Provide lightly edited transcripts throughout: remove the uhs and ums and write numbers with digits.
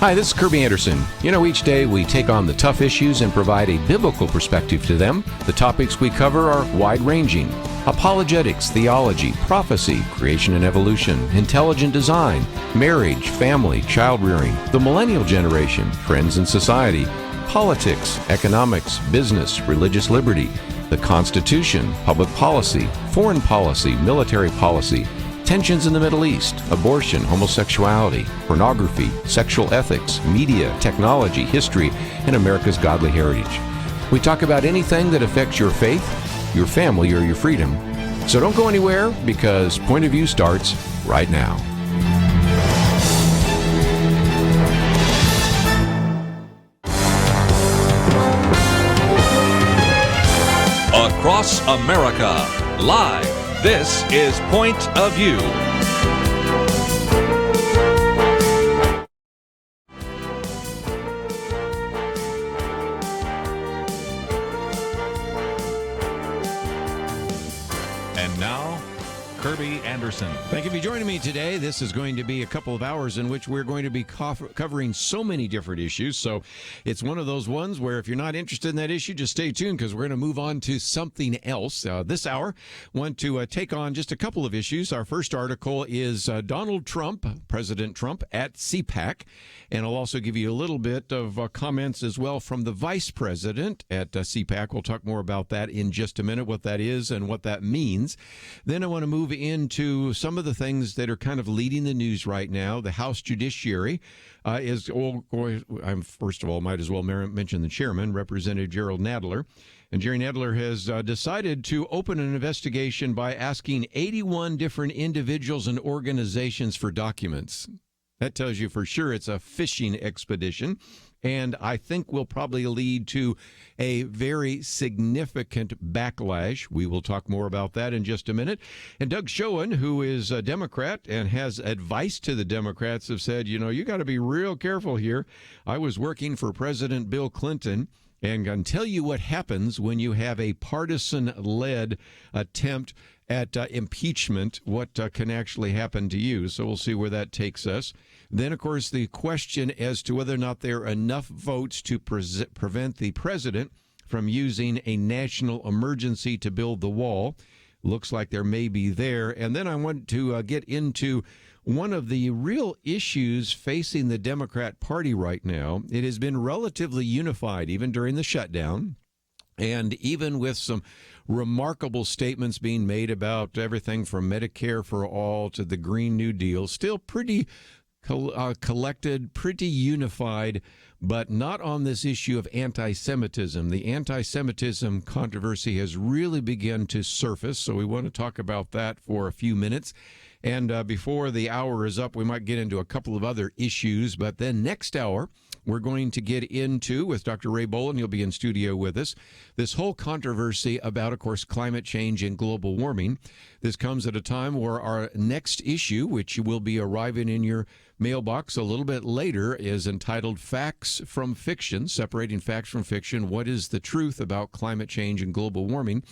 Hi, this is Kerby Anderson. Each day we take on the tough issues and provide a biblical perspective to them. The topics we cover are wide-ranging: apologetics, theology, prophecy, creation and evolution, intelligent design, marriage, family, child-rearing, the millennial generation, trends in society, politics, economics, business, religious liberty, the Constitution, public policy, foreign policy, military policy, tensions in the Middle East, abortion, homosexuality, pornography, sexual ethics, media, technology, history, and America's godly heritage. We talk about anything that affects your faith, your family, or your freedom. So don't go anywhere, because Point of View starts right now. Across America, live. This is Point of View. And now, Kerby Anderson. Thank you for joining me today. This is going to be a couple of hours in which we're going to be covering so many different issues. So it's one of those ones where if you're not interested in that issue, just stay tuned, because we're going to move on to something else. This hour, want to take on just a couple of issues. Our first article is Donald Trump, President Trump, at CPAC. And I'll also give you a little bit of comments as well from the Vice President at CPAC. We'll talk more about that in just a minute, what that is and what that means. Then I want to move into some of the things that are kind of leading the news right now. The House Judiciary is first of all, might as well mention the chairman, Representative Jerrold Nadler. And Jerry Nadler has decided to open an investigation by asking 81 different individuals and organizations for documents. That tells you for sure it's a fishing expedition, and I think will probably lead to a very significant backlash. We will talk more about that in just a minute. And Doug Schoen, who is a Democrat and has advice to the Democrats, have said, you got to be real careful here. I was working for President Bill Clinton, and I can tell you what happens when you have a partisan-led attempt at impeachment, what can actually happen to you. So we'll see where that takes us. Then, of course, the question as to whether or not there are enough votes to prevent the president from using a national emergency to build the wall. Looks like there may be there. And then I want to get into one of the real issues facing the Democrat Party right now. It has been relatively unified, even during the shutdown, and even with some remarkable statements being made about everything from Medicare for all to the Green New Deal. Still pretty collected, pretty unified, but not on this issue of anti-Semitism. The anti-Semitism controversy has really begun to surface, so we want to talk about that for a few minutes. And before the hour is up, we might get into a couple of other issues. But then next hour, we're going to get into, with Dr. Ray Bohlin, he'll be in studio with us, this whole controversy about, of course, climate change and global warming. This comes at a time where our next issue, which will be arriving in your mailbox a little bit later, is entitled Facts from Fiction, Separating Facts from Fiction. What is the truth about climate change and global warming?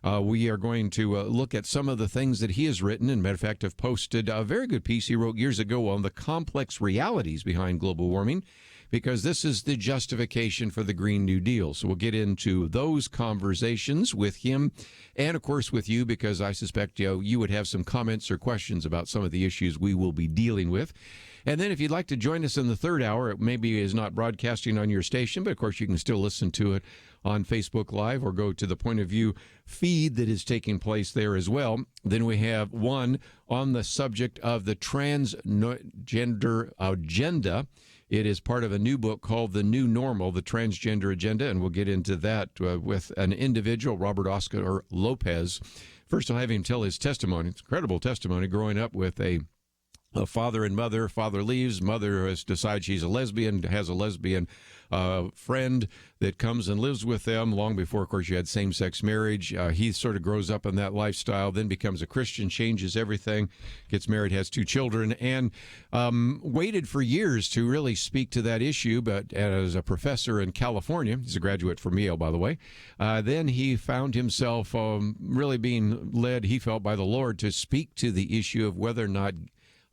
We are going to look at some of the things that he has written. And matter of fact, I've posted a very good piece he wrote years ago on the complex realities behind global warming, because this is the justification for the Green New Deal. So we'll get into those conversations with him and, of course, with you, because I suspect you would have some comments or questions about some of the issues we will be dealing with. And then if you'd like to join us in the third hour, it maybe is not broadcasting on your station, but, of course, you can still listen to it on Facebook Live or go to the Point of View feed that is taking place there as well. Then we have one on the subject of the transgender agenda. It is part of a new book called The New Normal, The Transgender Agenda, and we'll get into that with an individual, Robert Oscar Lopez. First, I'll have him tell his testimony. It's incredible testimony, growing up with a father and mother. Father leaves. Mother has decided she's a lesbian, has a lesbian friend that comes and lives with them long before, of course, you had same-sex marriage. He sort of grows up in that lifestyle, then becomes a Christian, changes everything, gets married, has 2 children, and waited for years to really speak to that issue. But as a professor in California, he's a graduate from Yale, by the way, then he found himself really being led, he felt, by the Lord to speak to the issue of whether or not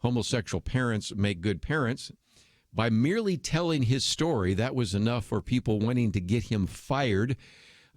homosexual parents make good parents. by merely telling his story, that was enough for people wanting to get him fired.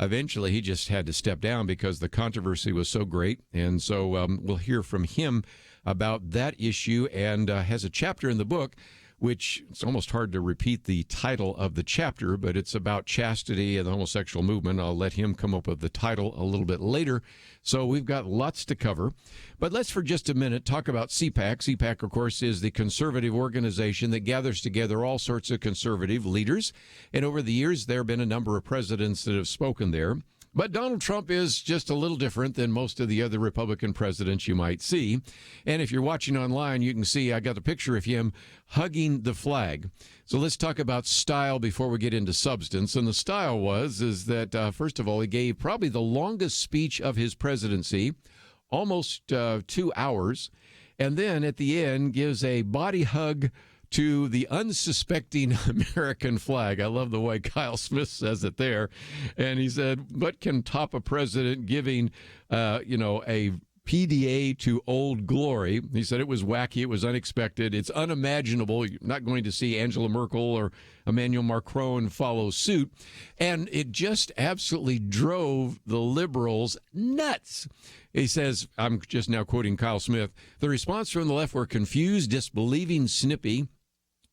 Eventually, he just had to step down because the controversy was so great. And so we'll hear from him about that issue, and has a chapter in the book, which it's almost hard to repeat the title of the chapter, but it's about chastity and the homosexual movement. I'll let him come up with the title a little bit later. So we've got lots to cover. But let's for just a minute talk about CPAC. CPAC, of course, is the conservative organization that gathers together all sorts of conservative leaders. And over the years, there have been a number of presidents that have spoken there. But Donald Trump is just a little different than most of the other Republican presidents you might see. And if you're watching online, you can see I got a picture of him hugging the flag. So let's talk about style before we get into substance. And the style is that, first of all, he gave probably the longest speech of his presidency, almost 2 hours. And then at the end gives a body hug to the unsuspecting American flag. I love the way Kyle Smith says it there. And he said, what can top a president giving, a PDA to Old Glory? He said it was wacky, it was unexpected, it's unimaginable. You're not going to see Angela Merkel or Emmanuel Macron follow suit. And it just absolutely drove the liberals nuts. He says, I'm just now quoting Kyle Smith, the response from the left were confused, disbelieving, snippy.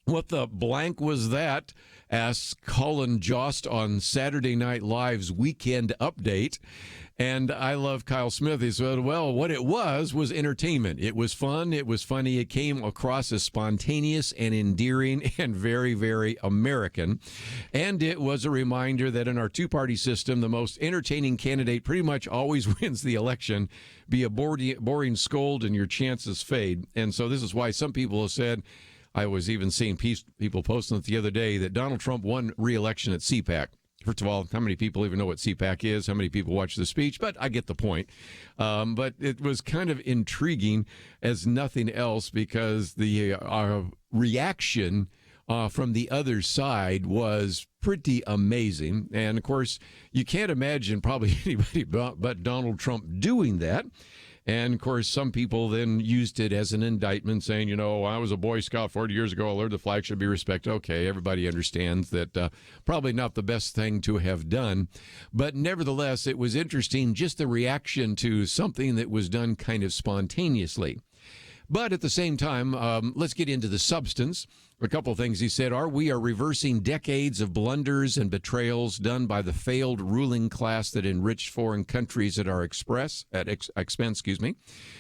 What the blank was that? Asks Colin Jost on Saturday Night Live's Weekend Update. And I love Kyle Smith. He said, well, what it was entertainment. It was fun. It was funny. It came across as spontaneous and endearing and very, very American. And it was a reminder that in our two-party system, the most entertaining candidate pretty much always wins the election. Be a boring scold and your chances fade. And so this is why some people have said, I was even seeing people posting it the other day, that Donald Trump won re-election at CPAC. First of all, how many people even know what CPAC is? How many people watch the speech? But I get the point. But it was kind of intriguing as nothing else, because the reaction from the other side was pretty amazing. And, of course, you can't imagine probably anybody but Donald Trump doing that. And, of course, some people then used it as an indictment, saying, I was a Boy Scout 40 years ago. I learned the flag should be respected. Okay, everybody understands that probably not the best thing to have done. But nevertheless, it was interesting, just the reaction to something that was done kind of spontaneously. But at the same time, let's get into the substance. A couple of things he said we are reversing decades of blunders and betrayals done by the failed ruling class that enriched foreign countries at our expense.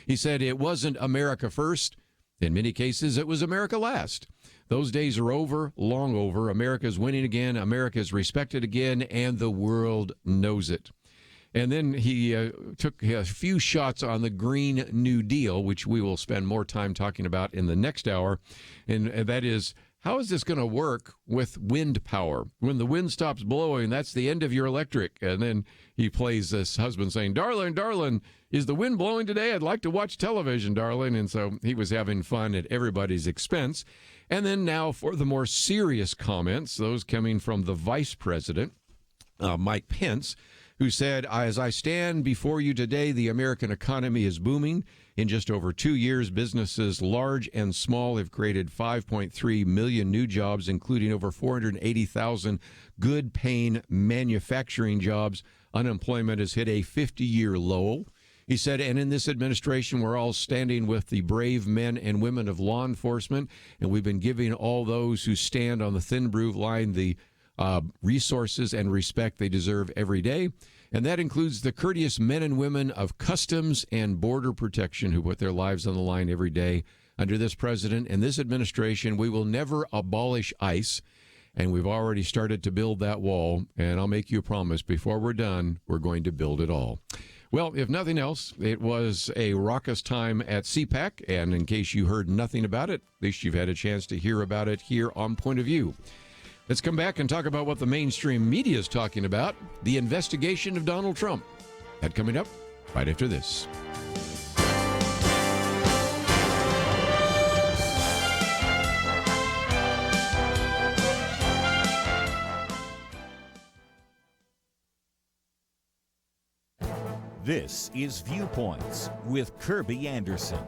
He said it wasn't America first. In many cases, it was America last. Those days are over, long over. America's winning again. America is respected again, and the world knows it. And then he took a few shots on the Green New Deal, which we will spend more time talking about in the next hour. And that is, how is this going to work with wind power? When the wind stops blowing, that's the end of your electric. And then he plays this husband saying, darling, is the wind blowing today? I'd like to watch television, darling. And so he was having fun at everybody's expense. And then now for the more serious comments, those coming from the vice president, Mike Pence, who said, as I stand before you today, the American economy is booming. In just over 2 years, businesses large and small have created 5.3 million new jobs, including over 480,000 good-paying manufacturing jobs. Unemployment has hit a 50-year low. He said, and in this administration, we're all standing with the brave men and women of law enforcement, and we've been giving all those who stand on the thin blue line the resources and respect they deserve every day. And that includes the courteous men and women of Customs and Border Protection who put their lives on the line every day. Under this president and this administration, we will never abolish ICE, and we've already started to build that wall. And I'll make you a promise, before we're done, we're going to build it all. Well, if nothing else, it was a raucous time at CPAC, and in case you heard nothing about it, at least you've had a chance to hear about it here on Point of View. Let's come back and talk about what the mainstream media is talking about, the investigation of Donald Trump. That coming up right after this. This is Viewpoints with Kerby Anderson.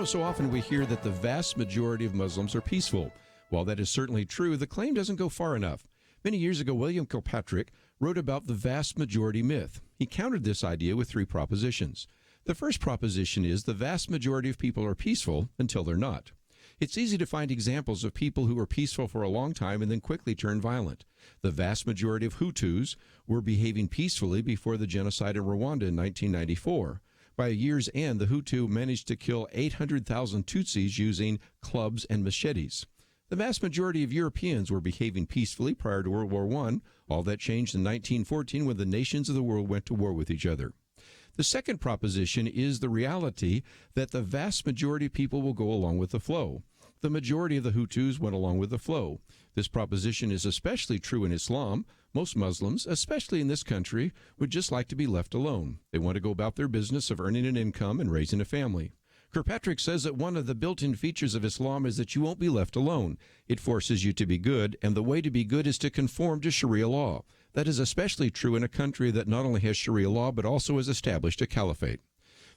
So often we hear that the vast majority of Muslims are peaceful. While that is certainly true, the claim doesn't go far enough. Many years ago, William Kilpatrick wrote about the vast majority myth. He countered this idea with 3 propositions. The first proposition is the vast majority of people are peaceful until they're not. It's easy to find examples of people who were peaceful for a long time and then quickly turned violent. The vast majority of Hutus were behaving peacefully before the genocide in Rwanda in 1994. By a year's end, the Hutu managed to kill 800,000 Tutsis using clubs and machetes. The vast majority of Europeans were behaving peacefully prior to World War I. All that changed in 1914 when the nations of the world went to war with each other. The second proposition is the reality that the vast majority of people will go along with the flow. The majority of the Hutus went along with the flow. This proposition is especially true in Islam. Most Muslims, especially in this country, would just like to be left alone. They want to go about their business of earning an income and raising a family. Kirkpatrick says that one of the built-in features of Islam is that you won't be left alone. It forces you to be good, and the way to be good is to conform to Sharia law. That is especially true in a country that not only has Sharia law, but also has established a caliphate.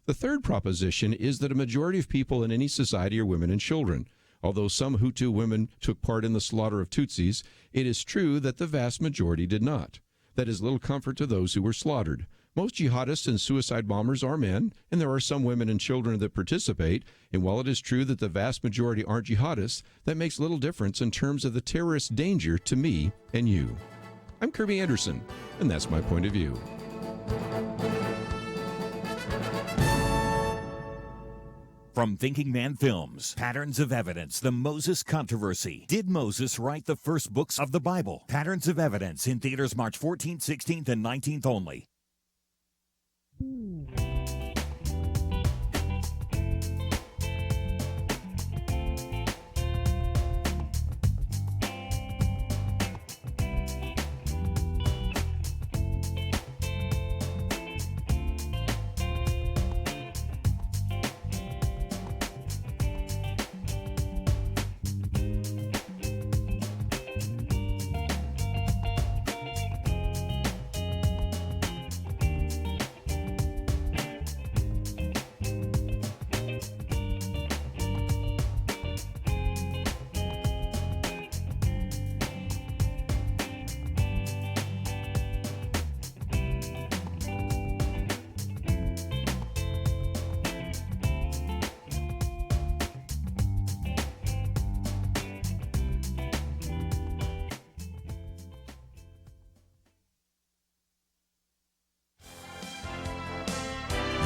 The third proposition is that a majority of people in any society are women and children. Although some Hutu women took part in the slaughter of Tutsis, it is true that the vast majority did not. That is little comfort to those who were slaughtered. Most jihadists and suicide bombers are men, and there are some women and children that participate. And while it is true that the vast majority aren't jihadists, that makes little difference in terms of the terrorist danger to me and you. I'm Kerby Anderson, and that's my point of view. From Thinking Man Films, Patterns of Evidence, The Moses Controversy. Did Moses write the first books of the Bible? Patterns of Evidence in theaters March 14th, 16th, and 19th only.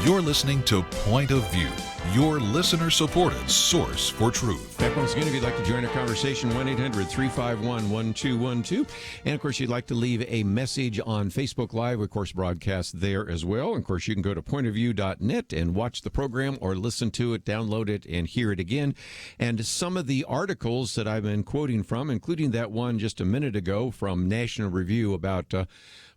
You're listening to Point of View, your listener-supported source for truth. Back once again, if you'd like to join our conversation, 1-800-351-1212. And, of course, you'd like to leave a message on Facebook Live, of course, broadcast there as well. And, of course, you can go to pointofview.net and watch the program or listen to it, download it, and hear it again. And some of the articles that I've been quoting from, including that one just a minute ago from National Review about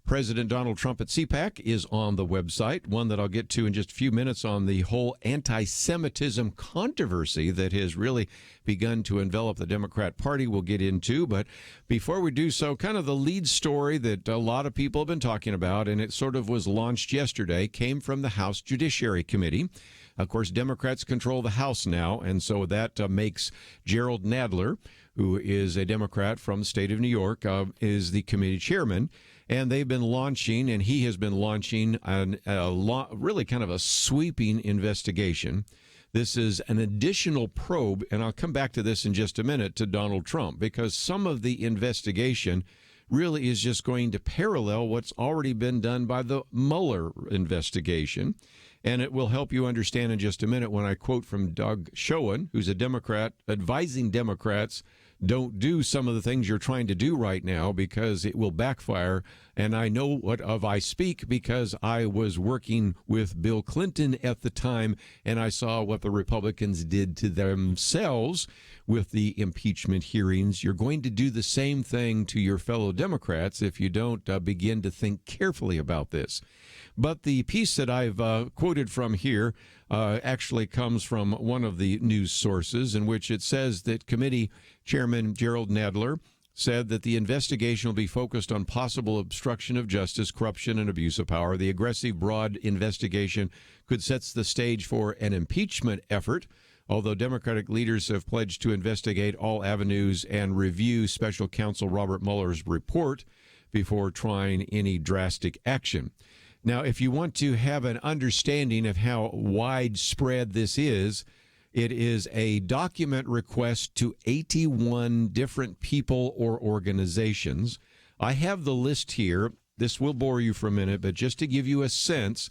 President Donald Trump at CPAC, is on the website. One that I'll get to in just a few minutes on the whole anti-Semitism controversy that has really begun to envelop the Democrat Party we'll get into. But before we do so, kind of the lead story that a lot of people have been talking about, and it sort of was launched yesterday, came from the House Judiciary Committee. Of course, Democrats control the House now, and so that makes Gerald Nadler, who is a Democrat from the state of New York, is the committee chairman. And they've been launching, and he has been launching really kind of a sweeping investigation. This is an additional probe, and I'll come back to this in just a minute, to Donald Trump, because some of the investigation really is just going to parallel what's already been done by the Mueller investigation. And it will help you understand in just a minute when I quote from Doug Schoen, who's a Democrat, advising Democrats, don't do some of the things you're trying to do right now because it will backfire. And I know what of I speak because I was working with Bill Clinton at the time, and I saw what the Republicans did to themselves with the impeachment hearings. You're going to do the same thing to your fellow Democrats if you don't begin to think carefully about this. But the piece that I've quoted from here actually comes from one of the news sources, in which it says that Committee Chairman Gerald Nadler said that the investigation will be focused on possible obstruction of justice, corruption, and abuse of power. The aggressive, broad investigation could set the stage for an impeachment effort although Democratic leaders have pledged to investigate all avenues and review Special Counsel Robert Mueller's report before trying any drastic action. Now, if you want to have an understanding of how widespread this is, it is a document request to 81 different people or organizations. I have the list here. This will bore you for a minute, but just to give you a sense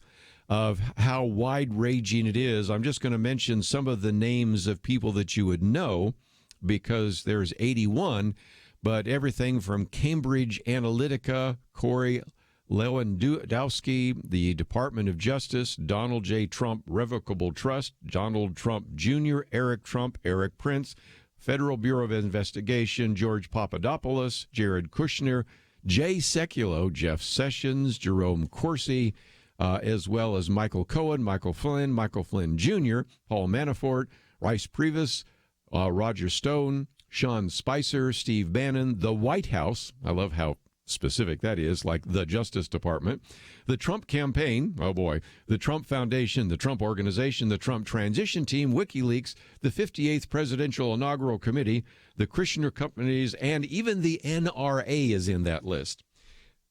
of how wide-ranging it is, I'm just going to mention some of the names of people that you would know, because there's 81, but everything from Cambridge Analytica, Corey Lewandowski, the Department of Justice, Donald J. Trump Revocable Trust, Donald Trump Jr., Eric Trump, Eric Prince, Federal Bureau of Investigation, George Papadopoulos, Jared Kushner, Jay Sekulow, Jeff Sessions, Jerome Corsi, as well as Michael Cohen, Michael Flynn Jr., Paul Manafort, Rice Priebus, Roger Stone, Sean Spicer, Steve Bannon, the White House. I love how specific that is, like the Justice Department, the Trump Campaign, oh boy, the Trump Foundation, the Trump Organization, the Trump Transition Team, WikiLeaks, the 58th Presidential Inaugural Committee, the Kushner Companies, and even the NRA is in that list.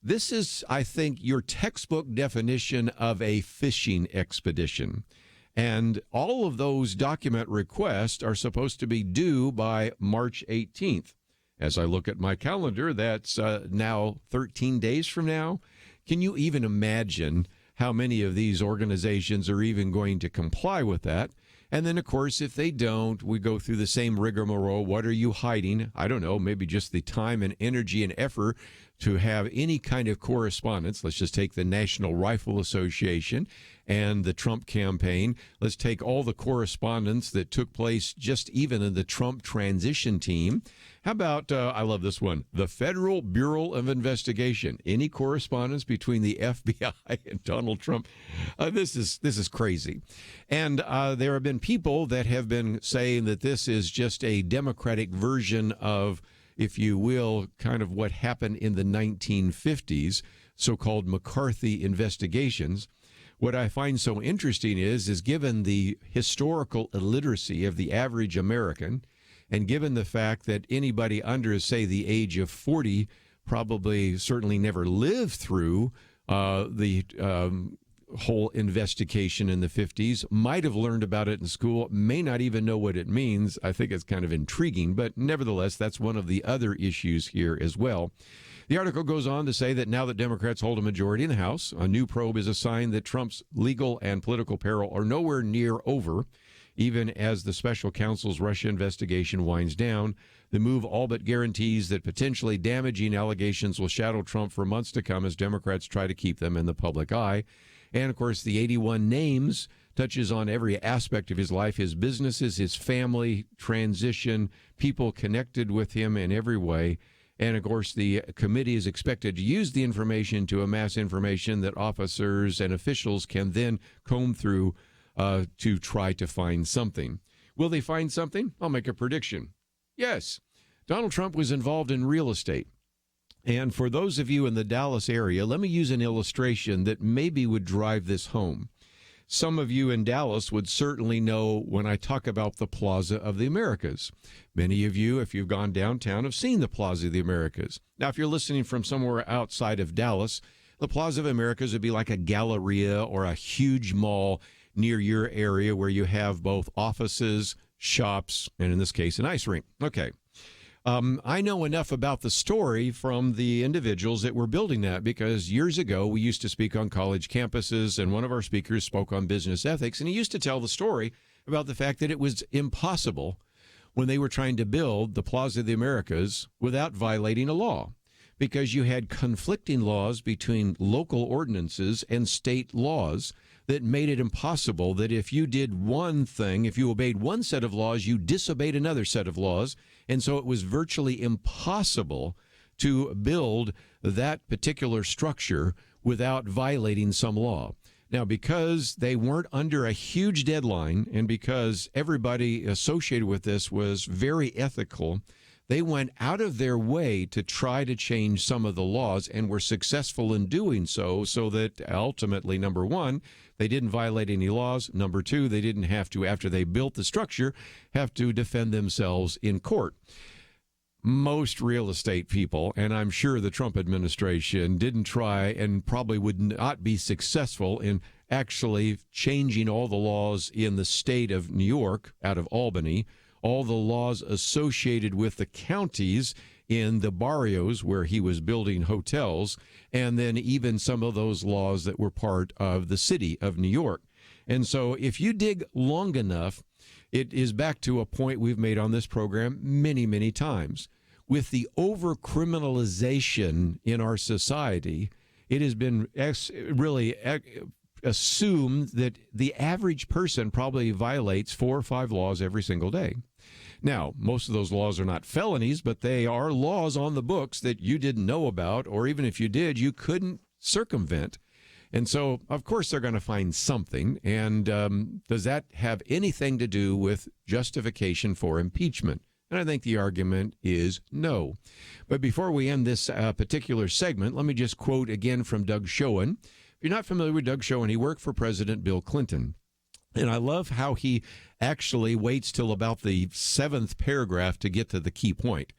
This is, I think, your textbook definition of a fishing expedition. And all of those document requests are supposed to be due by March 18th. As I look at my calendar, that's now 13 days from now. Can you even imagine how many of these organizations are even going to comply with that? And then, of course, if they don't, we go through the same rigmarole. What are you hiding? I don't know, maybe just the time and energy and effort to have any kind of correspondence. Let's just take the National Rifle Association and the Trump campaign. Let's take all the correspondence that took place just even in the Trump transition team. How about, I love this one, the Federal Bureau of Investigation. Any correspondence between the FBI and Donald Trump? This is crazy. And there have been people that have been saying that this is just a Democratic version of, if you will, kind of what happened in the 1950s, so-called McCarthy investigations. What I find so interesting is given the historical illiteracy of the average American, and given the fact that anybody under, say, the age of 40 probably certainly never lived through the whole investigation in the 50s, might have learned about it in school, may not even know what it means. I think it's kind of intriguing, but nevertheless, that's one of the other issues here as well. The article goes on to say that now that Democrats hold a majority in the House, a new probe is a sign that Trump's legal and political peril are nowhere near over. Even as the special counsel's Russia investigation winds down, the move all but guarantees that potentially damaging allegations will shadow Trump for months to come as Democrats try to keep them in the public eye. And, of course, the 81 names touches on every aspect of his life, his businesses, his family, transition, people connected with him in every way. And, of course, the committee is expected to use the information to amass information that officers and officials can then comb through to try to find something. Will they find something? I'll make a prediction. Yes. Donald Trump was involved in real estate. And for those of you in the Dallas area, let me use an illustration that maybe would drive this home. Some of you in Dallas would certainly know when I talk about the Plaza of the Americas. Many of you, if you've gone downtown, have seen the Plaza of the Americas. Now, if you're listening from somewhere outside of Dallas, the Plaza of the Americas would be like a galleria or a huge mall near your area where you have both offices, shops, and in this case, an ice rink. Okay. I know enough about the story from the individuals that were building that because years ago we used to speak on college campuses, and one of our speakers spoke on business ethics, and he used to tell the story about the fact that it was impossible when they were trying to build the Plaza of the Americas without violating a law, because you had conflicting laws between local ordinances and state laws that made it impossible that if you did one thing, if you obeyed one set of laws, you disobeyed another set of laws. And so it was virtually impossible to build that particular structure without violating some law. Now, because they weren't under a huge deadline and because everybody associated with this was very ethical, They went out of their way to try to change some of the laws and were successful in doing so that ultimately, number one, they didn't violate any laws. Number two, they didn't have to, after they built the structure, have to defend themselves in court. Most real estate people, and I'm sure the Trump administration, didn't try and probably would not be successful in actually changing all the laws in the state of New York out of Albany, all the laws associated with the counties in the barrios where he was building hotels, and then even some of those laws that were part of the city of New York. And so if you dig long enough, it is back to a point we've made on this program many, many times. With the over-criminalization in our society, it has been really assumed that the average person probably violates 4 or 5 laws every single day. Now, most of those laws are not felonies, but they are laws on the books that you didn't know about, or even if you did, you couldn't circumvent. And so, of course, they're going to find something. And does that have anything to do with justification for impeachment? And I think the argument is no. But before we end this particular segment, let me just quote again from Doug Schoen. If you're not familiar with Doug Schoen, he worked for President Bill Clinton. And I love how he actually waits till about the 7th paragraph to get to the key point.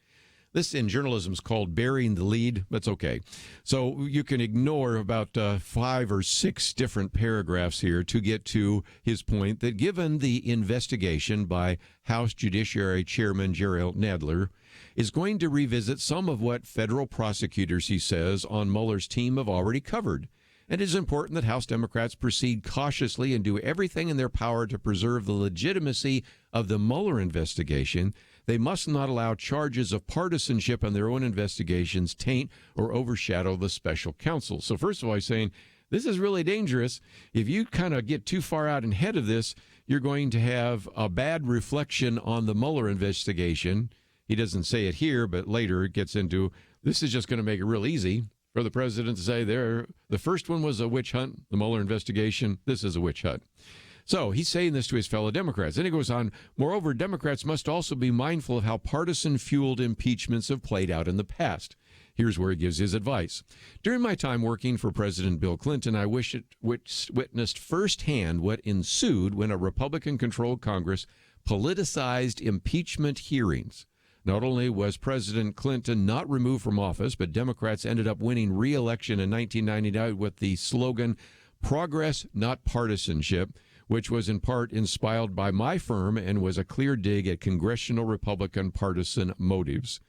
This in journalism is called burying the lead. That's okay. So you can ignore about 5 or 6 different paragraphs here to get to his point that given the investigation by House Judiciary Chairman Jerrold Nadler is going to revisit some of what federal prosecutors, he says, on Mueller's team have already covered. It is important that House Democrats proceed cautiously and do everything in their power to preserve the legitimacy of the Mueller investigation. They must not allow charges of partisanship in their own investigations taint or overshadow the special counsel. So first of all, he's saying this is really dangerous. If you kind of get too far out ahead of this, you're going to have a bad reflection on the Mueller investigation. He doesn't say it here, but later it gets into this is just going to make it real easy for the president to say the first one was a witch hunt, the Mueller investigation, this is a witch hunt. So he's saying this to his fellow Democrats. Then he goes on, moreover, Democrats must also be mindful of how partisan-fueled impeachments have played out in the past. Here's where he gives his advice. During my time working for President Bill Clinton, I witnessed firsthand what ensued when a Republican-controlled Congress politicized impeachment hearings. Not only was President Clinton not removed from office, but Democrats ended up winning re-election in 1999 with the slogan, "Progress, not partisanship," which was in part inspired by my firm and was a clear dig at congressional Republican partisan motives.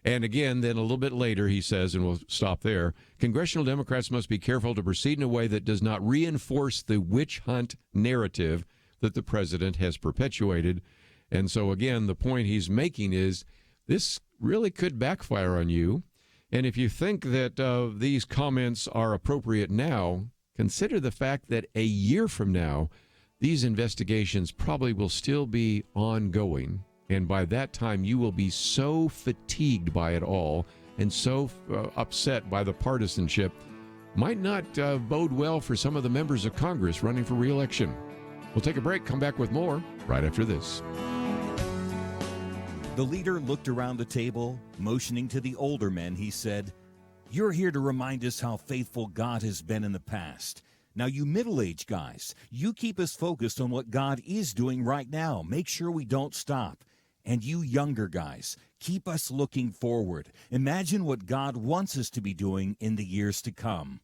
And again, then a little bit later, he says, and we'll stop there, congressional Democrats must be careful to proceed in a way that does not reinforce the witch hunt narrative that the president has perpetuated. And so, again, the point he's making is this really could backfire on you. And if you think that these comments are appropriate now, consider the fact that a year from now, these investigations probably will still be ongoing. And by that time, you will be so fatigued by it all and so upset by the partisanship, might not bode well for some of the members of Congress running for re-election. We'll take a break, come back with more right after this. The leader looked around the table, motioning to the older men. He said, "You're here to remind us how faithful God has been in the past. Now, you middle-aged guys, you keep us focused on what God is doing right now. Make sure we don't stop. And you younger guys, keep us looking forward. Imagine what God wants us to be doing in the years to come."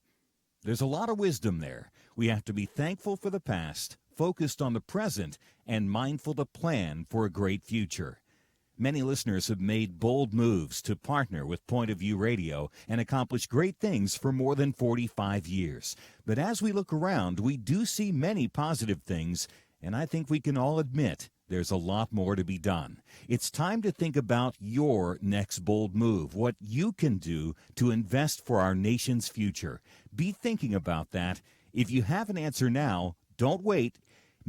There's a lot of wisdom there. We have to be thankful for the past, focused on the present, and mindful to plan for a great future. Many listeners have made bold moves to partner with Point of View Radio and accomplish great things for more than 45 years. But as we look around, we do see many positive things, and I think we can all admit there's a lot more to be done. It's time to think about your next bold move, what you can do to invest for our nation's future. Be thinking about that. If you have an answer now, don't wait.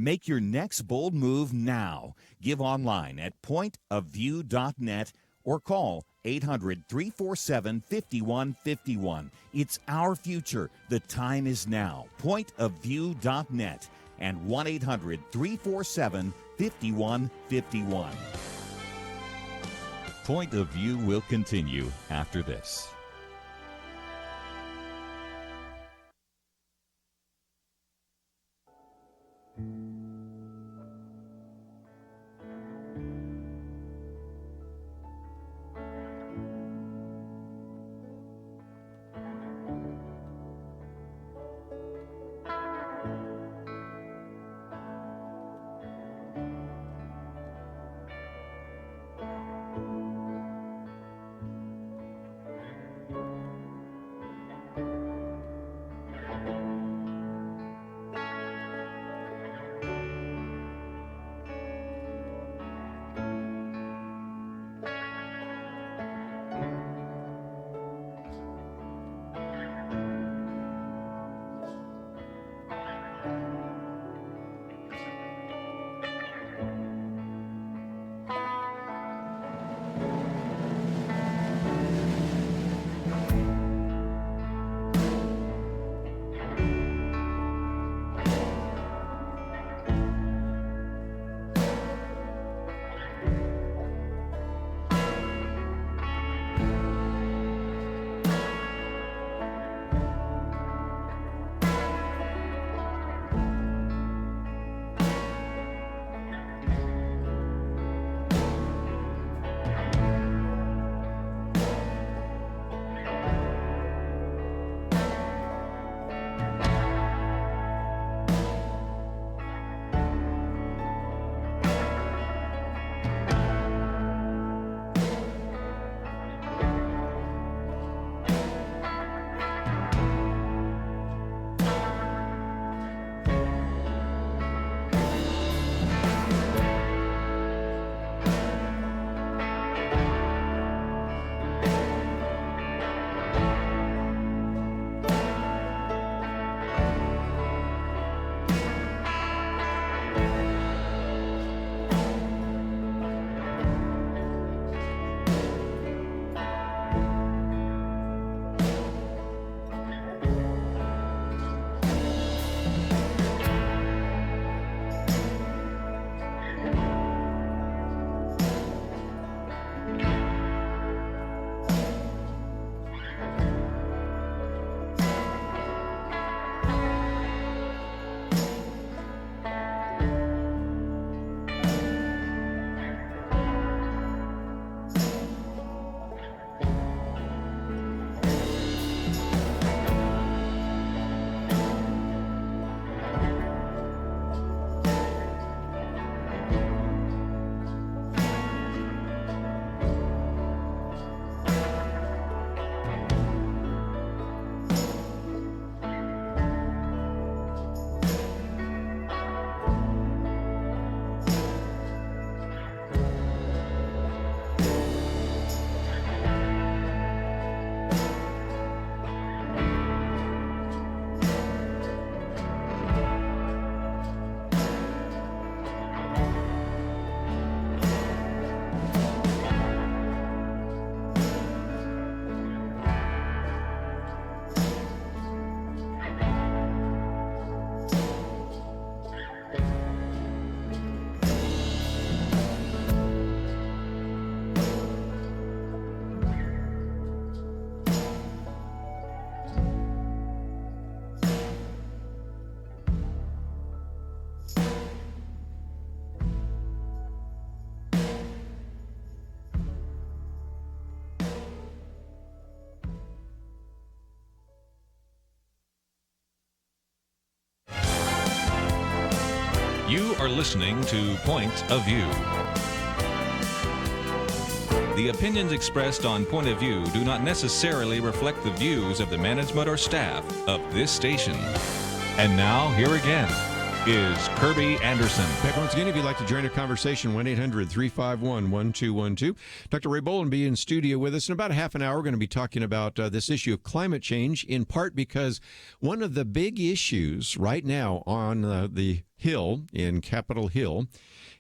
Make your next bold move now. Give online at pointofview.net or call 800-347-5151. It's our future. The time is now. Pointofview.net and 1-800-347-5151. Point of View will continue after this. You are listening to Point of View. The opinions expressed on Point of View do not necessarily reflect the views of the management or staff of this station. And now, here again is Kerby Anderson. Back once again, if you'd like to join a conversation, 1-800-351-1212. Dr. Ray Bohlin will be in studio with us in about a half an hour. We're going to be talking about this issue of climate change, in part because one of the big issues right now on the Hill, in Capitol Hill,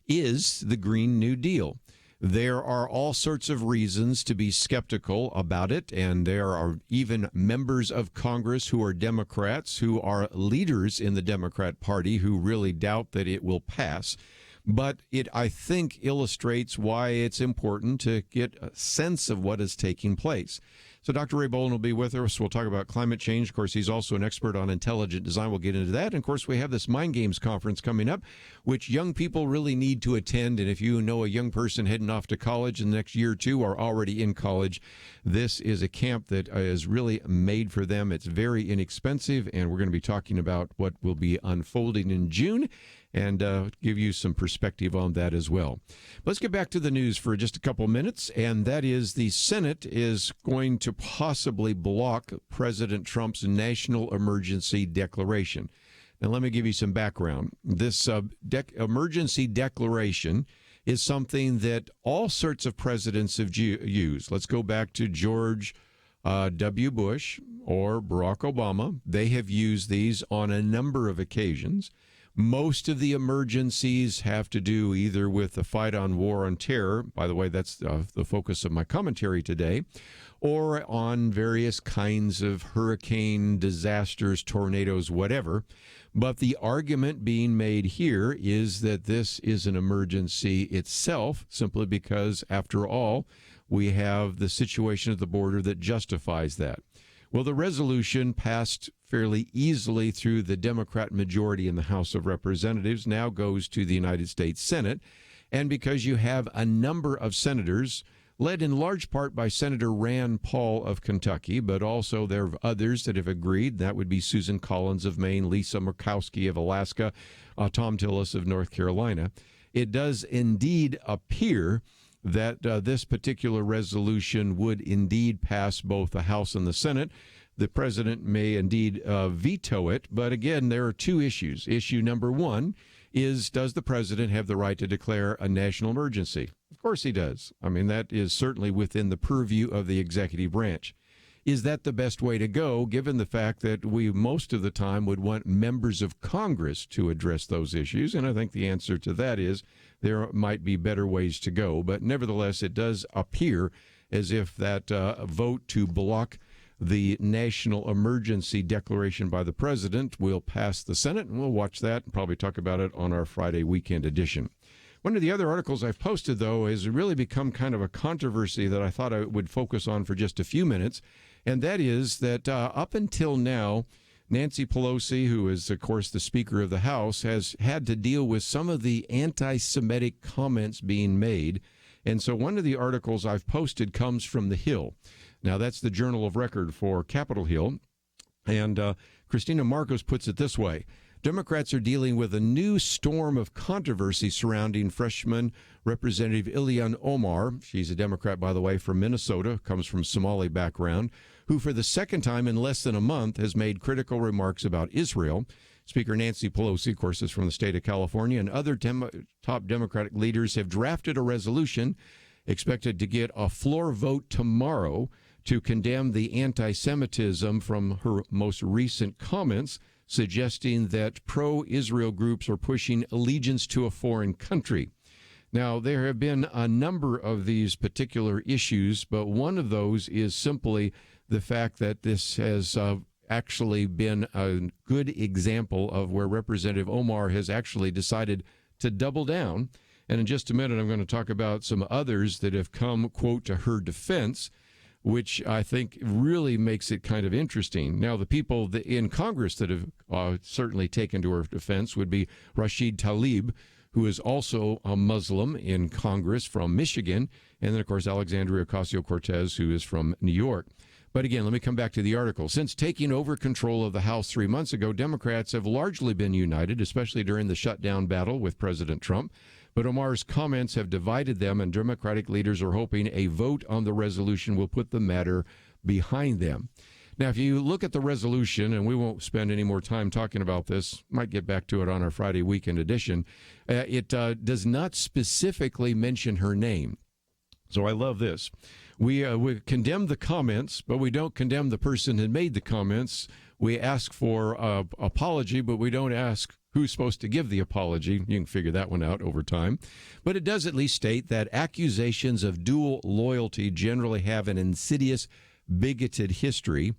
is the Green New Deal. There are all sorts of reasons to be skeptical about it, and there are even members of Congress who are Democrats, who are leaders in the Democrat Party, who really doubt that it will pass. but it, I think, illustrates why it's important to get a sense of what is taking place. So Dr. Ray Bohlin will be with us. We'll talk about climate change. Of course, he's also an expert on intelligent design. We'll get into that. And, of course, we have this Mind Games conference coming up, which young people really need to attend. And if you know a young person heading off to college in the next year or two or already in college, this is a camp that is really made for them. It's very inexpensive, and we're going to be talking about what will be unfolding in June and give you some perspective on that as well. Let's get back to the news for just a couple minutes, and that is the Senate is going to possibly block President Trump's national emergency declaration. Now, let me give you some background. This emergency declaration is something that all sorts of presidents have used. Let's go back to George W. Bush or Barack Obama. They have used these on a number of occasions. Most of the emergencies have to do either with the fight on war on terror. By the way, that's the focus of my commentary today, or on various kinds of hurricane disasters, tornadoes, whatever. But the argument being made here is that this is an emergency itself, simply because, after all, we have the situation at the border that justifies that. Well, the resolution passed fairly easily through the Democrat majority in the House of Representatives, now goes to the United States Senate. And because you have a number of senators, led in large part by Senator Rand Paul of Kentucky, but also there are others that have agreed. That would be Susan Collins of Maine, Lisa Murkowski of Alaska, Tom Tillis of North Carolina. It does indeed appear that this particular resolution would indeed pass both the House and the Senate. The president may indeed veto it, but again, there are two issues. Issue number one is, does the president have the right to declare a national emergency? Of course he does. I mean, that is certainly within the purview of the executive branch. Is that the best way to go, given the fact that we most of the time would want members of Congress to address those issues? And I think the answer to that is there might be better ways to go. But nevertheless, it does appear as if that vote to block the national emergency declaration by the president will pass the Senate, and we'll watch that and probably talk about it on our Friday weekend edition. One of the other articles I've posted, though, has really become kind of a controversy that I thought I would focus on for just a few minutes, and that is that up until now, Nancy Pelosi, who is, of course, the Speaker of the House, has had to deal with some of the anti-Semitic comments being made. And so one of the articles I've posted comes from The Hill. Now, that's the journal of record for Capitol Hill. And Christina Marcos puts it this way. Democrats are dealing with a new storm of controversy surrounding freshman Representative Ilhan Omar. She's a Democrat, by the way, from Minnesota, comes from Somali background, who for the second time in less than a month has made critical remarks about Israel. Speaker Nancy Pelosi, of course, is from the state of California, and other top Democratic leaders have drafted a resolution expected to get a floor vote tomorrow to condemn the anti-Semitism from her most recent comments, suggesting that pro-Israel groups are pushing allegiance to a foreign country. Now, there have been a number of these particular issues, but one of those is simply the fact that this has actually been a good example of where Representative Omar has actually decided to double down. And in just a minute, I'm going to talk about some others that have come, quote, to her defense, which I think really makes it kind of interesting. Now, the people in Congress that have certainly taken to her defense would be Rashid Tlaib, who is also a Muslim in Congress from Michigan, and then, of course, Alexandria Ocasio-Cortez, who is from New York. But again, let me come back to the article. Since taking over control of the House 3 months ago, Democrats have largely been united, especially during the shutdown battle with President Trump. But Omar's comments have divided them, and Democratic leaders are hoping a vote on the resolution will put the matter behind them. Now, if you look at the resolution, and we won't spend any more time talking about this, might get back to it on our Friday weekend edition, it does not specifically mention her name. So I love this. We condemn the comments, but we don't condemn the person who made the comments. We ask for apology, but we don't ask who's supposed to give the apology. You can figure that one out over time. But it does at least state that accusations of dual loyalty generally have an insidious, bigoted history.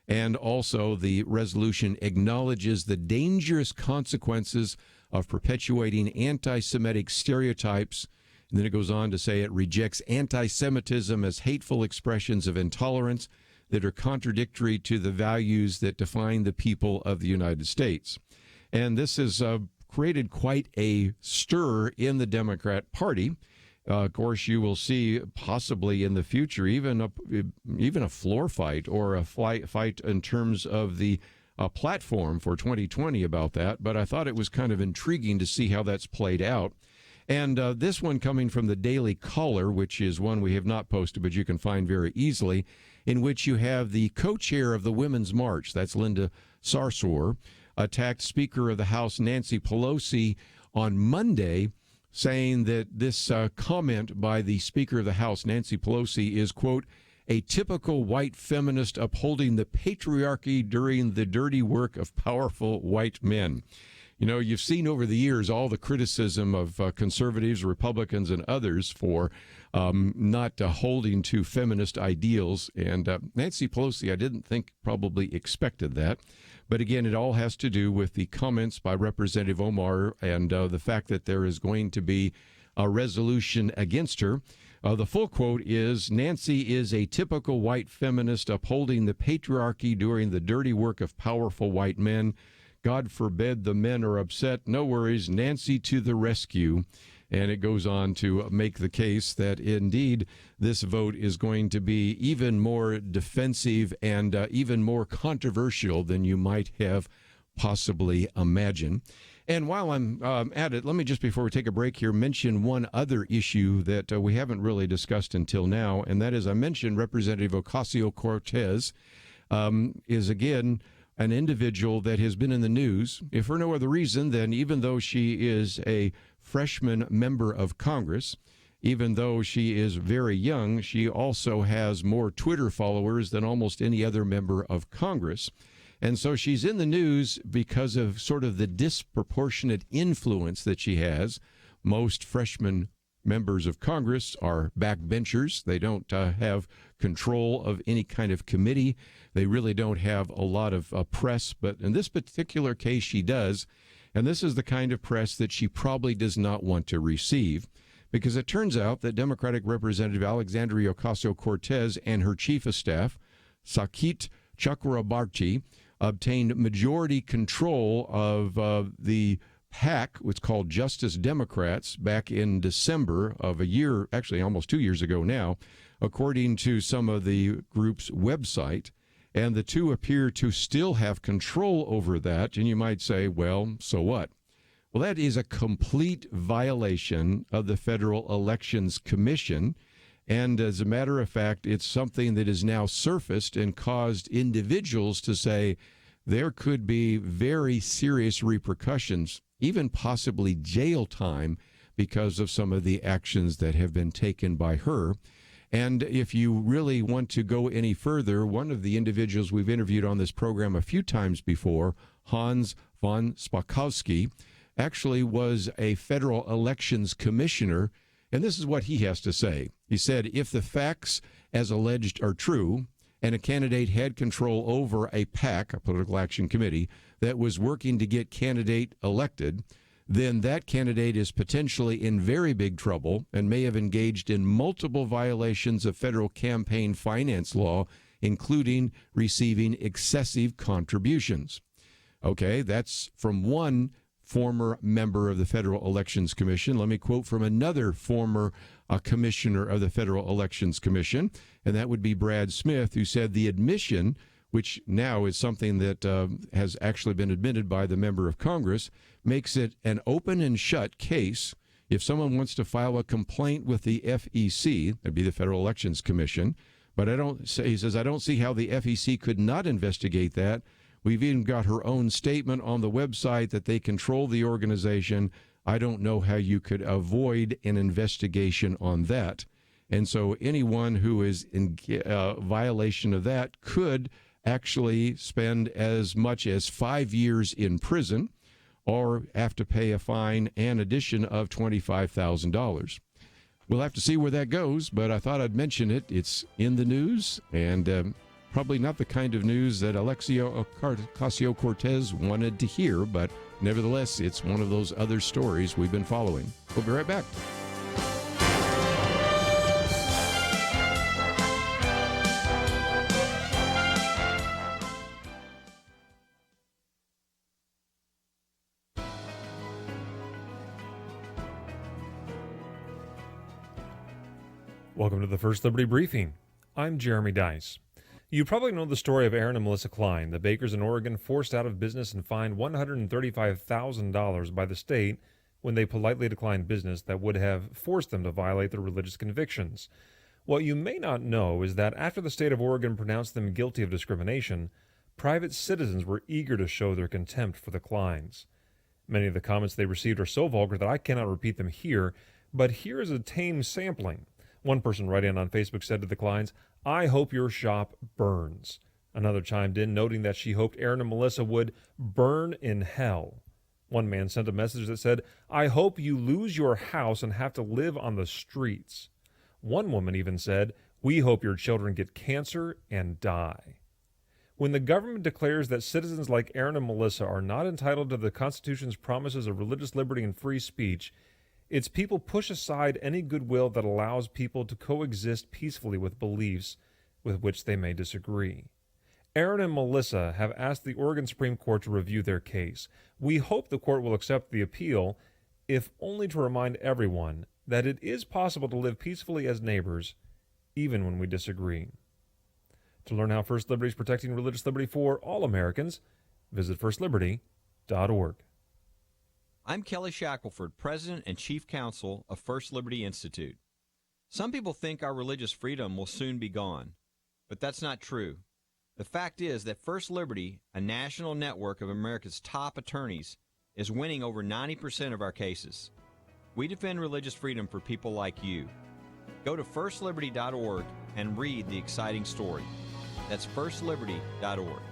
And also the resolution acknowledges the dangerous consequences of perpetuating anti-Semitic stereotypes. And then it goes on to say it rejects anti-Semitism as hateful expressions of intolerance that are contradictory to the values that define the people of the United States. And this has created quite a stir in the Democrat Party. Of course, you will see possibly in the future even a floor fight or a fight in terms of the platform for 2020 about that. But I thought it was kind of intriguing to see how that's played out. And this one coming from the Daily Caller, which is one we have not posted, but you can find very easily, in which you have the co-chair of the Women's March, that's Linda Sarsour, attacked Speaker of the House Nancy Pelosi on Monday, saying that this comment by the Speaker of the House, Nancy Pelosi, is, quote, a typical white feminist upholding the patriarchy during the dirty work of powerful white men. You know, you've seen over the years all the criticism of conservatives, Republicans, and others for not holding to feminist ideals. And Nancy Pelosi, I didn't think probably expected that. But again, it all has to do with the comments by Representative Omar and the fact that there is going to be a resolution against her. The full quote is, Nancy is a typical white feminist upholding the patriarchy during the dirty work of powerful white men. God forbid the men are upset. No worries, Nancy to the rescue. And it goes on to make the case that indeed this vote is going to be even more defensive and even more controversial than you might have possibly imagined. And while I'm at it, let me just, before we take a break here, mention one other issue that we haven't really discussed until now, and that is, I mentioned Representative Ocasio-Cortez is, again, an individual that has been in the news, if for no other reason than even though she is a freshman member of Congress, even though she is very young, she also has more Twitter followers than almost any other member of Congress. And so she's in the news because of sort of the disproportionate influence that she has. Most freshman members of Congress are backbenchers. They don't have control of any kind of committee. They really don't have a lot of press. But in this particular case, she does. And this is the kind of press that she probably does not want to receive, because it turns out that Democratic Representative Alexandria Ocasio-Cortez and her chief of staff, Sakit Chakrabarti, obtained majority control of the PAC, what's called Justice Democrats, back in December of a year, actually almost 2 years ago now, according to some of the group's website. And the two appear to still have control over that. And you might say, well, so what? Well, that is a complete violation of the Federal Elections Commission. And as a matter of fact, it's something that is now surfaced and caused individuals to say there could be very serious repercussions, even possibly jail time, because of some of the actions that have been taken by her. And if you really want to go any further, one of the individuals we've interviewed on this program a few times before, Hans von Spakovsky, actually was a federal elections commissioner. And this is what he has to say. He said, if the facts as alleged are true, and a candidate had control over a PAC, a political action committee, that was working to get candidate elected, then that candidate is potentially in very big trouble and may have engaged in multiple violations of federal campaign finance law, including receiving excessive contributions. Okay, that's from one former member of the Federal Elections Commission. Let me quote from another former commissioner of the Federal Elections Commission, and that would be Brad Smith, who said the admission, which now is something that has actually been admitted by the member of Congress, makes it an open and shut case. If someone wants to file a complaint with the FEC, that'd be the Federal Elections Commission, but he says, I don't see how the FEC could not investigate that. We've even got her own statement on the website that they control the organization. I don't know how you could avoid an investigation on that. And so anyone who is in violation of that could actually spend as much as 5 years in prison or have to pay a fine and addition of $25,000. We'll have to see where that goes, but I thought I'd mention it. It's in the news, and probably not the kind of news that Alexia Ocasio-Cortez wanted to hear, but nevertheless, it's one of those other stories we've been following. We'll be right back. Welcome to the First Liberty Briefing. I'm Jeremy Dice. You probably know the story of Aaron and Melissa Klein, the bakers in Oregon forced out of business and fined $135,000 by the state when they politely declined business that would have forced them to violate their religious convictions. What you may not know is that after the state of Oregon pronounced them guilty of discrimination, private citizens were eager to show their contempt for the Kleins. Many of the comments they received are so vulgar that I cannot repeat them here, but here is a tame sampling. One person writing on Facebook said to the Kleins, "I hope your shop burns." Another chimed in, noting that she hoped Aaron and Melissa would burn in hell. One man sent a message that said, "I hope you lose your house and have to live on the streets." One woman even said, "We hope your children get cancer and die." When the government declares that citizens like Aaron and Melissa are not entitled to the Constitution's promises of religious liberty and free speech, its people push aside any goodwill that allows people to coexist peacefully with beliefs with which they may disagree. Aaron and Melissa have asked the Oregon Supreme Court to review their case. We hope the court will accept the appeal, if only to remind everyone that it is possible to live peacefully as neighbors, even when we disagree. To learn how First Liberty is protecting religious liberty for all Americans, visit firstliberty.org. I'm Kelly Shackelford, President and Chief Counsel of First Liberty Institute. Some people think our religious freedom will soon be gone, but that's not true. The fact is that First Liberty, a national network of America's top attorneys, is winning over 90% of our cases. We defend religious freedom for people like you. Go to firstliberty.org and read the exciting story. That's firstliberty.org.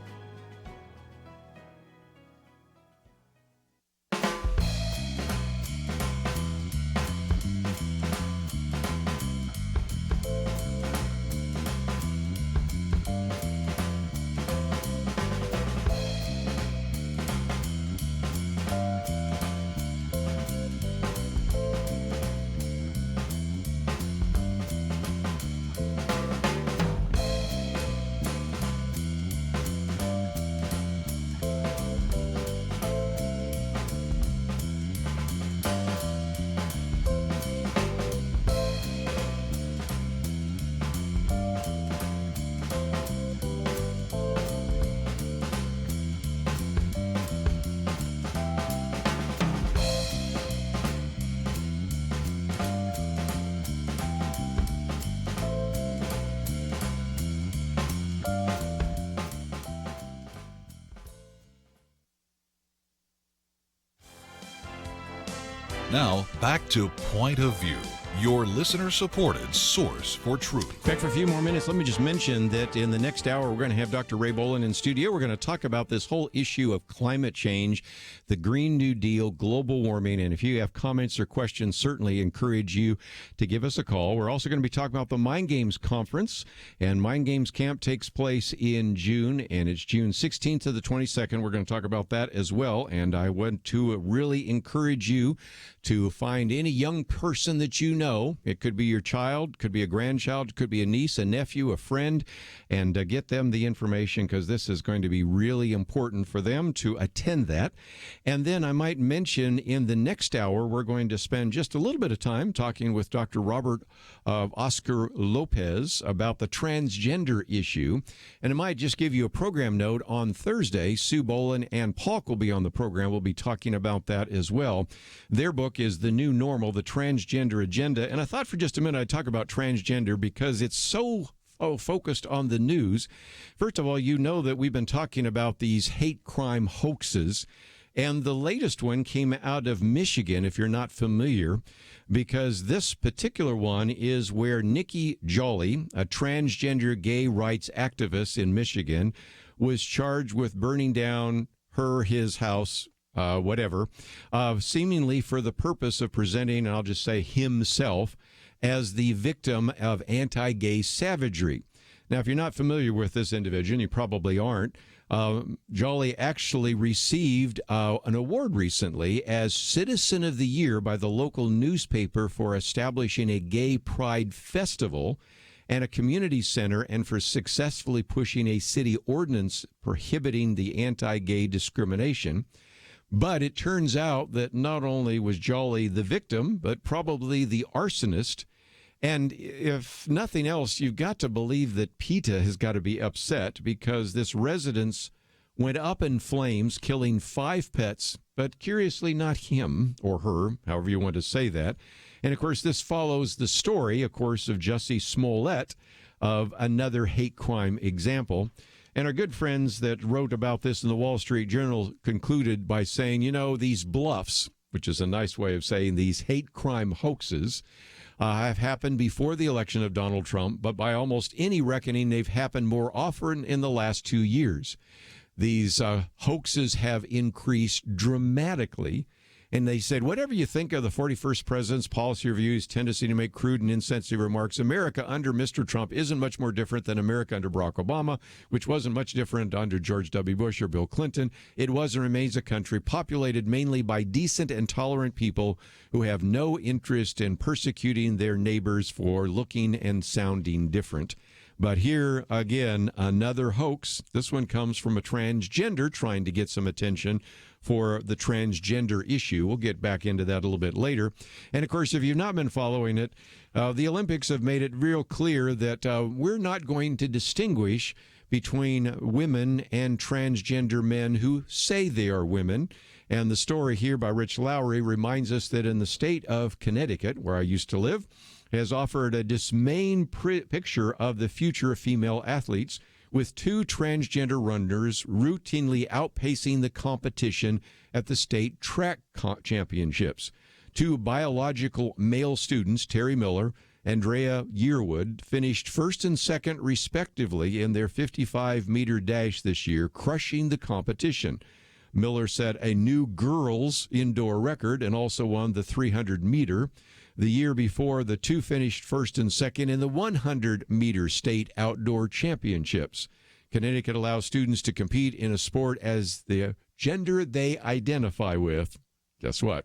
Now, back to Point of View, your listener-supported source for truth. Back for a few more minutes. Let me just mention that in the next hour, we're going to have Dr. Ray Bohlin in studio. We're going to talk about this whole issue of climate change, the Green New Deal, global warming. And if you have comments or questions, certainly encourage you to give us a call. We're also going to be talking about the Mind Games Conference. And Mind Games Camp takes place in June, and it's June 16th to the 22nd. We're going to talk about that as well. And I want to really encourage you to find any young person that you know. It could be your child, could be a grandchild, could be a niece, a nephew, a friend, and get them the information, because this is going to be really important for them to attend that. And then I might mention in the next hour, we're going to spend just a little bit of time talking with Dr. Robert Oscar Lopez about the transgender issue. And I might just give you a program note. On Thursday, Sue Bohlin and Paul will be on the program. We'll be talking about that as well. Their book is The New Normal, The Transgender Agenda. And I thought for just a minute I'd talk about transgender because it's so focused on the news. First of all, you know that we've been talking about these hate crime hoaxes. And the latest one came out of Michigan, if you're not familiar, because this particular one is where Nikki Jolly, a transgender gay rights activist in Michigan, was charged with burning down his house, whatever, seemingly for the purpose of presenting, and I'll just say himself, as the victim of anti-gay savagery. Now, if you're not familiar with this individual, you probably aren't, Jolly actually received an award recently as Citizen of the Year by the local newspaper for establishing a gay pride festival and a community center, and for successfully pushing a city ordinance prohibiting the anti-gay discrimination. But it turns out that not only was Jolly the victim, but probably the arsonist. And if nothing else, you've got to believe that PETA has got to be upset, because this residence went up in flames, killing 5 pets, but curiously not him or her, however you want to say that. And, of course, this follows the story, of course, of Jussie Smollett, of another hate crime example. And our good friends that wrote about this in the Wall Street Journal concluded by saying, you know, these bluffs, which is a nice way of saying these hate crime hoaxes, have happened before the election of Donald Trump, but by almost any reckoning, they've happened more often in the last 2 years. These hoaxes have increased dramatically. And they said, whatever you think of the 41st president's policy reviews, tendency to make crude and insensitive remarks, America under Mr. Trump isn't much more different than America under Barack Obama, which wasn't much different under George W. Bush or Bill Clinton. It was and remains a country populated mainly by decent and tolerant people who have no interest in persecuting their neighbors for looking and sounding different. But here, again, another hoax. This one comes from a transgender trying to get some attention for the transgender issue. We'll get back into that a little bit later. And, of course, if you've not been following it, the Olympics have made it real clear that we're not going to distinguish between women and transgender men who say they are women. And the story here by Rich Lowry reminds us that in the state of Connecticut, where I used to live, has offered a dismaying picture of the future of female athletes, with 2 transgender runners routinely outpacing the competition at the state track championships. 2 biological male students, Terry Miller, Andrea Yearwood, finished first and second respectively in their 55-meter dash this year, crushing the competition. Miller set a new girls' indoor record and also won the 300-meter. The year before, the 2 finished first and second in the 100-meter state outdoor championships. Connecticut allows students to compete in a sport as the gender they identify with. Guess what?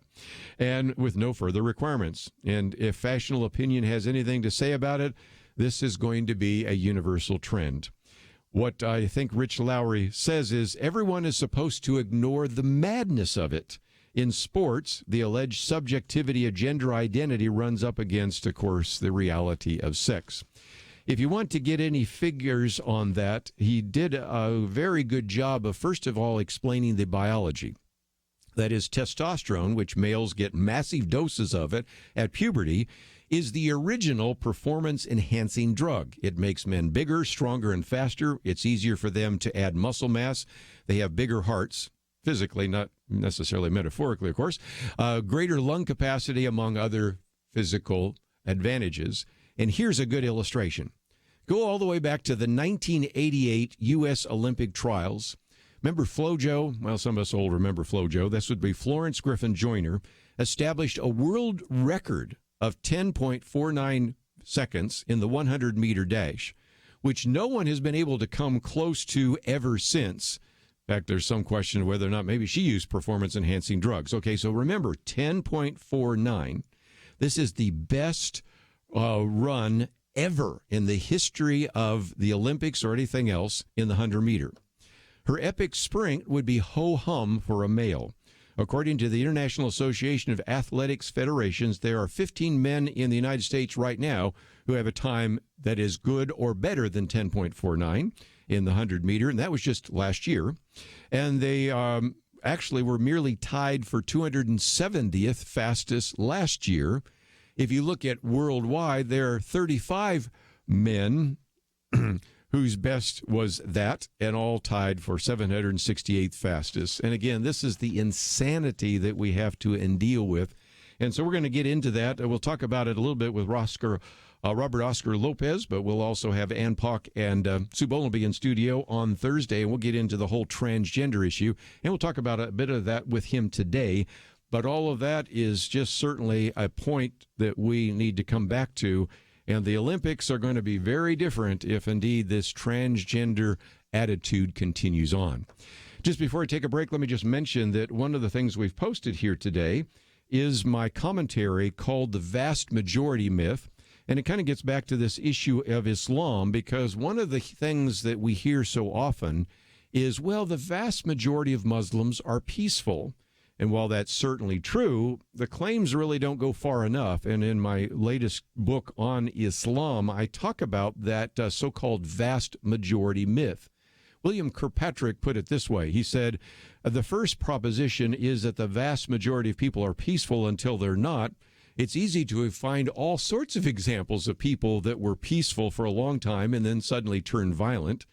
And with no further requirements. And if fashionable opinion has anything to say about it, this is going to be a universal trend. What I think Rich Lowry says is everyone is supposed to ignore the madness of it. In sports, the alleged subjectivity of gender identity runs up against, of course, the reality of sex. If you want to get any figures on that, he did a very good job of, first of all, explaining the biology. That is, testosterone, which males get massive doses of it at puberty, is the original performance-enhancing drug. It makes men bigger, stronger, and faster. It's easier for them to add muscle mass. They have bigger hearts. Physically, not necessarily metaphorically, of course, greater lung capacity, among other physical advantages. And here's a good illustration. Go all the way back to the 1988 U.S. Olympic trials. Remember FloJo? Well, some of us old remember FloJo. This would be Florence Griffin Joyner, established a world record of 10.49 seconds in the 100-meter dash, which no one has been able to come close to ever since. In fact, there's some question of whether or not maybe she used performance-enhancing drugs. Okay, so remember, 10.49. This is the best run ever in the history of the Olympics or anything else in the 100-meter. Her epic sprint would be ho-hum for a male. According to the International Association of Athletics Federations, there are 15 men in the United States right now who have a time that is good or better than 10.49 in the 100-meter, and that was just last year. And they actually were merely tied for 270th fastest last year. If you look at worldwide, there are 35 men whose best was that, and all tied for 768th fastest. And again, this is the insanity that we have to deal with. And so we're going to get into that. We'll talk about it a little bit with Robert Oscar Lopez, but we'll also have Ann Pock and Sue Bohlin be in studio on Thursday, and we'll get into the whole transgender issue, and we'll talk about a bit of that with him today. But all of that is just certainly a point that we need to come back to. And the Olympics are going to be very different if indeed this transgender attitude continues on. Just before I take a break, let me just mention that one of the things we've posted here today is my commentary called The Vast Majority Myth. And it kind of gets back to this issue of Islam, because one of the things that we hear so often is, well, the vast majority of Muslims are peaceful. And while that's certainly true, the claims really don't go far enough. And in my latest book on Islam, I talk about that so-called vast majority myth. William Kirkpatrick put it this way. He said, the first proposition is that the vast majority of people are peaceful until they're not. It's easy to find all sorts of examples of people that were peaceful for a long time and then suddenly turned violent.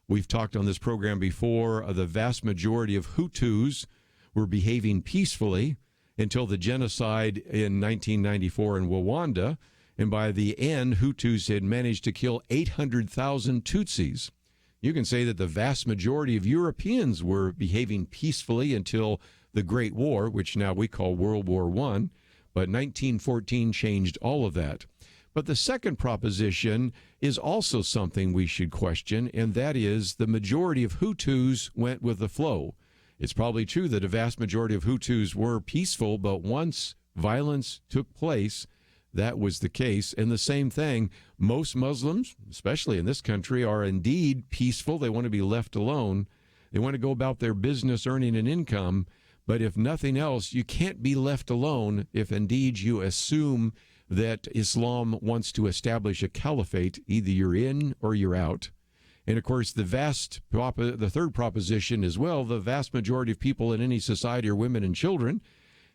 We've talked on this program before, the vast majority of Hutus were behaving peacefully until the genocide in 1994 in Rwanda. And by the end, Hutus had managed to kill 800,000 Tutsis. You can say that the vast majority of Europeans were behaving peacefully until the Great War, which now we call World War I. But 1914 changed all of that. But the second proposition is also something we should question, and that is the majority of Hutus went with the flow. It's probably true that a vast majority of Hutus were peaceful, but once violence took place, that was the case. And the same thing, most Muslims, especially in this country, are indeed peaceful. They want to be left alone. They want to go about their business earning an income. But if nothing else, you can't be left alone if indeed you assume that Islam wants to establish a caliphate. Either you're in or you're out. And of course, the third proposition as well, the vast majority of people in any society are women and children.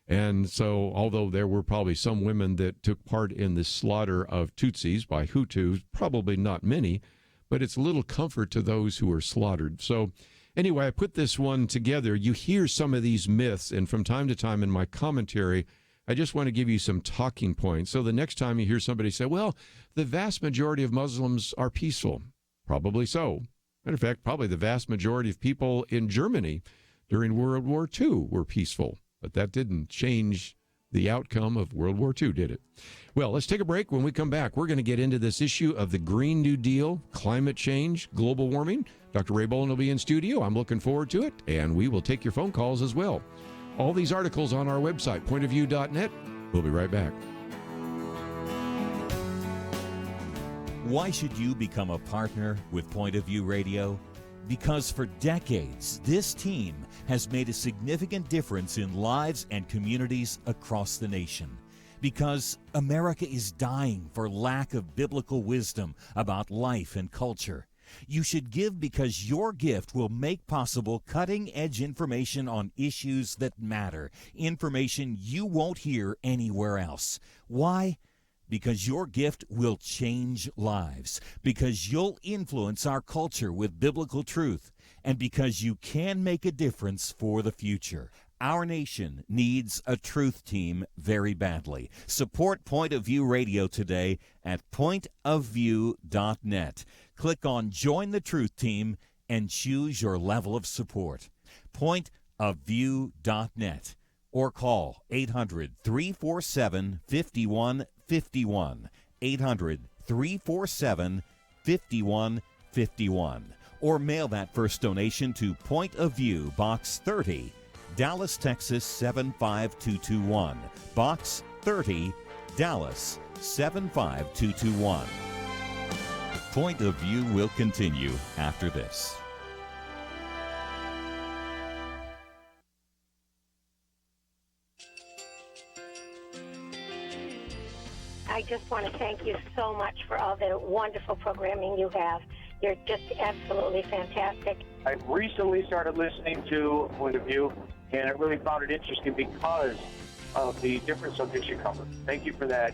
And so, although there were probably some women that took part in the slaughter of Tutsis by Hutus, probably not many, but it's little comfort to those who are slaughtered. So anyway, I put this one together. You hear some of these myths, and from time to time in my commentary, I just want to give you some talking points. So the next time you hear somebody say, well, the vast majority of Muslims are peaceful, probably so. Matter of fact, probably the vast majority of people in Germany during World War II were peaceful. But that didn't change the outcome of World War II, did it? Well, let's take a break. When we come back, we're going to get into this issue of the Green New Deal, climate change, global warming. Dr. Ray Bohlin will be in studio. I'm looking forward to it, and we will take your phone calls as well. All these articles on our website, pointofview.net. We'll be right back. Why should you become a partner with Point of View Radio? Because for decades, this team has made a significant difference in lives and communities across the nation. Because America is dying for lack of biblical wisdom about life and culture. You should give because your gift will make possible cutting-edge information on issues that matter, information you won't hear anywhere else. Why? Because your gift will change lives, because you'll influence our culture with biblical truth, and because you can make a difference for the future. Our nation needs a truth team very badly. Support Point of View Radio today at pointofview.net. Click on Join the Truth Team and choose your level of support. Pointofview.net or call 800-347-5151. 800-347-5151. Or mail that first donation to Point of View, Box 30, Dallas, Texas 75221. Box 30, Dallas 75221. Point of View will continue after this. I just want to thank you so much for all the wonderful programming you have. You're just absolutely fantastic. I recently started listening to Point of View, and I really found it interesting because of the different subjects you cover. Thank you for that.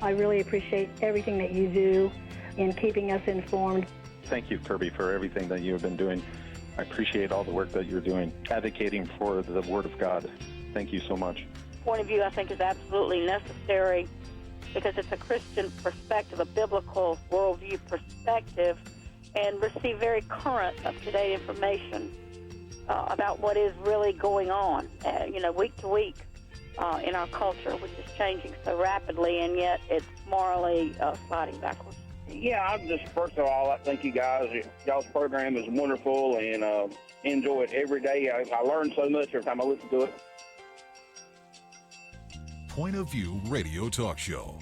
I really appreciate everything that you do in keeping us informed. Thank you, Kerby, for everything that you have been doing. I appreciate all the work that you're doing, advocating for the Word of God. Thank you so much. Point of View, I think, is absolutely necessary because it's a Christian perspective, a biblical worldview perspective, and receive very current, up-to-date information about what is really going on, week to week in our culture, which is changing so rapidly, and yet it's morally sliding backwards. Yeah, I'm just, first of all, I thank you guys. Y'all's program is wonderful, and enjoy it every day. I learn so much every time I listen to it. Point of View Radio Talk Show.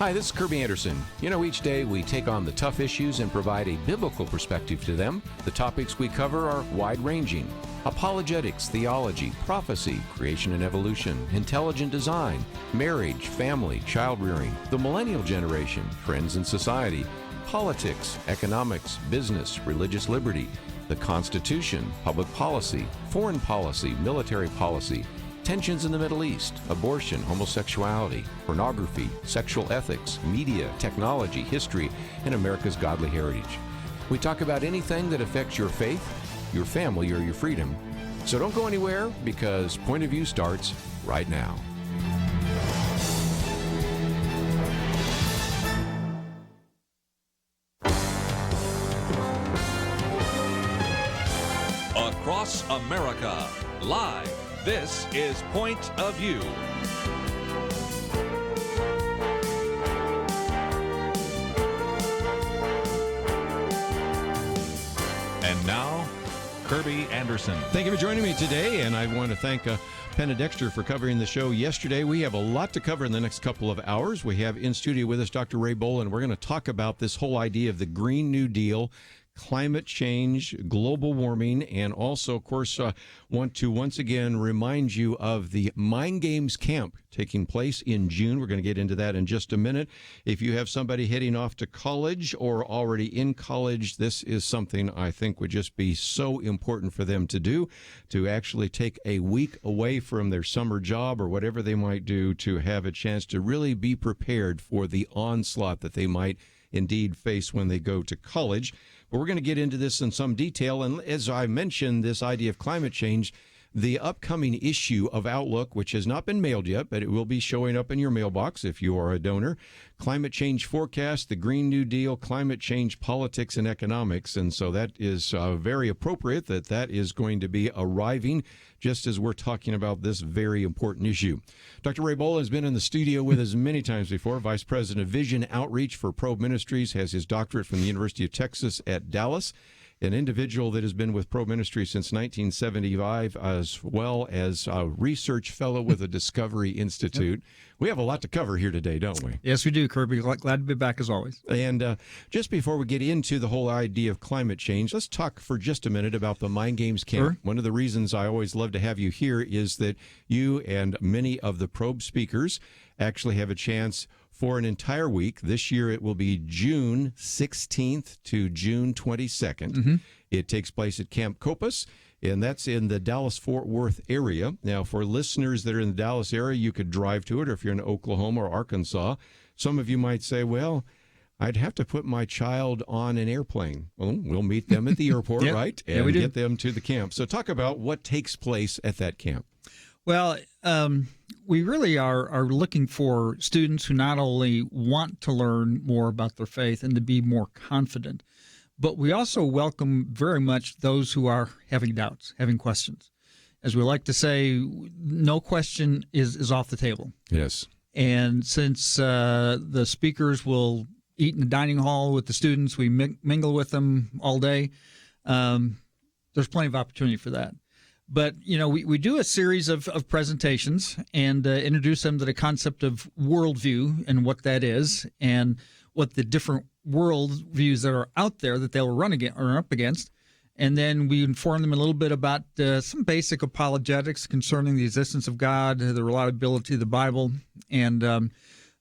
Hi, this is Kerby Anderson. You know, each day we take on the tough issues and provide a biblical perspective to them. The topics we cover are wide-ranging: apologetics, theology, prophecy, creation and evolution, intelligent design, marriage, family, child-rearing, the millennial generation, trends in society, politics, economics, business, religious liberty, the Constitution, public policy, foreign policy, military policy, tensions in the Middle East, abortion, homosexuality, pornography, sexual ethics, media, technology, history, and America's godly heritage. We talk about anything that affects your faith, your family, or your freedom. So don't go anywhere, because Point of View starts right now. Across America, live. This is Point of View. And now, Kerby Anderson. Thank you for joining me today, and I want to thank Penn and Dexter for covering the show yesterday. We have a lot to cover in the next couple of hours. We have in studio with us Dr. Ray Bohlin. We're going to talk about this whole idea of the Green New Deal, climate change, global warming, and also, of course, want to once again remind you of the Mind Games Camp taking place in June. We're going to get into that in just a minute. If you have somebody heading off to college or already in college, this is something I think would just be so important for them to do, to actually take a week away from their summer job or whatever they might do, to have a chance to really be prepared for the onslaught that they might indeed face when they go to college. But we're going to get into this in some detail. And as I mentioned, this idea of climate change, the upcoming issue of Outlook, which has not been mailed yet, but it will be showing up in your mailbox if you are a donor, Climate Change Forecast, the Green New Deal, Climate Change Politics and Economics. And so that is very appropriate that is going to be arriving just as we're talking about this very important issue. Dr. Ray Bohlin has been in the studio with us many times before, Vice President of Vision Outreach for Probe Ministries, has his doctorate from the University of Texas at Dallas, an individual that has been with Probe Ministries since 1975, as well as a research fellow with the Discovery Institute. Yep. We have a lot to cover here today, don't we? Yes, we do, Kerby. Glad to be back as always. And just before we get into the whole idea of climate change, let's talk for just a minute about the Mind Games Camp. Sure. One of the reasons I always love to have you here is that you and many of the Probe speakers actually have a chance for an entire week. This year it will be June 16th to June 22nd. Mm-hmm. It takes place at Camp Copus, and that's in the Dallas-Fort Worth area. Now, for listeners that are in the Dallas area, you could drive to it, or if you're in Oklahoma or Arkansas, some of you might say, well, I'd have to put my child on an airplane. Well, we'll meet them at the airport, yep. Right? And we get them to the camp. So talk about what takes place at that camp. Well, we really are looking for students who not only want to learn more about their faith and to be more confident, but we also welcome very much those who are having doubts, having questions. As we like to say, no question is off the table. Yes. And since the speakers will eat in the dining hall with the students, we mingle with them all day, there's plenty of opportunity for that. But, you know, we do a series of presentations and introduce them to the concept of worldview and what that is and what the different worldviews that are out there that they'll run up against. And then we inform them a little bit about some basic apologetics concerning the existence of God, the reliability of the Bible, and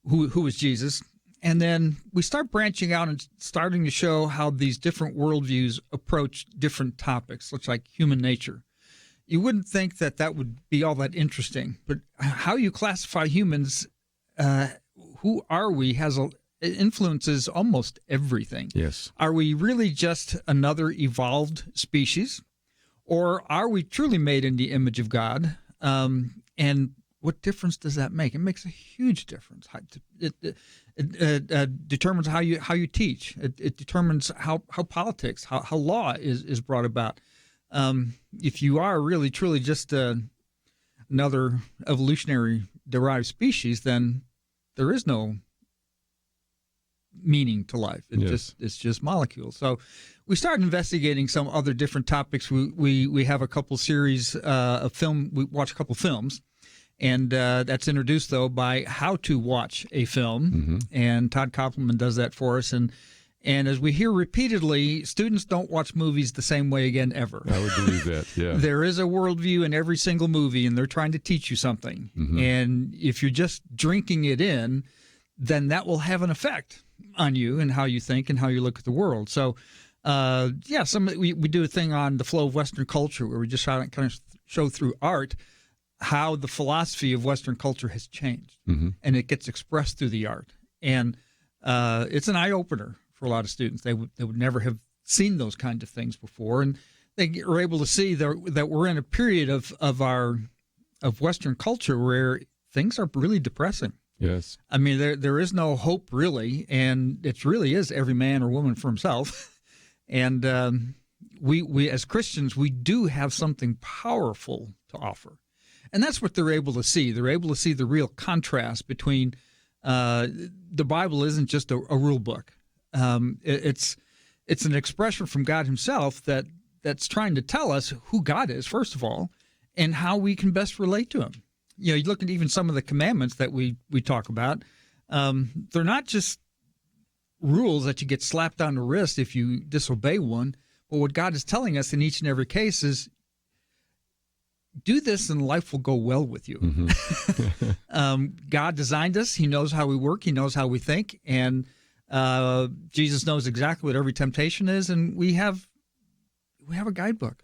who is Jesus. And then we start branching out and starting to show how these different worldviews approach different topics, such like human nature. You wouldn't think that would be all that interesting, but how you classify humans, who are we, it influences almost everything. Yes. Are we really just another evolved species, or are we truly made in the image of God? And what difference does that make? It makes a huge difference. It determines how you teach. It determines how politics, how law is brought about. If you are really truly just another evolutionary derived species, then there is no meaning to life. It's just molecules. So we started investigating some other different topics. We have a couple series of film. We watch a couple films, And that's introduced, though, by how to watch a film. And Todd Koppelman does that for us. And as we hear repeatedly, students don't watch movies the same way again ever. I would believe that, yeah. There is a worldview in every single movie, and they're trying to teach you something. And if you're just drinking it in, then that will have an effect on you and how you think and how you look at the world. So, we do a thing on the flow of Western culture where we just kind of show through art how the philosophy of Western culture has changed, and it gets expressed through the art. And it's an eye-opener for a lot of students. They would never have seen those kinds of things before, and they are able to see that we're in a period of Western culture where things are really depressing. Yes. I mean, there is no hope, really, and it really is every man or woman for himself. And we as Christians, we do have something powerful to offer. And that's what they're able to see. They're able to see the real contrast between the Bible isn't just a rule book. It's an expression from God himself that's trying to tell us who God is, first of all, and how we can best relate to him. You look at even some of the commandments that we talk about. They're not just rules that you get slapped on the wrist if you disobey one. But what God is telling us in each and every case is, do this and life will go well with you. God designed us. He knows how we work. He knows how we think. And Jesus knows exactly what every temptation is. And we have a guidebook.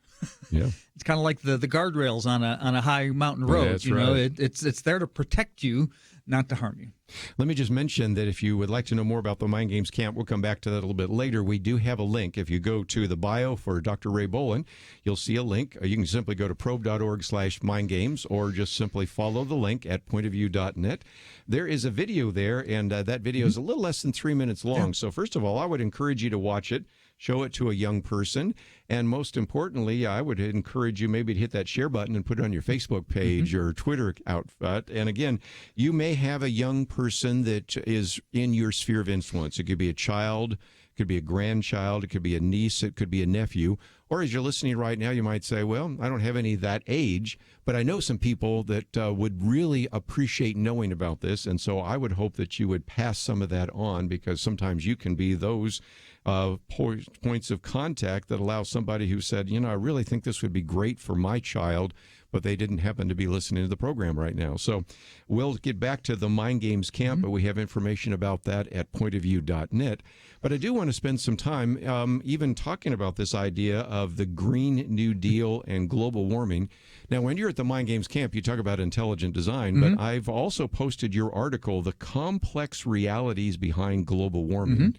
Yeah. It's kind of like the guardrails on a high mountain road. That's right. It's there to protect you, not to harm you. Let me just mention that if you would like to know more about the Mind Games Camp, we'll come back to that a little bit later. We do have a link. If you go to the bio for Dr. Ray Bohlin, you'll see a link. You can simply go to probe.org/mindgames or just simply follow the link at pointofview.net. There is a video there, and that video is a little less than 3 minutes long. Yeah. So first of all, I would encourage you to watch it. Show it to a young person. And most importantly, I would encourage you maybe to hit that share button and put it on your Facebook page or Twitter outlet. And again, you may have a young person that is in your sphere of influence. It could be a child, it could be a grandchild, it could be a niece, it could be a nephew. Or as you're listening right now, you might say, well, I don't have any that age, but I know some people that would really appreciate knowing about this. And so I would hope that you would pass some of that on, because sometimes you can be those points of contact that allow somebody who said, I really think this would be great for my child, but they didn't happen to be listening to the program right now. So we'll get back to the Mind Games Camp, but we have information about that at pointofview.net. But I do want to spend some time even talking about this idea of the Green New Deal and global warming. Now, when you're at the Mind Games Camp, you talk about intelligent design, but I've also posted your article, The Complex Realities Behind Global Warming.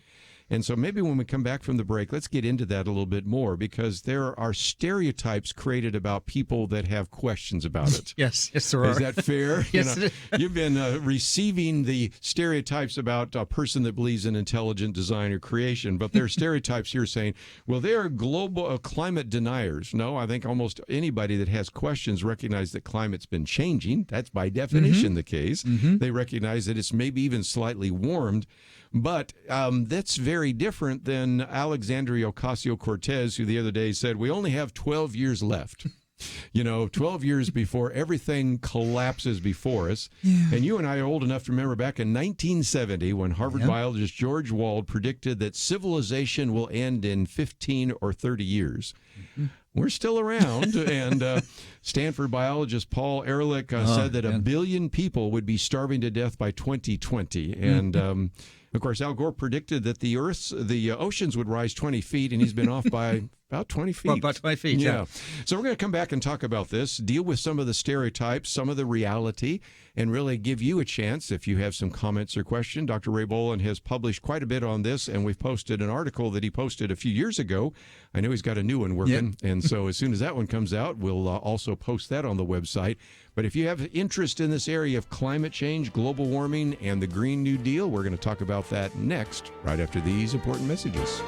And so maybe when we come back from the break, let's get into that a little bit more, because there are stereotypes created about people that have questions about it. Yes, there are. Is that fair? Yes. You've been receiving the stereotypes about a person that believes in intelligent design or creation, but there are stereotypes here saying, well, they are global climate deniers. No, I think almost anybody that has questions recognize that climate's been changing. That's by definition the case. They recognize that it's maybe even slightly warmed. But that's very different than Alexandria Ocasio-Cortez, who the other day said, we only have 12 years left. 12 years before everything collapses before us. Yeah. And you and I are old enough to remember back in 1970 when Harvard biologist George Wald predicted that civilization will end in 15 or 30 years. We're still around, and Stanford biologist Paul Ehrlich said that 1 billion people would be starving to death by 2020. And of course, Al Gore predicted that the oceans would rise 20 feet, and he's been off by about 20 feet. Well, about 20 feet, yeah. So we're going to come back and talk about this, deal with some of the stereotypes, some of the reality, and really give you a chance if you have some comments or questions. Dr. Ray Bohlin has published quite a bit on this, and we've posted an article that he posted a few years ago. I know he's got a new one working, and so as soon as that one comes out, we'll also post that on the website. But if you have interest in this area of climate change, global warming, and the Green New Deal, we're going to talk about that next, right after these important messages.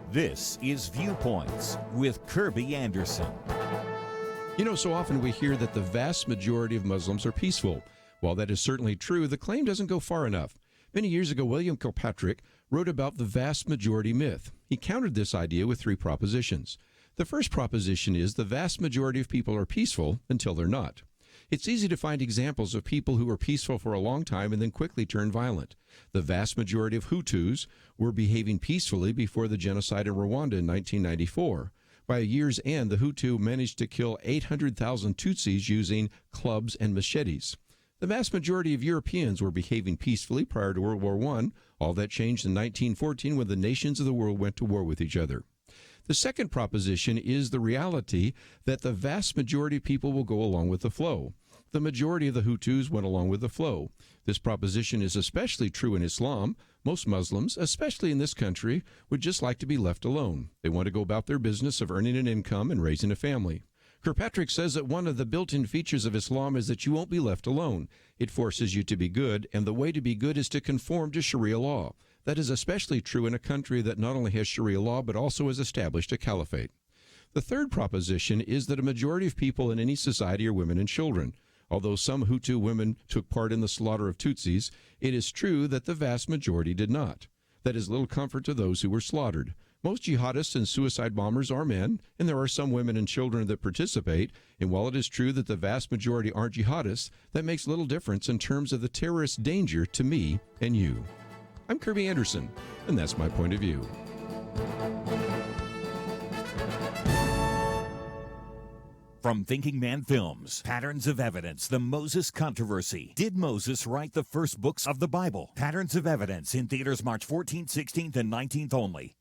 This is Viewpoints with Kerby Anderson. You know, so often we hear that the vast majority of Muslims are peaceful. While that is certainly true, the claim doesn't go far enough. Many years ago, William Kilpatrick wrote about the vast majority myth. He countered this idea with 3 propositions. The first proposition is the vast majority of people are peaceful until they're not. It's easy to find examples of people who were peaceful for a long time and then quickly turned violent. The vast majority of Hutus were behaving peacefully before the genocide in Rwanda in 1994. By a year's end, the Hutu managed to kill 800,000 Tutsis using clubs and machetes. The vast majority of Europeans were behaving peacefully prior to World War I. All that changed in 1914 when the nations of the world went to war with each other. The second proposition is the reality that the vast majority of people will go along with the flow. The majority of the Hutus went along with the flow. This proposition is especially true in Islam. Most Muslims, especially in this country, would just like to be left alone. They want to go about their business of earning an income and raising a family. Kirkpatrick says that one of the built-in features of Islam is that you won't be left alone. It forces you to be good, and the way to be good is to conform to Sharia law. That is especially true in a country that not only has Sharia law, but also has established a caliphate. The third proposition is that a majority of people in any society are women and children. Although some Hutu women took part in the slaughter of Tutsis, it is true that the vast majority did not. That is little comfort to those who were slaughtered. Most jihadists and suicide bombers are men, and there are some women and children that participate. And while it is true that the vast majority aren't jihadists, that makes little difference in terms of the terrorist danger to me and you. I'm Kerby Anderson, and that's my point of view. From Thinking Man Films, Patterns of Evidence, The Moses Controversy. Did Moses write the first books of the Bible? Patterns of Evidence in theaters March 14th, 16th, and 19th only.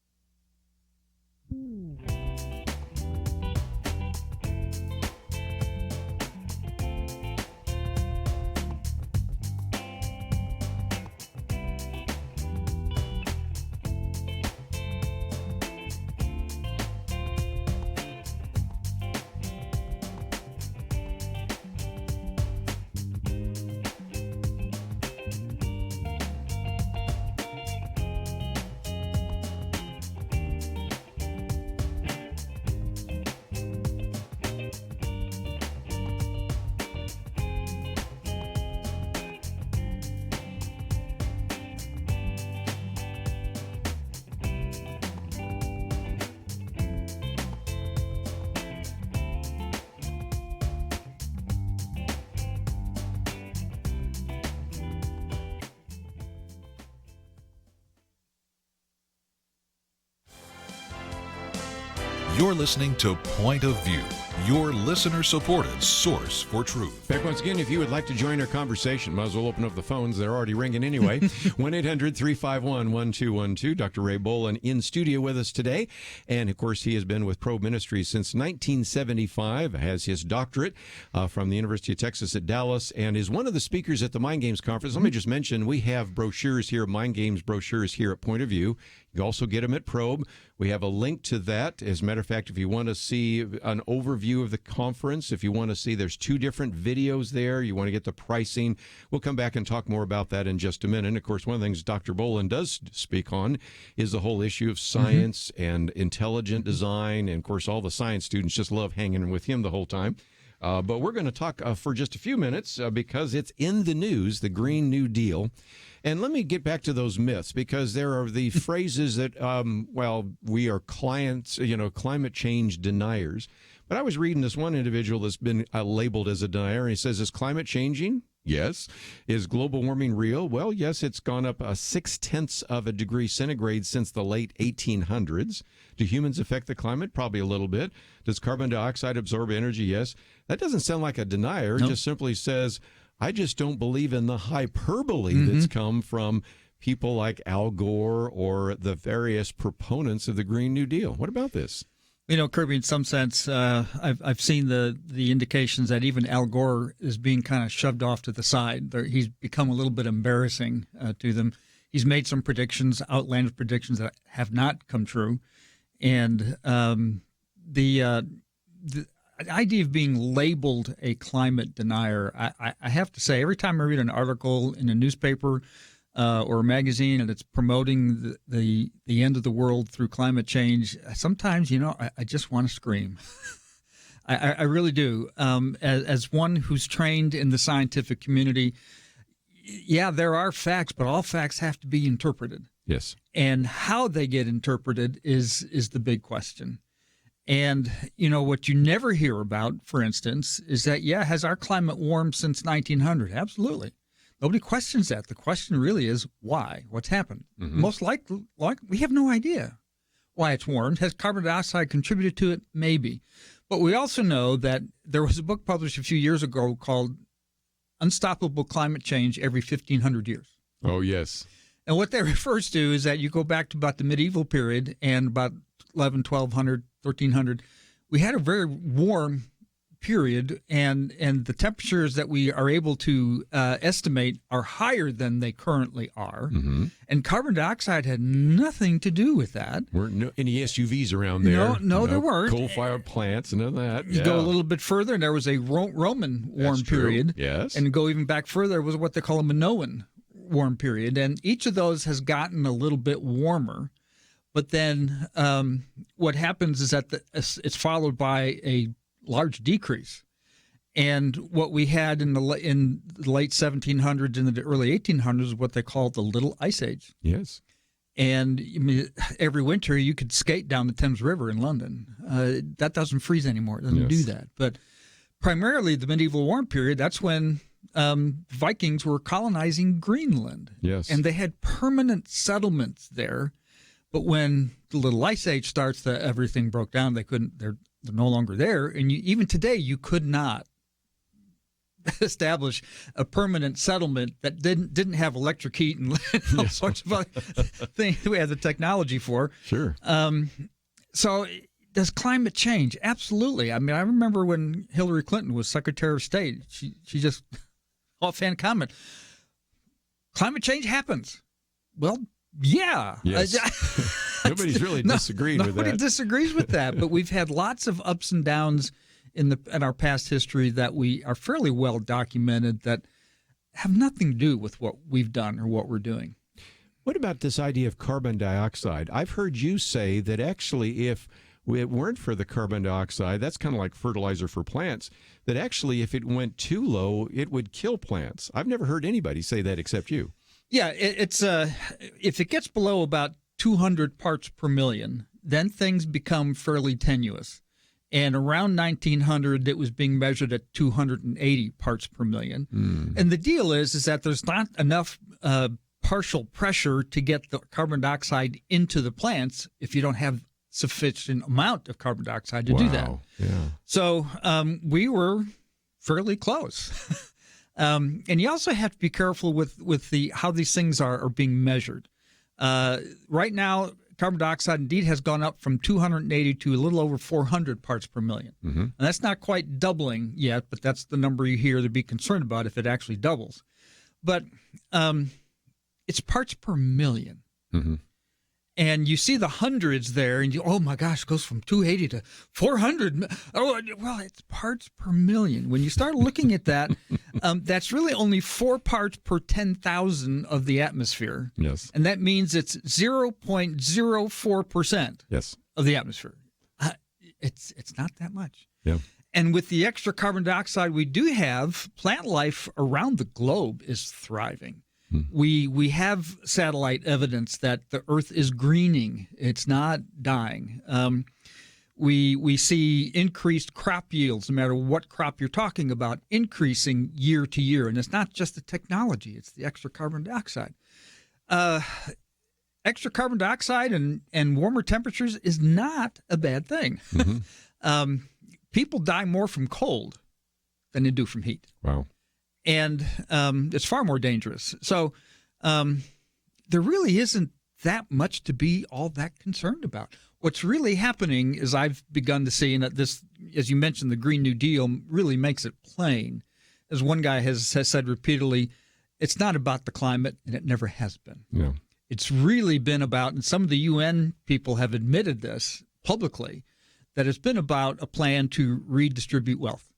You're listening to Point of View, your listener-supported source for truth. Back once again, if you would like to join our conversation, might as well open up the phones. They're already ringing anyway. 1-800-351-1212. Dr. Ray Bohlin in studio with us today. And, of course, he has been with Probe Ministries since 1975, has his doctorate from the University of Texas at Dallas, and is one of the speakers at the Mind Games Conference. Let me just mention, we have brochures here, Mind Games brochures here at Point of View. You also get them at Probe. We have a link to that. As a matter of fact, if you want to see an overview of the conference, if you want to see, there's 2 different videos there. You want to get the pricing. We'll come back and talk more about that in just a minute. And of course, one of the things Dr. Bohlin does speak on is the whole issue of science and intelligent design. And of course, all the science students just love hanging with him the whole time. But we're going to talk for just a few minutes because it's in the news, the Green New Deal. And let me get back to those myths, because there are the phrases that, we are climate change deniers. But I was reading this one individual that's been labeled as a denier, and he says, is climate changing? Yes. Is global warming real? Well, yes, it's gone up 0.6 of a degree centigrade since the late 1800s. Do humans affect the climate? Probably a little bit. Does carbon dioxide absorb energy? Yes. That doesn't sound like a denier. Nope. It just simply says, I just don't believe in the hyperbole that's come from people like Al Gore or the various proponents of the Green New Deal. What about this? You know, Kerby, in some sense, I've seen the indications that even Al Gore is being kind of shoved off to the side. He's become a little bit embarrassing to them. He's made some predictions, outlandish predictions that have not come true. And the idea of being labeled a climate denier, I have to say, every time I read an article in a newspaper or a magazine and it's promoting the end of the world through climate change, sometimes, I just want to scream. I really do. As one who's trained in the scientific community, yeah, there are facts, but all facts have to be interpreted. Yes. And how they get interpreted is the big question. And, what you never hear about, for instance, is that, has our climate warmed since 1900? Absolutely. Nobody questions that. The question really is why? What's happened? Mm-hmm. Most likely, we have no idea why it's warmed. Has carbon dioxide contributed to it? Maybe. But we also know that there was a book published a few years ago called Unstoppable Climate Change Every 1,500 Years. Oh, yes. And what that refers to is that you go back to about the medieval period and about 1,1200, 1,300, we had a very warm period, and the temperatures that we are able to estimate are higher than they currently are. Mm-hmm. And carbon dioxide had nothing to do with that. Weren't any SUVs around there? No, there weren't. Coal-fired plants and all that. You go a little bit further, and there was a Roman warm period. Yes. And go even back further was what they call a Minoan warm period. And each of those has gotten a little bit warmer. But then what happens is that it's followed by a large decrease. And what we had in the late 1700s and the early 1800s is what they call the Little Ice Age. Yes. And every winter you could skate down the Thames River in London. That doesn't freeze anymore. It doesn't do that. But primarily the medieval warm period, that's when Vikings were colonizing Greenland. Yes. And they had permanent settlements there. But when the Little Ice Age starts, everything broke down. They're no longer there. And even today, you could not establish a permanent settlement that didn't have electric heat and all sorts of other things we have the technology for. Sure. So does climate change? Absolutely. I mean, I remember when Hillary Clinton was Secretary of State, she just offhand comment, climate change happens. Well, yeah. Yes. Nobody's really disagreed with that. Nobody disagrees with that, but we've had lots of ups and downs in our past history that we are fairly well documented that have nothing to do with what we've done or what we're doing. What about this idea of carbon dioxide? I've heard you say that actually if it weren't for the carbon dioxide, that's kind of like fertilizer for plants, that actually if it went too low, it would kill plants. I've never heard anybody say that except you. Yeah, it's if it gets below about 200 parts per million, then things become fairly tenuous. And around 1900, it was being measured at 280 parts per million. And the deal is that there's not enough partial pressure to get the carbon dioxide into the plants if you don't have sufficient amount of carbon dioxide to do that. Yeah. So we were fairly close. And you also have to be careful with how these things are being measured. Right now, carbon dioxide indeed has gone up from 280 to a little over 400 parts per million. Mm-hmm. And that's not quite doubling yet, but that's the number you hear to be concerned about if it actually doubles. But it's parts per million. Mm-hmm. And you see the hundreds there, and oh my gosh, it goes from 280 to 400. Oh, well, it's parts per million. When you start looking at that, that's really only 4 parts per 10,000 of the atmosphere. Yes. And that means it's 0.04% yes. of the atmosphere. It's not that much. Yeah. And with the extra carbon dioxide we do have, plant life around the globe is thriving. We have satellite evidence that the Earth is greening. It's not dying. We see increased crop yields, no matter what crop you're talking about, increasing year to year. And it's not just the technology, it's the extra carbon dioxide. Extra carbon dioxide and warmer temperatures is not a bad thing. Mm-hmm. People die more from cold than they do from heat. Wow. And it's far more dangerous. So there really isn't that much to be all that concerned about. What's really happening is I've begun to see, and this, as you mentioned, the Green New Deal really makes it plain. As one guy has said repeatedly, it's not about the climate, and it never has been. Yeah. It's really been about, and some of the UN people have admitted this publicly, that it's been about a plan to redistribute wealth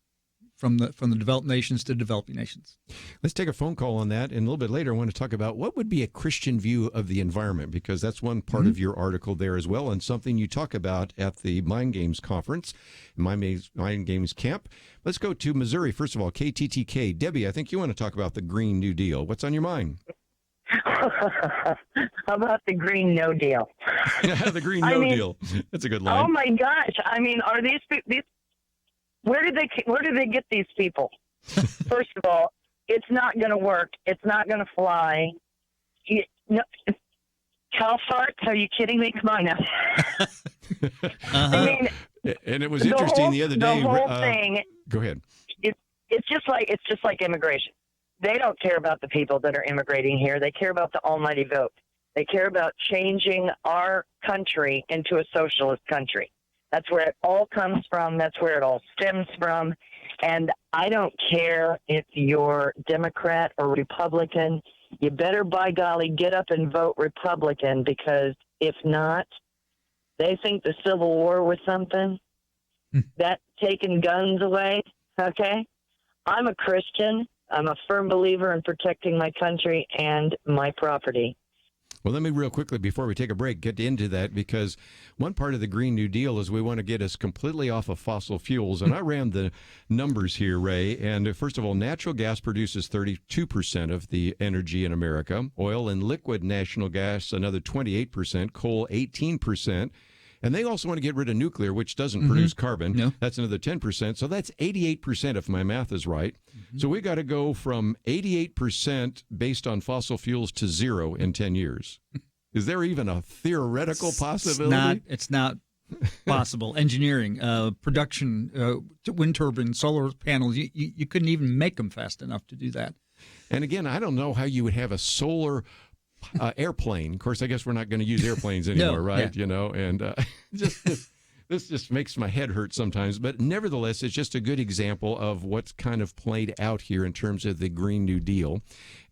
from the developed nations to developing nations. Let's take a phone call on that. And a little bit later, I want to talk about what would be a Christian view of the environment, because that's one part of your article there as well, and something you talk about at the Mind Games Conference, Mind Games Camp. Let's go to Missouri. First of all, KTTK. Debbie, I think you want to talk about the Green New Deal. What's on your mind? How about the Green No Deal? The Green No Deal. That's a good line. Oh my gosh! I mean, are these? Where do they get these people? First of all, it's not going to work. It's not going to fly. Cow farts? Are you kidding me? Come on now. I mean, and it was interesting the other day. The whole thing. Go ahead. It's just like immigration. They don't care about the people that are immigrating here. They care about the almighty vote. They care about changing our country into a socialist country. That's where it all comes from. That's where it all stems from. And I don't care if you're Democrat or Republican. You better, by golly, get up and vote Republican, because if not, they think the Civil War was something. That taking guns away, okay? I'm a Christian. I'm a firm believer in protecting my country and my property. Well, let me real quickly, before we take a break, get into that, because one part of the Green New Deal is we want to get us completely off of fossil fuels. And I ran the numbers here, Ray. And first of all, natural gas produces 32% of the energy in America. Oil and liquid natural gas, another 28%. Coal, 18%. And they also want to get rid of nuclear, which doesn't produce carbon. No. That's another 10%. So that's 88%, if my math is right. So we got to go from 88% based on fossil fuels to zero in 10 years. Is there even a theoretical possibility? It's not possible. Engineering, production, wind turbines, solar panels, you couldn't even make them fast enough to do that. And again, I don't know how you would have a solar airplane. Of course, I guess we're not going to use airplanes anymore, right? Yeah. You know, and this just makes my head hurt sometimes. But nevertheless, it's just a good example of what's kind of played out here in terms of the Green New Deal.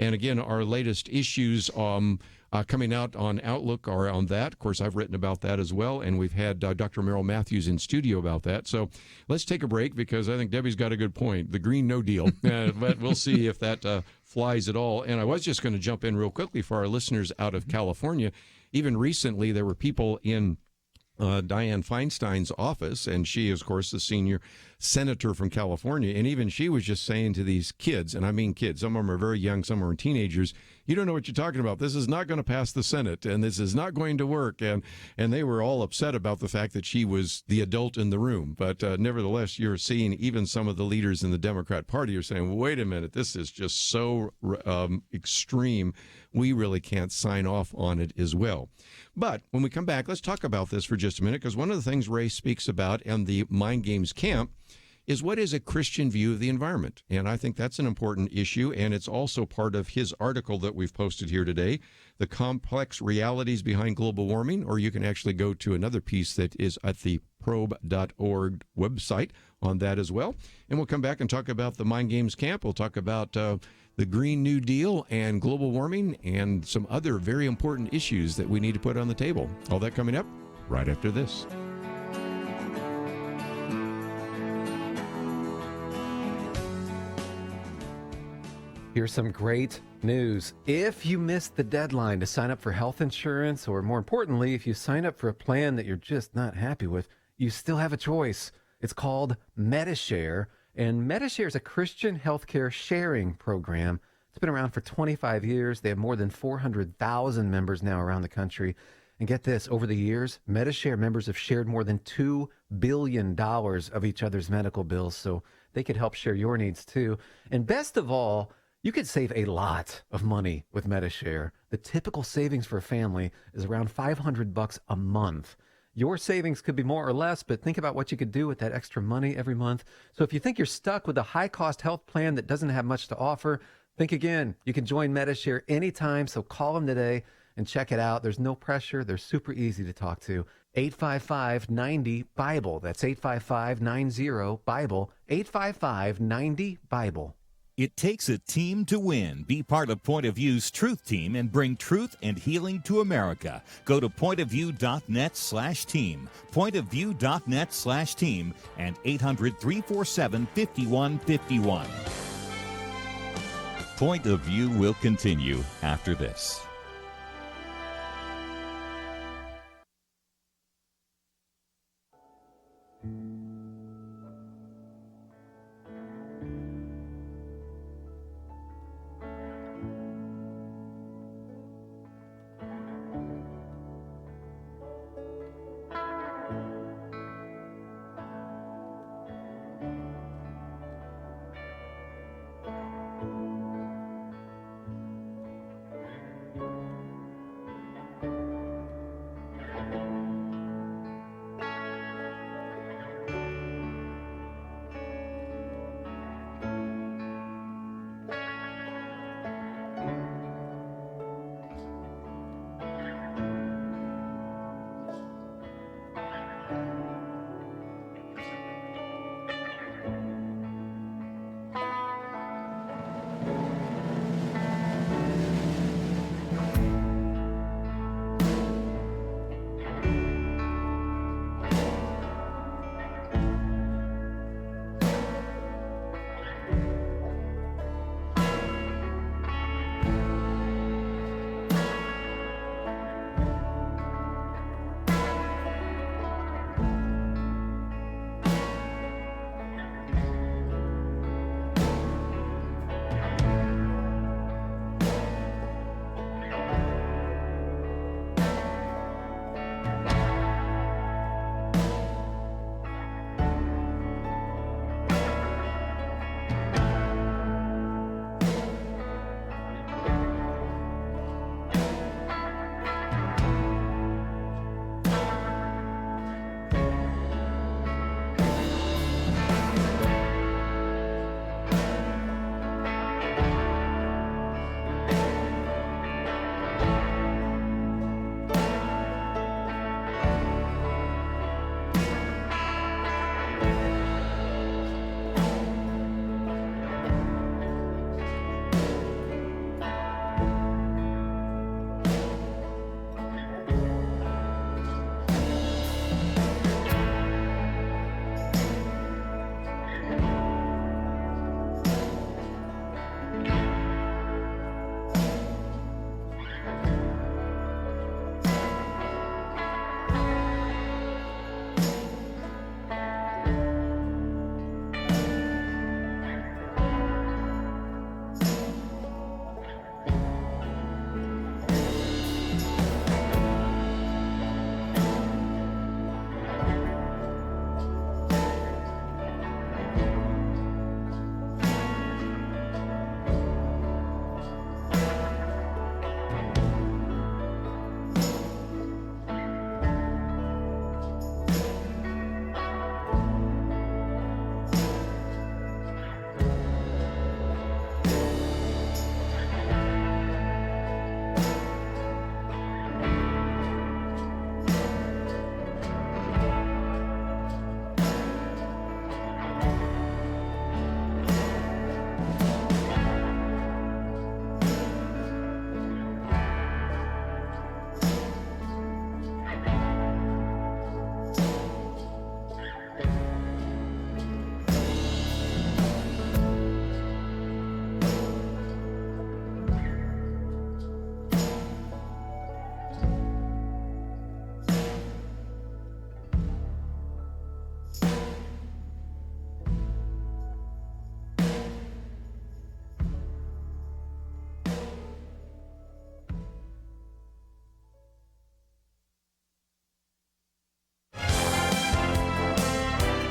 And again, our latest issues coming out on Outlook are on that. Of course, I've written about that as well, and we've had Dr. Merrill Matthews in studio about that. So let's take a break, because I think Debbie's got a good point. The Green No Deal. But we'll see if that flies at all. And I was just going to jump in real quickly for our listeners out of California. Even recently, there were people in Dianne Feinstein's office, and she is, of course, the senior senator from California, and even she was just saying to these kids, and I mean kids, some of them are very young, some are teenagers, you don't know what you're talking about. This is not going to pass the Senate, and this is not going to work, and they were all upset about the fact that she was the adult in the room. But nevertheless, you're seeing even some of the leaders in the Democrat Party are saying, wait a minute, this is just so extreme, we really can't sign off on it as well. But when we come back, let's talk about this for just a minute, because one of the things Ray speaks about in the Mind Games Camp is what is a Christian view of the environment. And I think that's an important issue, and it's also part of his article that we've posted here today, The Complex Realities Behind Global Warming, or you can actually go to another piece that is at the probe.org website on that as well. And we'll come back and talk about the Mind Games Camp. We'll talk about the Green New Deal and global warming and some other very important issues that we need to put on the table. All that coming up right after this. Here's some great news. If you missed the deadline to sign up for health insurance, or more importantly, if you sign up for a plan that you're just not happy with, you still have a choice. It's called Medi-Share, and Medi-Share is a Christian healthcare sharing program. It's been around for 25 years. They have more than 400,000 members now around the country. And get this, over the years, Medi-Share members have shared more than $2 billion of each other's medical bills, so they could help share your needs too. And best of all, you could save a lot of money with Medi-Share. The typical savings for a family is around $500 a month. Your savings could be more or less, but think about what you could do with that extra money every month. So if you think you're stuck with a high-cost health plan that doesn't have much to offer, think again. You can join Medi-Share anytime, so call them today and check it out. There's no pressure. They're super easy to talk to. 855-90-BIBLE. That's 855-90-BIBLE. 855-90-BIBLE. It takes a team to win. Be part of Point of View's Truth Team and bring truth and healing to America. Go to pointofview.net/team, pointofview.net/team, and 800-347-5151. Point of View will continue after this.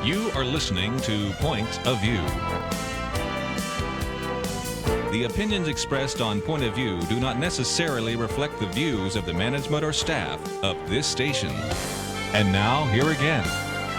You are listening to Point of View. The opinions expressed on Point of View do not necessarily reflect the views of the management or staff of this station. And now, here again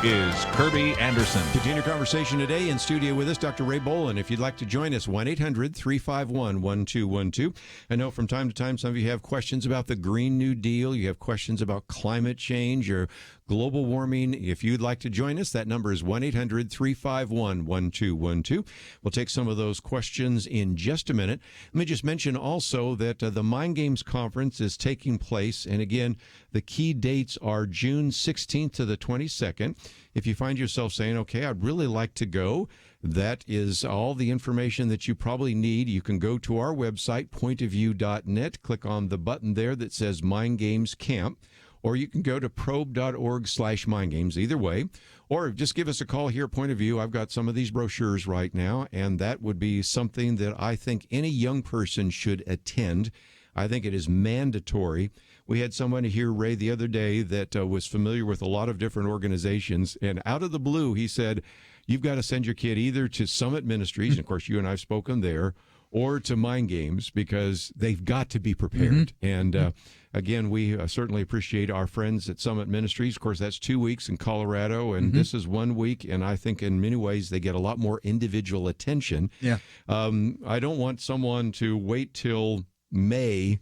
is Kerby Anderson. Continue our conversation today in studio with us, Dr. Ray Bohlin. If you'd like to join us, 1-800-351-1212. I know from time to time some of you have questions about the Green New Deal. You have questions about climate change. You're global warming. If you'd like to join us, that number is 1-800-351-1212. We'll take some of those questions in just a minute. Let me just mention also that the Mind Games Conference is taking place. And again, the key dates are June 16th to the 22nd. If you find yourself saying, okay, I'd really like to go, that is all the information that you probably need. You can go to our website, pointofview.net, click on the button there that says Mind Games Camp, or you can go to probe.org/mindgames, either way, or just give us a call here at Point of View. I've got some of these brochures right now, and that would be something that I think any young person should attend. I think it is mandatory. We had somebody here, Ray, the other day that was familiar with a lot of different organizations, and out of the blue, he said, you've got to send your kid either to Summit Ministries, and of course you and I have spoken there, or to Mind Games, because they've got to be prepared. And again, we certainly appreciate our friends at Summit Ministries. Of course, that's 2 weeks in Colorado, and this is 1 week, and I think in many ways they get a lot more individual attention. Yeah. I don't want someone to wait till May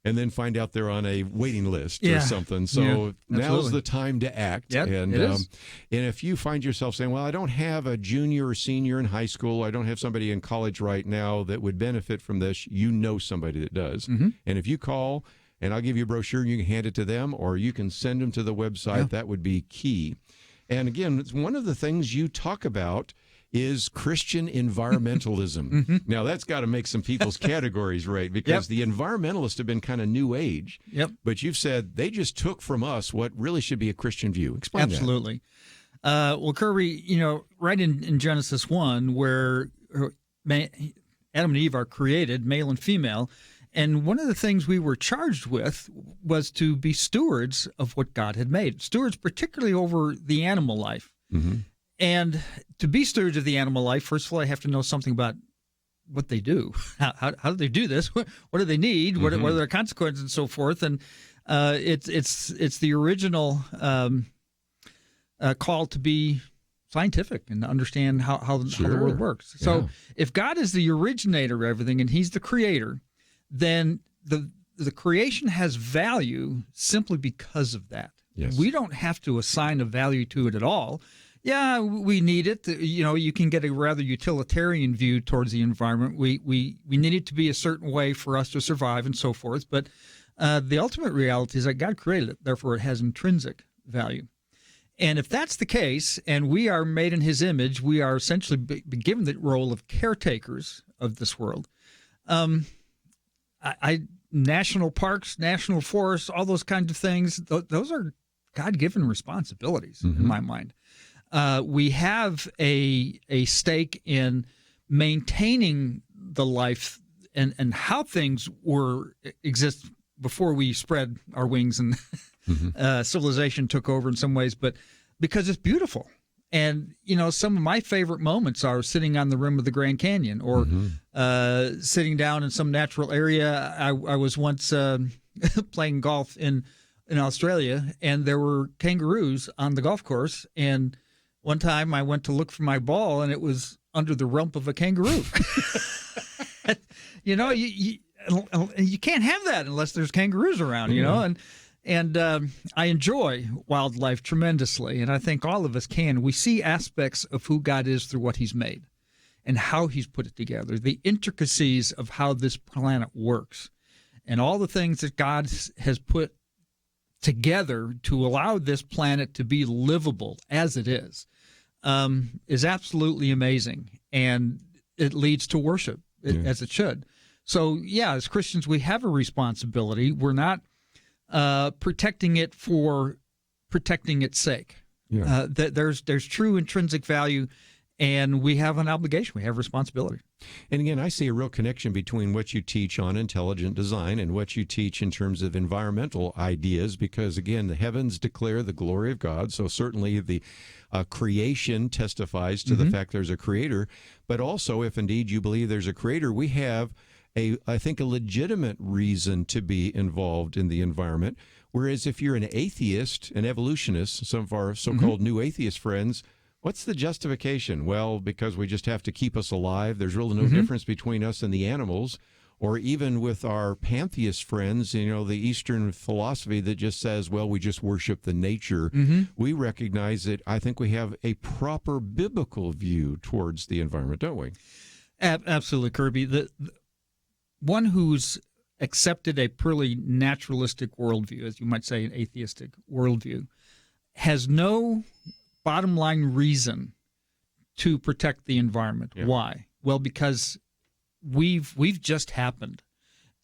and then find out they're on a waiting list or something. So now's the time to act. Yep, and it is. And if you find yourself saying, well, I don't have a junior or senior in high school, I don't have somebody in college right now that would benefit from this, you know somebody that does. And if you call, and I'll give you a brochure, and you can hand it to them, or you can send them to the website, that would be key. And again, it's one of the things you talk about is Christian environmentalism. Now, that's got to make some people's categories right, because the environmentalists have been kind of new age. But you've said they just took from us what really should be a Christian view. Explain that. Absolutely. Well, Kerby, right in Genesis 1, where Adam and Eve are created, male and female, and one of the things we were charged with was to be stewards of what God had made, stewards particularly over the animal life. And to be stewards of the animal life, first of all, I have to know something about what they do. How do they do this? What do they need? What are their consequences and so forth? And it's the original call to be scientific and to understand how the world works. So if God is the originator of everything and he's the creator, then the creation has value simply because of that. We don't have to assign a value to it at all. Yeah, we need it. You can get a rather utilitarian view towards the environment. We need it to be a certain way for us to survive and so forth. But the ultimate reality is that God created it. Therefore, it has intrinsic value. And if that's the case, and we are made in his image, we are essentially given the role of caretakers of this world. National parks, national forests, all those kinds of things, those are God-given responsibilities in my mind. We have a stake in maintaining the life and how things exist before we spread our wings and civilization took over in some ways, but because it's beautiful. And, some of my favorite moments are sitting on the rim of the Grand Canyon or sitting down in some natural area. I was once playing golf in Australia, and there were kangaroos on the golf course, and one time I went to look for my ball, and it was under the rump of a kangaroo. You can't have that unless there's kangaroos around, And I enjoy wildlife tremendously, and I think all of us can. We see aspects of who God is through what he's made and how he's put it together, the intricacies of how this planet works, and all the things that God has put together to allow this planet to be livable as it is absolutely amazing, and it leads to worship, as it should. So, as Christians, we have a responsibility. We're not protecting it for protecting its sake. There's true intrinsic value, and we have an obligation. We have responsibility. And again, I see a real connection between what you teach on intelligent design and what you teach in terms of environmental ideas, because, again, the heavens declare the glory of God. So certainly the creation testifies to the fact there's a creator. But also, if indeed you believe there's a creator, we have I think a legitimate reason to be involved in the environment. Whereas if you're an atheist, an evolutionist, some of our so-called new atheist friends, what's the justification? Well, because we just have to keep us alive. There's really no difference between us and the animals. or even with our pantheist friends, the Eastern philosophy that just says, well, we just worship the nature. We recognize that I think we have a proper biblical view towards the environment, don't we? Absolutely, Kerby. The one who's accepted a purely naturalistic worldview, as you might say, an atheistic worldview, has no bottom line reason to protect the environment. Yeah. Why? Well, because we've just happened,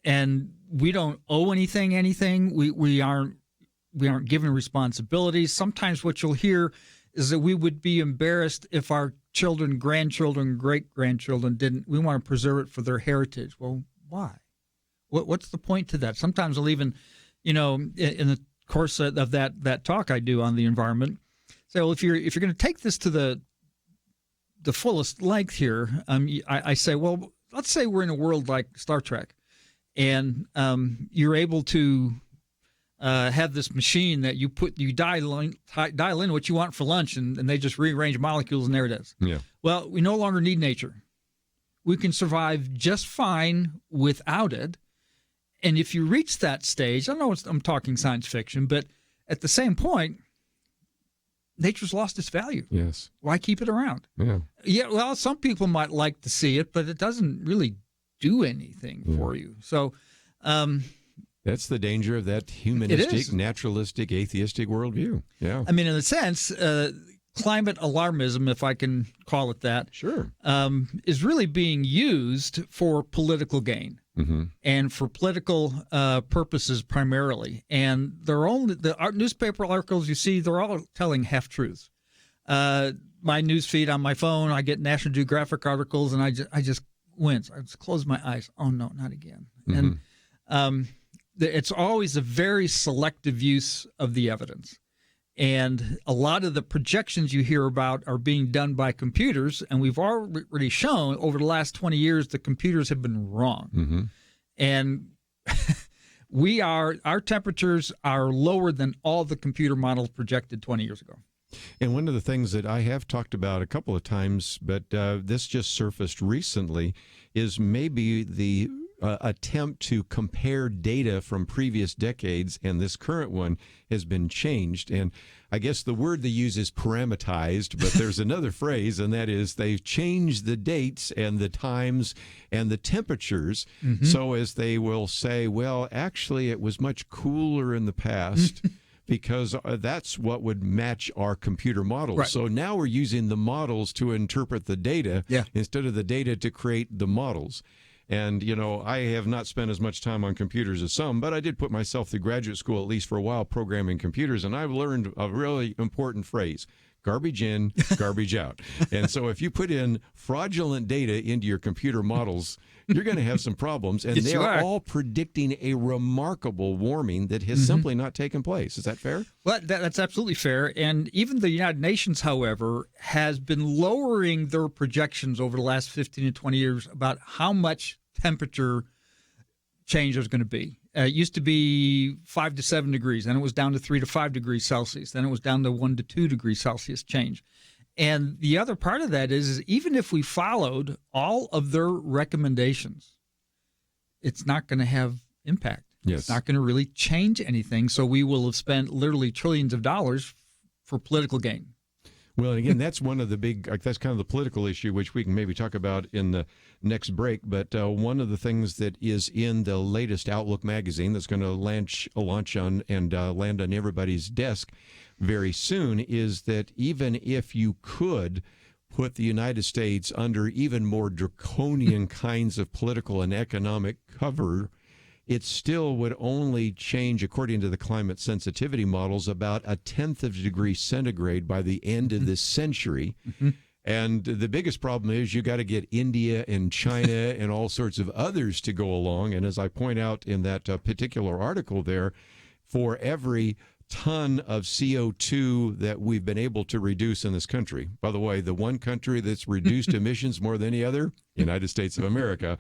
and we don't owe anything. We aren't given responsibilities. Sometimes what you'll hear is that we would be embarrassed if our children, grandchildren, great-grandchildren didn't. We want to preserve it for their heritage. Well, why? What's the point to that? Sometimes I'll even, in the course of that talk I do on the environment, say, well, if you're going to take this to the fullest length here, I say, well, let's say we're in a world like Star Trek, and you're able to have this machine that you dial in what you want for lunch, and they just rearrange molecules, and there it is. Yeah. Well, we no longer need nature. We can survive just fine without it. And if you reach that stage, I know I'm talking science fiction, but at the same point, nature's lost its value. Yes. Why keep it around? Yeah. Yeah, well, some people might like to see it, but it doesn't really do anything for you. So that's the danger of that humanistic, naturalistic, atheistic worldview. Yeah. I mean, in a sense, climate alarmism, if I can call it that, sure, is really being used for political gain. And for political purposes primarily. And the newspaper articles you see, they're all telling half-truths. My news feed on my phone, I get National Geographic articles, and I just wince. I just close my eyes. Oh, no, not again. And it's always a very selective use of the evidence. And a lot of the projections you hear about are being done by computers, and we've already shown over the last 20 years the computers have been wrong. And our temperatures are lower than all the computer models projected 20 years ago. And one of the things that I have talked about a couple of times, but this just surfaced recently, is maybe the attempt to compare data from previous decades, and this current one has been changed. And I guess the word they use is parameterized, but there's another phrase, and that is they've changed the dates and the times and the temperatures. So as they will say, well, actually, it was much cooler in the past. Because that's what would match our computer models. Right. So now we're using the models to interpret the data instead of the data to create the models. And, I have not spent as much time on computers as some, but I did put myself through graduate school, at least for a while, programming computers, and I've learned a really important phrase: garbage in, garbage out. And so if you put in fraudulent data into your computer models, you're going to have some problems. And they are all predicting a remarkable warming that has simply not taken place. Is that fair? Well, that's absolutely fair. And even the United Nations, however, has been lowering their projections over the last 15 to 20 years about how much temperature change there's going to be. It used to be 5 to 7 degrees, then it was down to 3 to 5 degrees Celsius, then it was down to 1 to 2 degrees Celsius change. And the other part of that is even if we followed all of their recommendations, it's not going to have impact. Yes. It's not going to really change anything. So we will have spent literally trillions of dollars for political gain. Well, again, that's one of the that's kind of the political issue, which we can maybe talk about in the next break. But one of the things that is in the latest Outlook magazine that's going to launch on and land on everybody's desk very soon is that even if you could put the United States under even more draconian kinds of political and economic cover, it still would only change, according to the climate sensitivity models, about 1/10 of a degree centigrade by the end of this century. And the biggest problem is you got to get India and China and all sorts of others to go along. And as I point out in that particular article there, for every ton of CO2 that we've been able to reduce in this country. By the way, the one country that's reduced emissions more than any other, United States of America,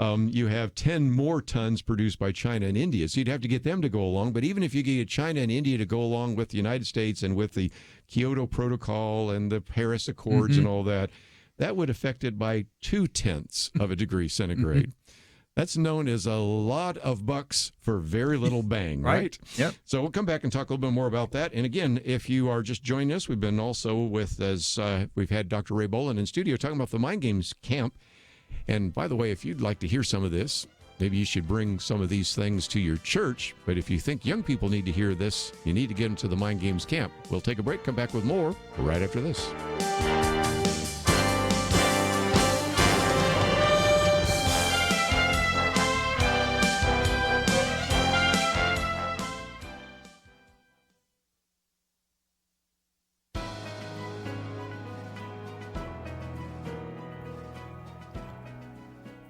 you have 10 more tons produced by China and India. So you'd have to get them to go along. But even if you get China and India to go along with the United States and with the Kyoto Protocol and the Paris Accords and all that, that would affect it by 0.2 of a degree centigrade. That's known as a lot of bucks for very little bang, right? Yep. So we'll come back and talk a little bit more about that. And again, if you are just joining us, we've been also with, we've had Dr. Ray Bohlin in studio talking about the Mind Games Camp. And by the way, if you'd like to hear some of this, maybe you should bring some of these things to your church. But if you think young people need to hear this, you need to get them to the Mind Games Camp. We'll take a break, come back with more right after this.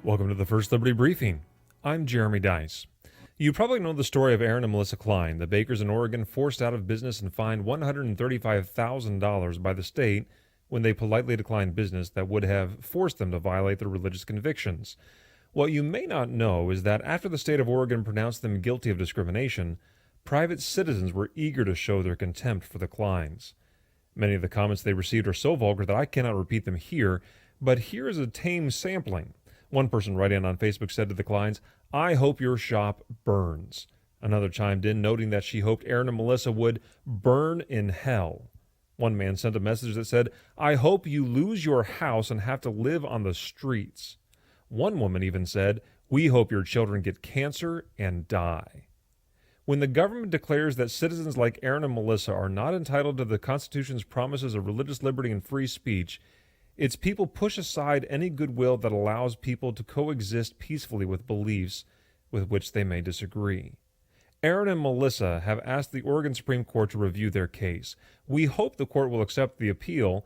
Welcome to the First Liberty Briefing. I'm Jeremy Dice. You probably know the story of Aaron and Melissa Klein, the bakers in Oregon forced out of business and fined $135,000 by the state when they politely declined business that would have forced them to violate their religious convictions. What you may not know is that after the state of Oregon pronounced them guilty of discrimination, private citizens were eager to show their contempt for the Kleins. Many of the comments they received are so vulgar that I cannot repeat them here, but here is a tame sampling. One person writing in on Facebook said to the Kleins, "I hope your shop burns." Another chimed in, noting that she hoped Aaron and Melissa would burn in hell. One man sent a message that said, "I hope you lose your house and have to live on the streets." One woman even said, "We hope your children get cancer and die." When the government declares that citizens like Aaron and Melissa are not entitled to the Constitution's promises of religious liberty and free speech, its people push aside any goodwill that allows people to coexist peacefully with beliefs with which they may disagree. Aaron and Melissa have asked the Oregon Supreme Court to review their case. We hope the court will accept the appeal,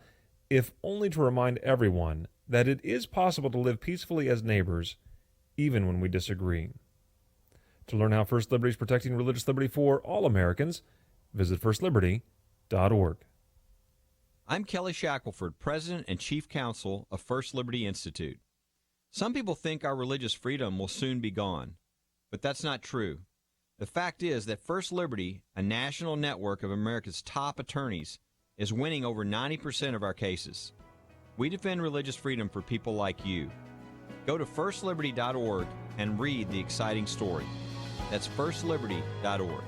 if only to remind everyone that it is possible to live peacefully as neighbors, even when we disagree. To learn how First Liberty is protecting religious liberty for all Americans, visit firstliberty.org. I'm Kelly Shackelford, President and Chief Counsel of First Liberty Institute. Some people think our religious freedom will soon be gone, but that's not true. The fact is that First Liberty, a national network of America's top attorneys, is winning over 90% of our cases. We defend religious freedom for people like you. Go to firstliberty.org and read the exciting story. That's firstliberty.org.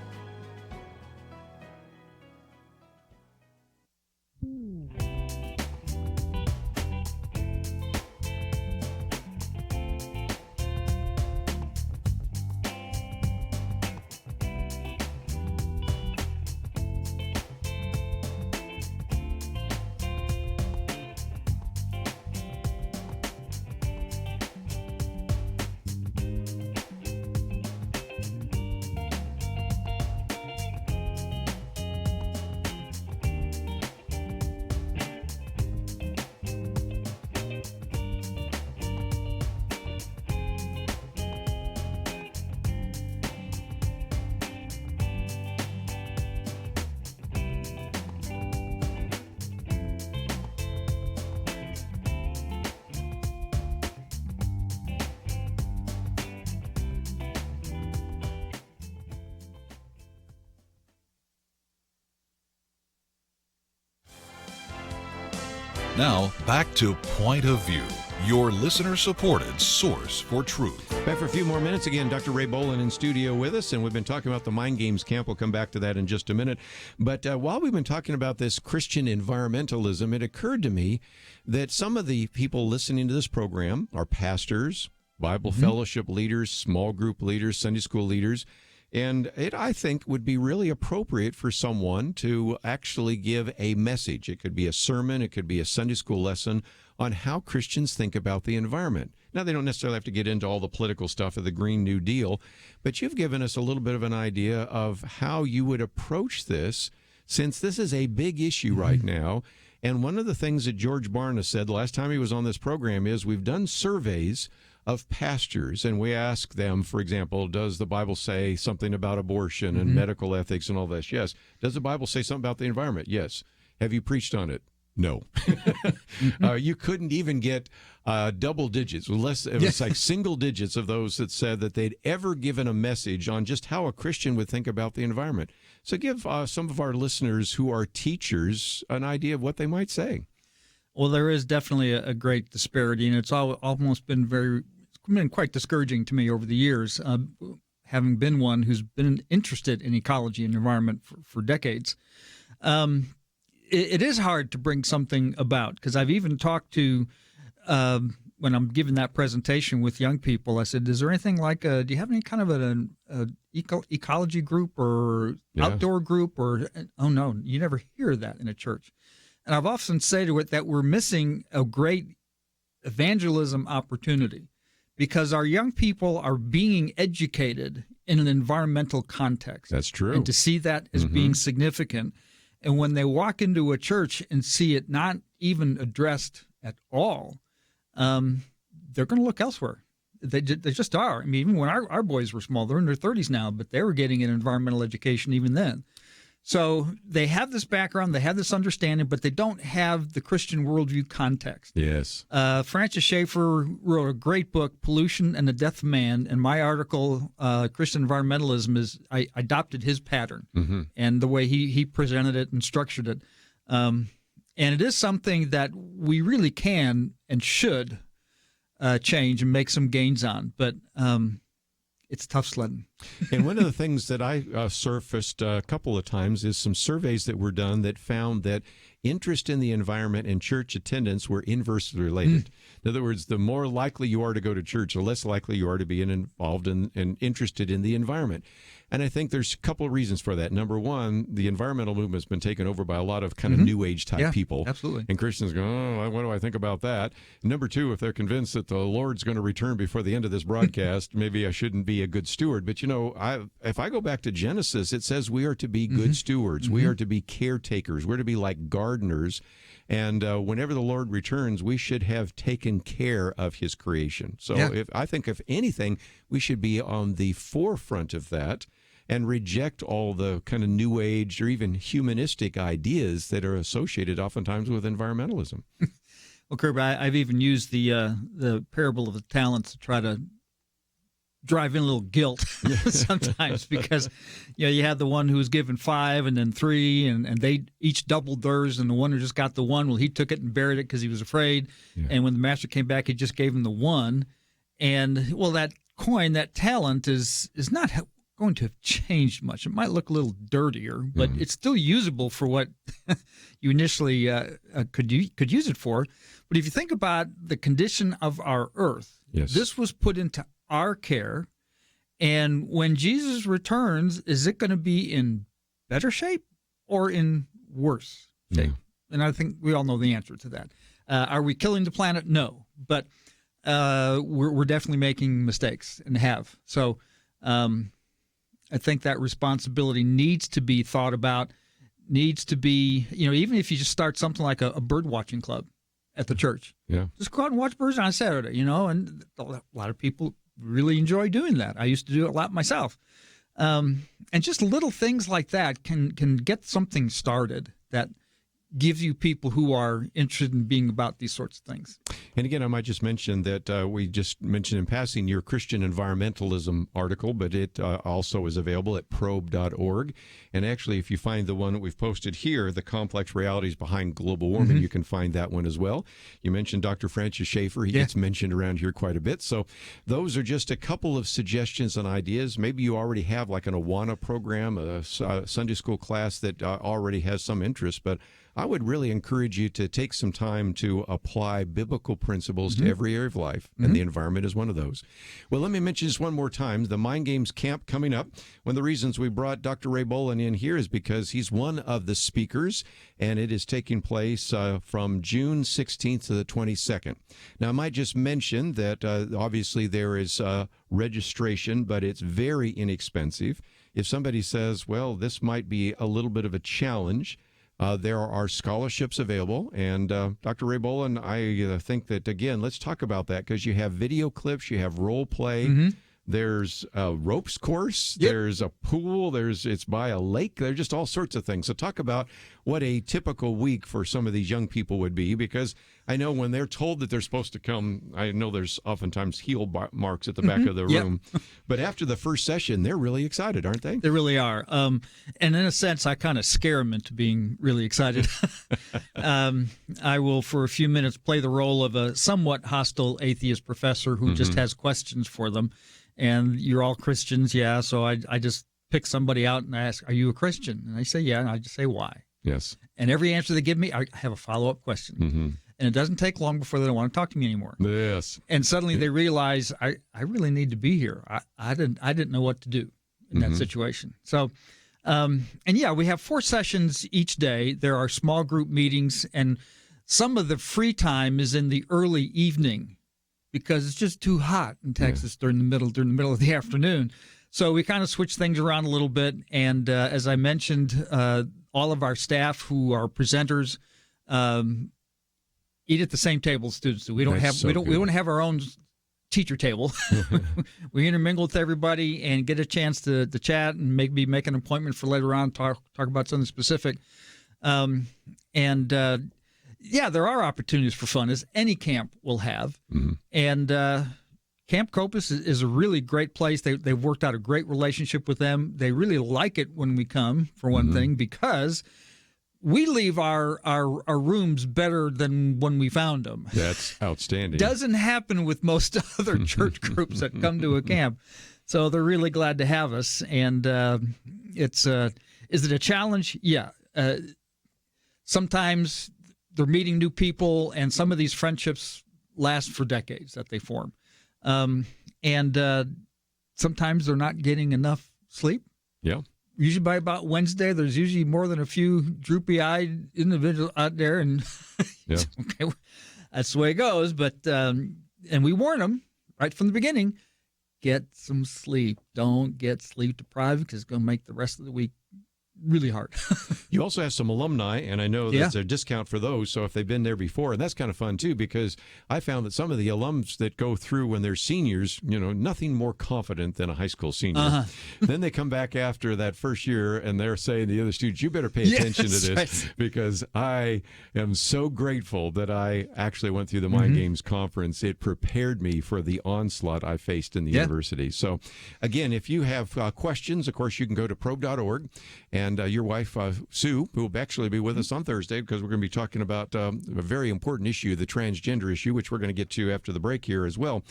Now, back to Point of View, your listener-supported source for truth. Back for a few more minutes. Again, Dr. Ray Bohlin in studio with us, and we've been talking about the Mind Games Camp. We'll come back to that in just a minute. But while we've been talking about this Christian environmentalism, it occurred to me that some of the people listening to this program are pastors, Bible fellowship leaders, small group leaders, Sunday school leaders, and it, I think, would be really appropriate for someone to actually give a message. It could be a sermon, it could be a Sunday school lesson on how Christians think about the environment. Now, they don't necessarily have to get into all the political stuff of the Green New Deal, but you've given us a little bit of an idea of how you would approach this, since this is a big issue right now. And one of the things that George Barna said the last time he was on this program is we've done surveys of pastors, and we ask them, for example, does the Bible say something about abortion and medical ethics and all this? Yes. Does the Bible say something about the environment? Yes. Have you preached on it? No. You couldn't even get double digits. It was like single digits of those that said that they'd ever given a message on just how a Christian would think about the environment. So give some of our listeners who are teachers an idea of what they might say. Well, there is definitely a great disparity, and it's almost been been quite discouraging to me over the years, having been one who's been interested in ecology and environment for decades. It is hard to bring something about, because I've even talked to, when I'm giving that presentation with young people, I said, is there anything like do you have any kind of an ecology group or outdoor group? Or, oh, no, you never hear that in a church. And I've often said to it that we're missing a great evangelism opportunity, because our young people are being educated in an environmental context. That's true. And to see that as being significant. And when they walk into a church and see it not even addressed at all, they're going to look elsewhere. They just are. I mean, even when our boys were small, they're in their 30s now, but they were getting an environmental education even then. So they have this background, they have this understanding, but they don't have the Christian worldview context. Yes. Francis Schaeffer wrote a great book, Pollution and the Death of Man, and my article, Christian Environmentalism, I adopted his pattern and the way he presented it and structured it. And it is something that we really can and should change and make some gains on. But it's tough sledding. And one of the things that I surfaced a couple of times is some surveys that were done that found that interest in the environment and church attendance were inversely related. In other words, the more likely you are to go to church, the less likely you are to be involved and interested in the environment. And I think there's a couple of reasons for that. Number one, the environmental movement has been taken over by a lot of kind of new age type people. Absolutely. And Christians go, oh, what do I think about that? Number two, if they're convinced that the Lord's going to return before the end of this broadcast, maybe I shouldn't be a good steward. But, you know, if I go back to Genesis, it says we are to be good stewards. We are to be caretakers. We're to be like gardeners. And whenever the Lord returns, we should have taken care of his creation. So I think if anything, we should be on the forefront of that and reject all the kind of new age or even humanistic ideas that are associated oftentimes with environmentalism. Well, Kerby, I've even used the parable of the talents to try to drive in a little guilt sometimes, because you had the one who was given 5 and then 3, and they each doubled theirs, and the one who just got the 1, well, he took it and buried it because he was afraid. And when the master came back, he just gave him the 1. And well, that coin, that talent is not going to have changed much. It might look a little dirtier, but it's still usable for what you initially could use it for. But if you think about the condition of our earth, this was put into our care, and when Jesus returns, is it going to be in better shape or in worse shape? And I think we all know the answer to that. Are we killing the planet? No, but we're definitely making mistakes and have. So I think that responsibility needs to be thought about, needs to be, even if you just start something like a bird watching club at the church. Just go out and watch birds on Saturday, and a lot of people really enjoy doing that. I used to do it a lot myself. And just little things like that can get something started that gives you people who are interested in being about these sorts of things. And again, I might just mention that we just mentioned in passing your Christian environmentalism article, but it also is available at probe.org. And actually, if you find the one that we've posted here, The Complex Realities Behind Global Warming, you can find that one as well. You mentioned Dr. Francis Schaeffer. He gets mentioned around here quite a bit. So those are just a couple of suggestions and ideas. Maybe you already have like an Awana program, a Sunday school class that already has some interest, but I would really encourage you to take some time to apply biblical principles to every area of life, and the environment is one of those. Well, let me mention just one more time, the Mind Games Camp coming up. One of the reasons we brought Dr. Ray Bohlin in here is because he's one of the speakers, and it is taking place from June 16th to the 22nd. Now, I might just mention that obviously there is registration, but it's very inexpensive. If somebody says, well, this might be a little bit of a challenge, there are scholarships available, and Dr. Ray Bohlin, I think that, again, let's talk about that, because you have video clips, you have role play, There's a ropes course. Yep. There's a pool. It's by a lake. There's just all sorts of things. So talk about what a typical week for some of these young people would be, because I know when they're told that they're supposed to come, I know there's oftentimes heel marks at the back of the room. But after the first session, they're really excited, aren't they? They really are. And in a sense, I kind of scare them into being really excited. I will, for a few minutes, play the role of a somewhat hostile atheist professor who just has questions for them. And you're all Christians, yeah. So I just pick somebody out and I ask, "Are you a Christian?" And they say, "Yeah." And I just say, "Why?" Yes. And every answer they give me, I have a follow-up question. And it doesn't take long before they don't want to talk to me anymore. Yes. And suddenly they realize I really need to be here. I didn't know what to do in that situation. So, and yeah, we have 4 sessions each day. There are small group meetings, and some of the free time is in the early evening because it's just too hot in Texas during the middle of the afternoon. So we kind of switch things around a little bit. And as I mentioned, all of our staff who are presenters eat at the same table as students do. We don't have our own teacher table. We intermingle with everybody and get a chance to chat and maybe make an appointment for later on, talk about something specific. Yeah, there are opportunities for fun, as any camp will have. And Camp Copus is a really great place. They've worked out a great relationship with them. They really like it when we come, for one thing, because we leave our rooms better than when we found them. That's outstanding. Doesn't happen with most other church groups that come to a camp. So they're really glad to have us. And is it a challenge? Yeah. Sometimes they're meeting new people, and some of these friendships last for decades that they form. Sometimes they're not getting enough sleep. Yeah. Usually by about Wednesday, there's usually more than a few droopy-eyed individuals out there, and okay, that's the way it goes. But and we warn them right from the beginning: get some sleep. Don't get sleep deprived, because it's going to make the rest of the week really hard. You also have some alumni, and I know there's a discount for those, so if they've been there before, and that's kind of fun too, because I found that some of the alums that go through when they're seniors, nothing more confident than a high school senior. Then they come back after that first year, and they're saying to the other students, "You better pay attention to this, because I am so grateful that I actually went through the Mind Games conference. It prepared me for the onslaught I faced in the university." So again, if you have questions, of course, you can go to probe.org, and your wife, Sue, who will actually be with us on Thursday, because we're going to be talking about a very important issue, the transgender issue, which we're going to get to after the break here as well.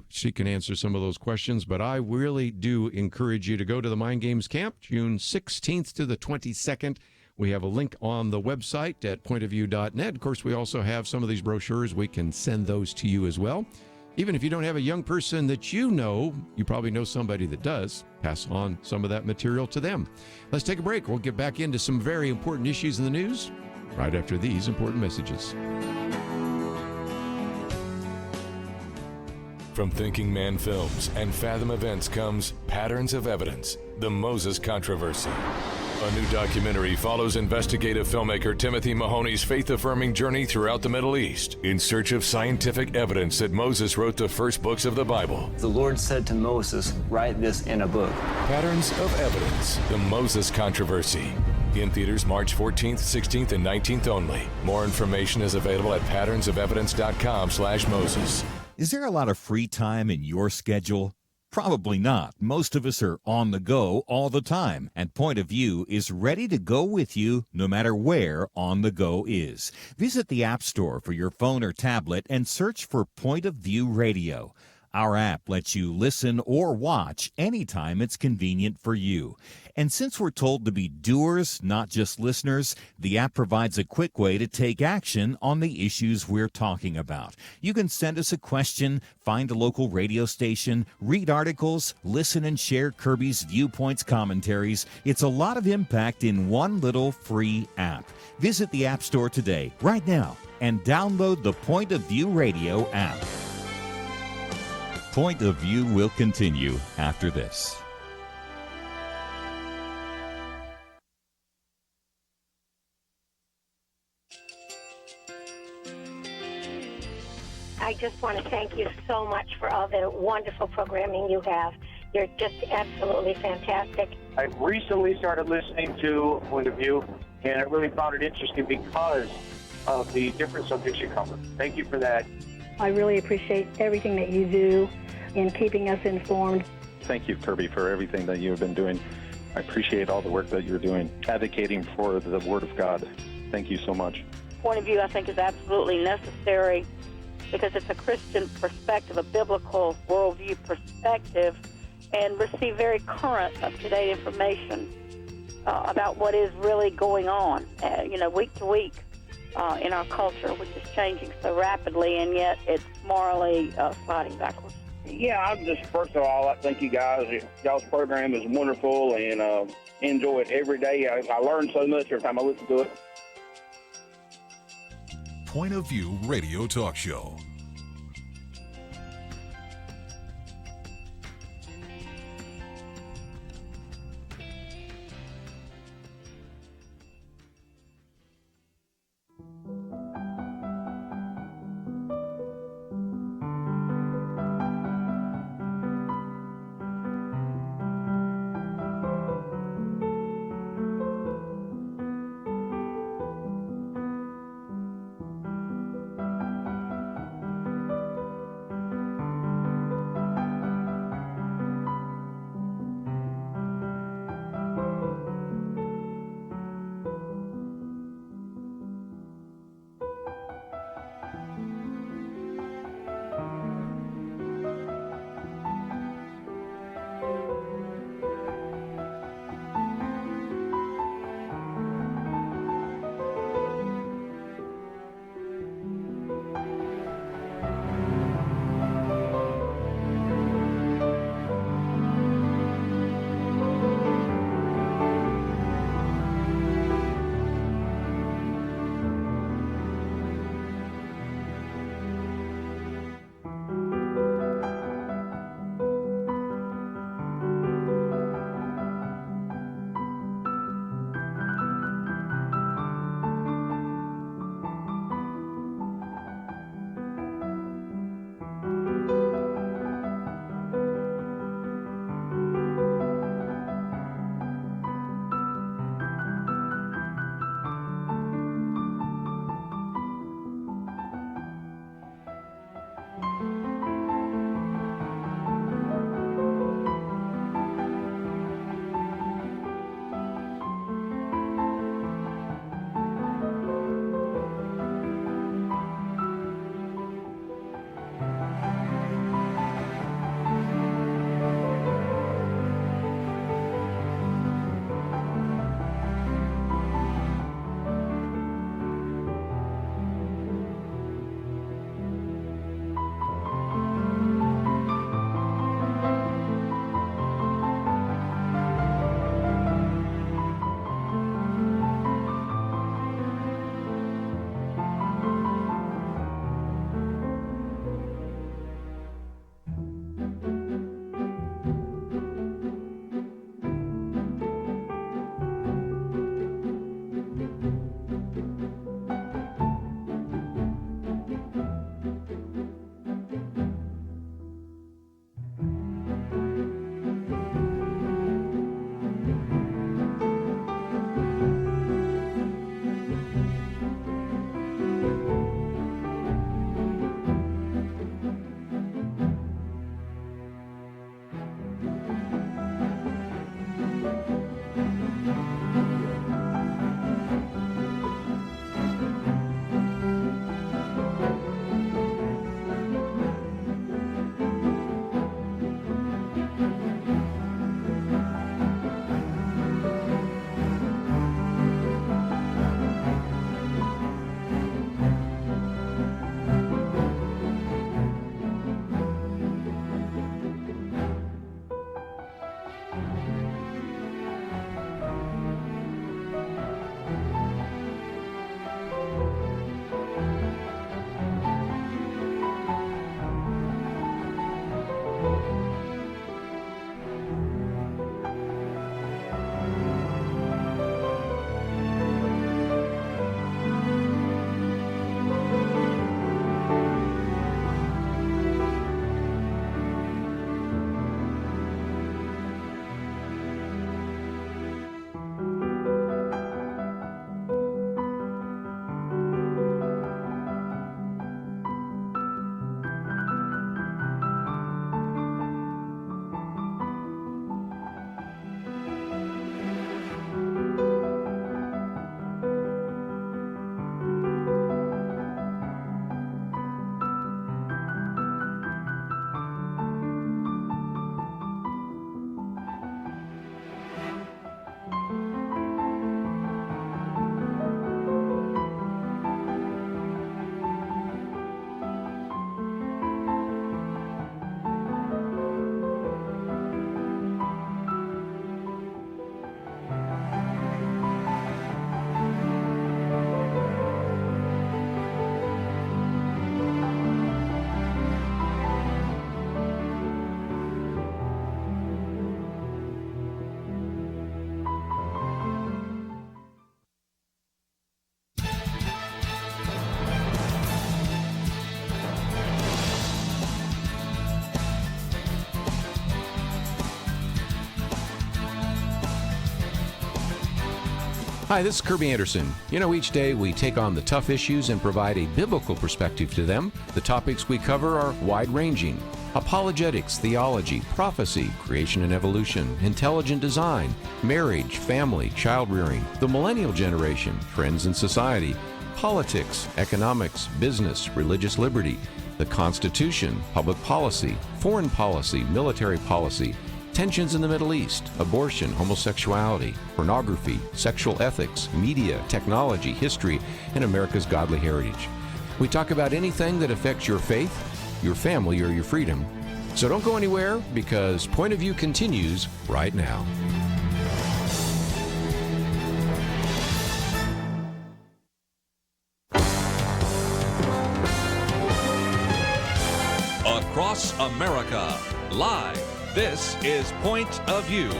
She can answer some of those questions, but I really do encourage you to go to the Mind Games Camp, June 16th to the 22nd. We have a link on the website at pointofview.net. Of course, we also have some of these brochures. We can send those to you as well. Even if you don't have a young person that you probably know somebody that does. Pass on some of that material to them. Let's take a break. We'll get back into some very important issues in the news right after these important messages. From Thinking Man Films and Fathom Events comes Patterns of Evidence, the Moses Controversy. A new documentary follows investigative filmmaker Timothy Mahoney's faith-affirming journey throughout the Middle East in search of scientific evidence that Moses wrote the first books of the Bible. The Lord said to Moses, "Write this in a book." Patterns of Evidence, the Moses Controversy. In theaters March 14th, 16th, and 19th only. More information is available at patternsofevidence.com/Moses. Is there a lot of free time in your schedule? Probably not. Most of us are on the go all the time, and Point of View is ready to go with you no matter where on the go is. Visit the App Store for your phone or tablet and search for Point of View Radio. Our app lets you listen or watch anytime it's convenient for you. And since we're told to be doers, not just listeners, the app provides a quick way to take action on the issues we're talking about. You can send us a question, find a local radio station, read articles, listen and share Kerby's viewpoints commentaries. It's a lot of impact in one little free app. Visit the App Store today, right now, and download the Point of View Radio app. Point of View will continue after this. I just want to thank you so much for all the wonderful programming you have. You're just absolutely fantastic. I recently started listening to Point of View, and I really found it interesting because of the different subjects you cover. Thank you for that. I really appreciate everything that you do in keeping us informed. Thank you, Kerby, for everything that you have been doing. I appreciate all the work that you're doing, advocating for the Word of God. Thank you so much. Point of view, I think, is absolutely necessary because it's a Christian perspective, a biblical worldview perspective, and receive very current, up-to-date information about what is really going on, week to week in our culture, which is changing so rapidly, and yet it's morally sliding backwards. Yeah, I'm just, first of all, I thank you guys. Y'all's program is wonderful, and enjoy it every day. I learn so much every time I listen to it. Point of View Radio Talk Show. Hi, this is Kerby Anderson. You know, each day we take on the tough issues and provide a biblical perspective to them. The topics we cover are wide-ranging: apologetics, theology, prophecy, creation and evolution, intelligent design, marriage, family, child-rearing, the millennial generation, trends in society, politics, economics, business, religious liberty, the Constitution, public policy, foreign policy, military policy, tensions in the Middle East, abortion, homosexuality, pornography, sexual ethics, media, technology, history, and America's godly heritage. We talk about anything that affects your faith, your family, or your freedom. So don't go anywhere, because Point of View continues right now. Across America, live. This is Point of View.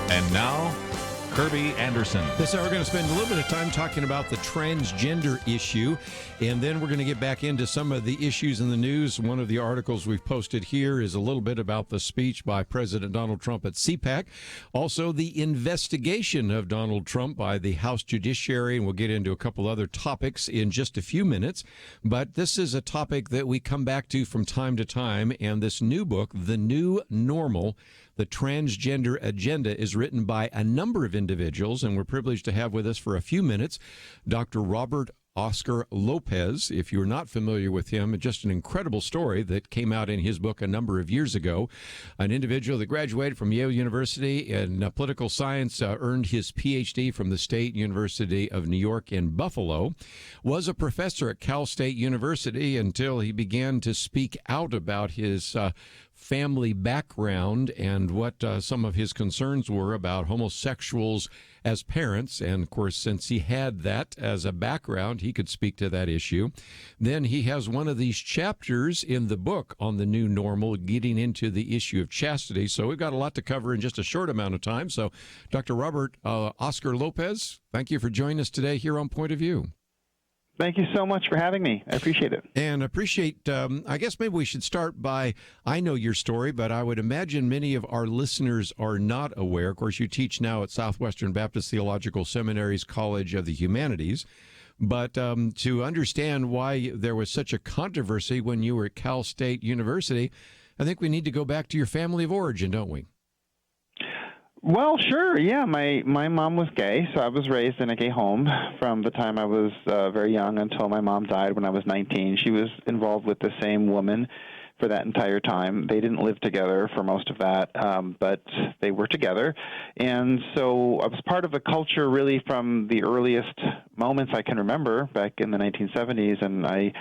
And now, Kerby Anderson. This hour, we're going to spend a little bit of time talking about the transgender issue, and then we're going to get back into some of the issues in the news. One of the articles we've posted here is a little bit about the speech by President Donald Trump at CPAC. Also, the investigation of Donald Trump by the House Judiciary, and we'll get into a couple other topics in just a few minutes. But this is a topic that we come back to from time to time, and this new book, The New Normal, The Transgender Agenda, is written by a number of individuals, and we're privileged to have with us for a few minutes Dr. Robert Oscar Lopez. If you're not familiar with him, just an incredible story that came out in his book a number of years ago. An individual that graduated from Yale University in political science, earned his PhD from the State University of New York in Buffalo, was a professor at Cal State University until he began to speak out about his family background and what some of his concerns were about homosexuals as parents. And of course, since he had that as a background, he could speak to that issue. Then he has one of these chapters in the book on the new normal, getting into the issue of chastity. So we've got a lot to cover in just a short amount of time. So Dr. Robert Oscar Lopez, thank you for joining us today here on Point of View. Thank you so much for having me. I appreciate it. And appreciate, I guess maybe we should start by, I know your story, but I would imagine many of our listeners are not aware. Of course, you teach now at Southwestern Baptist Theological Seminary's College of the Humanities. But to understand why there was such a controversy when you were at Cal State University, I think we need to go back to your family of origin, don't we? Well, sure. Yeah, my mom was gay, so I was raised in a gay home from the time I was very young until my mom died when I was 19. She was involved with the same woman for that entire time. They didn't live together for most of that, but they were together. And so I was part of a culture really from the earliest moments I can remember back in the 1970s, and I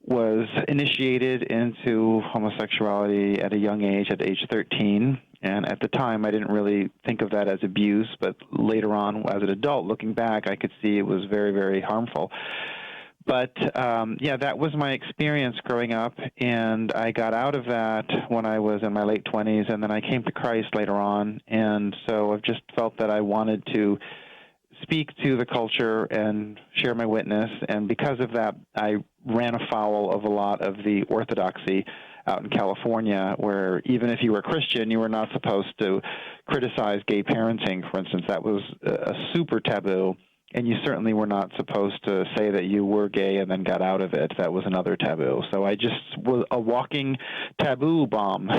was initiated into homosexuality at a young age, at age 13. And at the time, I didn't really think of that as abuse, but later on, as an adult, looking back, I could see it was very, very harmful. But, yeah, that was my experience growing up, and I got out of that when I was in my late 20s, and then I came to Christ later on. And so I've just felt that I wanted to speak to the culture and share my witness, and because of that, I ran afoul of a lot of the orthodoxy out in California, where even if you were a Christian, you were not supposed to criticize gay parenting, for instance. That was a super taboo, and you certainly were not supposed to say that you were gay and then got out of it. That was another taboo. So I just was a walking taboo bomb.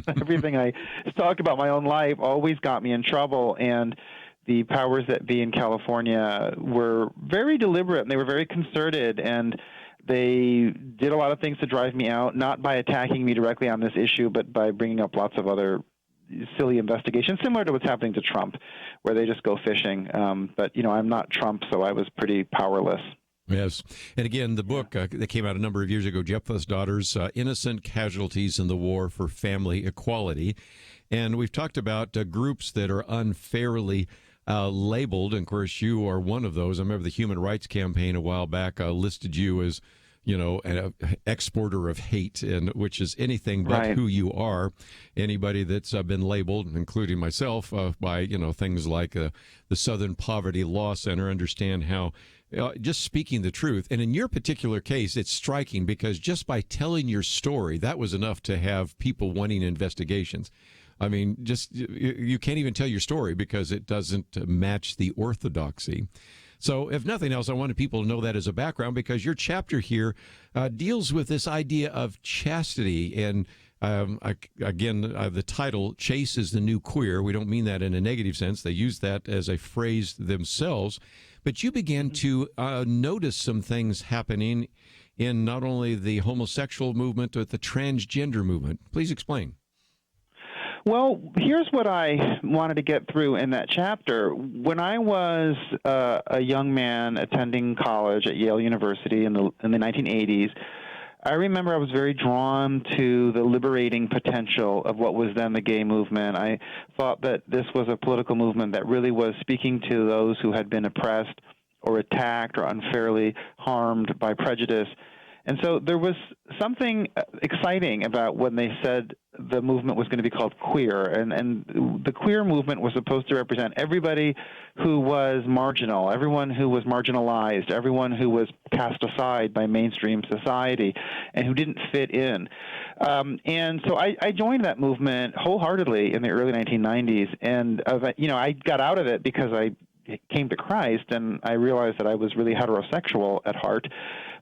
Everything I talk about my own life always got me in trouble, and the powers that be in California were very deliberate, and they were very concerted, and they did a lot of things to drive me out, not by attacking me directly on this issue, but by bringing up lots of other silly investigations, similar to what's happening to Trump, where they just go fishing. But, you know, I'm not Trump, so I was pretty powerless. Yes. And again, the book that came out a number of years ago, Jephthah's Daughters, Innocent Casualties in the War for Family Equality. And we've talked about groups that are unfairly labeled. And of course, you are one of those. I remember the Human Rights Campaign a while back listed you as an exporter of hate, and which is anything but who you are. Anybody that's been labeled, including myself, by things like the Southern Poverty Law Center, understand how just speaking the truth. And in your particular case, it's striking because just by telling your story, that was enough to have people wanting investigations. I mean, just you can't even tell your story because it doesn't match the orthodoxy. So if nothing else, I wanted people to know that as a background, because your chapter here deals with this idea of chastity. And again, the title, Chaste is the New Queer. We don't mean that in a negative sense. They use that as a phrase themselves. But you began to notice some things happening in not only the homosexual movement, but the transgender movement. Please explain. Well, here's what I wanted to get through in that chapter. When I was a young man attending college at Yale University in the 1980s, I remember I was very drawn to the liberating potential of what was then the gay movement. I thought that this was a political movement that really was speaking to those who had been oppressed or attacked or unfairly harmed by prejudice. And so there was something exciting about when they said the movement was going to be called queer. And the queer movement was supposed to represent everybody who was marginal, everyone who was marginalized, everyone who was cast aside by mainstream society and who didn't fit in. And so I joined that movement wholeheartedly in the early 1990s. And, I got out of it because I came to Christ and I realized that I was really heterosexual at heart.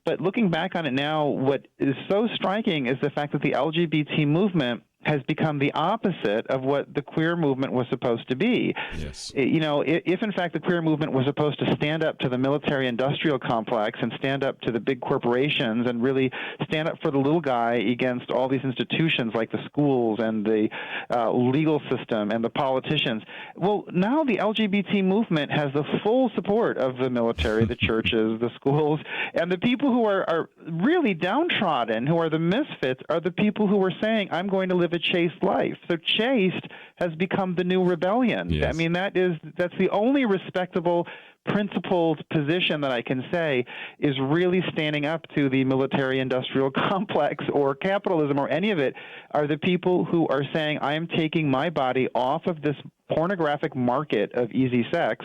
But looking back on it now, what is so striking is the fact that the LGBT movement has become the opposite of what the queer movement was supposed to be. Yes. If in fact the queer movement was supposed to stand up to the military-industrial complex and stand up to the big corporations and really stand up for the little guy against all these institutions like the schools and the legal system and the politicians, well, now the LGBT movement has the full support of the military, the churches, the schools, and the people who are really downtrodden, who are the misfits, are the people who are saying, I'm going to live a chaste life. So chaste has become the new rebellion. Yes. I mean, that's the only respectable, principled position that I can say is really standing up to the military-industrial complex or capitalism or any of it, are the people who are saying, I am taking my body off of this pornographic market of easy sex,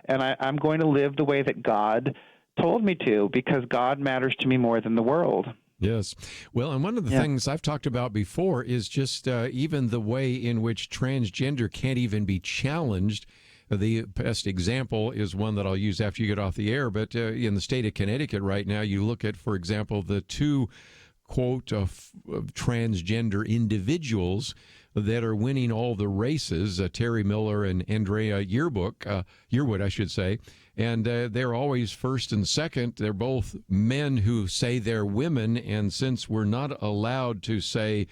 and I'm going to live the way that God told me to, because God matters to me more than the world. Yes. Well, and one of the things I've talked about before is just even the way in which transgender can't even be challenged. The best example is one that I'll use after you get off the air, but in the state of Connecticut right now, you look at, for example, the two, quote, of transgender individuals that are winning all the races, Terry Miller and Andrea Yearwood, I should say. And they're always first and second. They're both men who say they're women. And since we're not allowed to say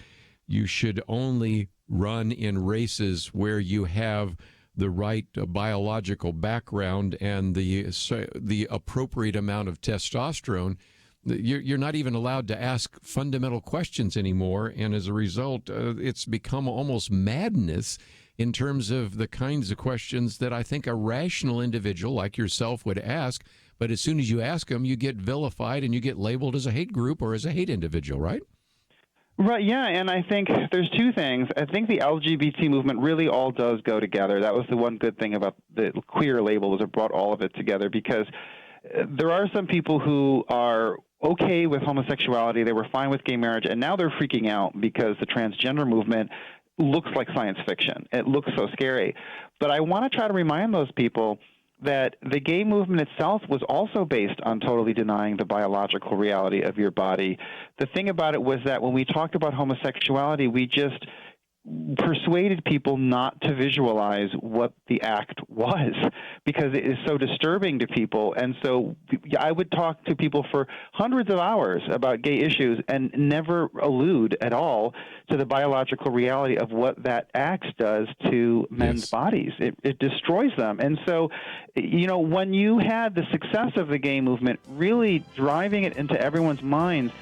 you should only run in races where you have the right biological background and the appropriate amount of testosterone, you're not even allowed to ask fundamental questions anymore. And as a result, it's become almost madness in terms of the kinds of questions that I think a rational individual like yourself would ask. But as soon as you ask them, you get vilified and you get labeled as a hate group or as a hate individual, right? Right, yeah, and I think there's two things. I think the LGBT movement really all does go together. That was the one good thing about the queer label, was it brought all of it together, because there are some people who are okay with homosexuality, they were fine with gay marriage, and now they're freaking out because the transgender movement looks like science fiction. It looks so scary. But I want to try to remind those people that the gay movement itself was also based on totally denying the biological reality of your body. The thing about it was that when we talked about homosexuality, we just persuaded people not to visualize what the act was, because it is so disturbing to people. And so I would talk to people for hundreds of hours about gay issues and never allude at all to the biological reality of what that act does to men's bodies. It destroys them. And so, when you had the success of the gay movement really driving it into everyone's minds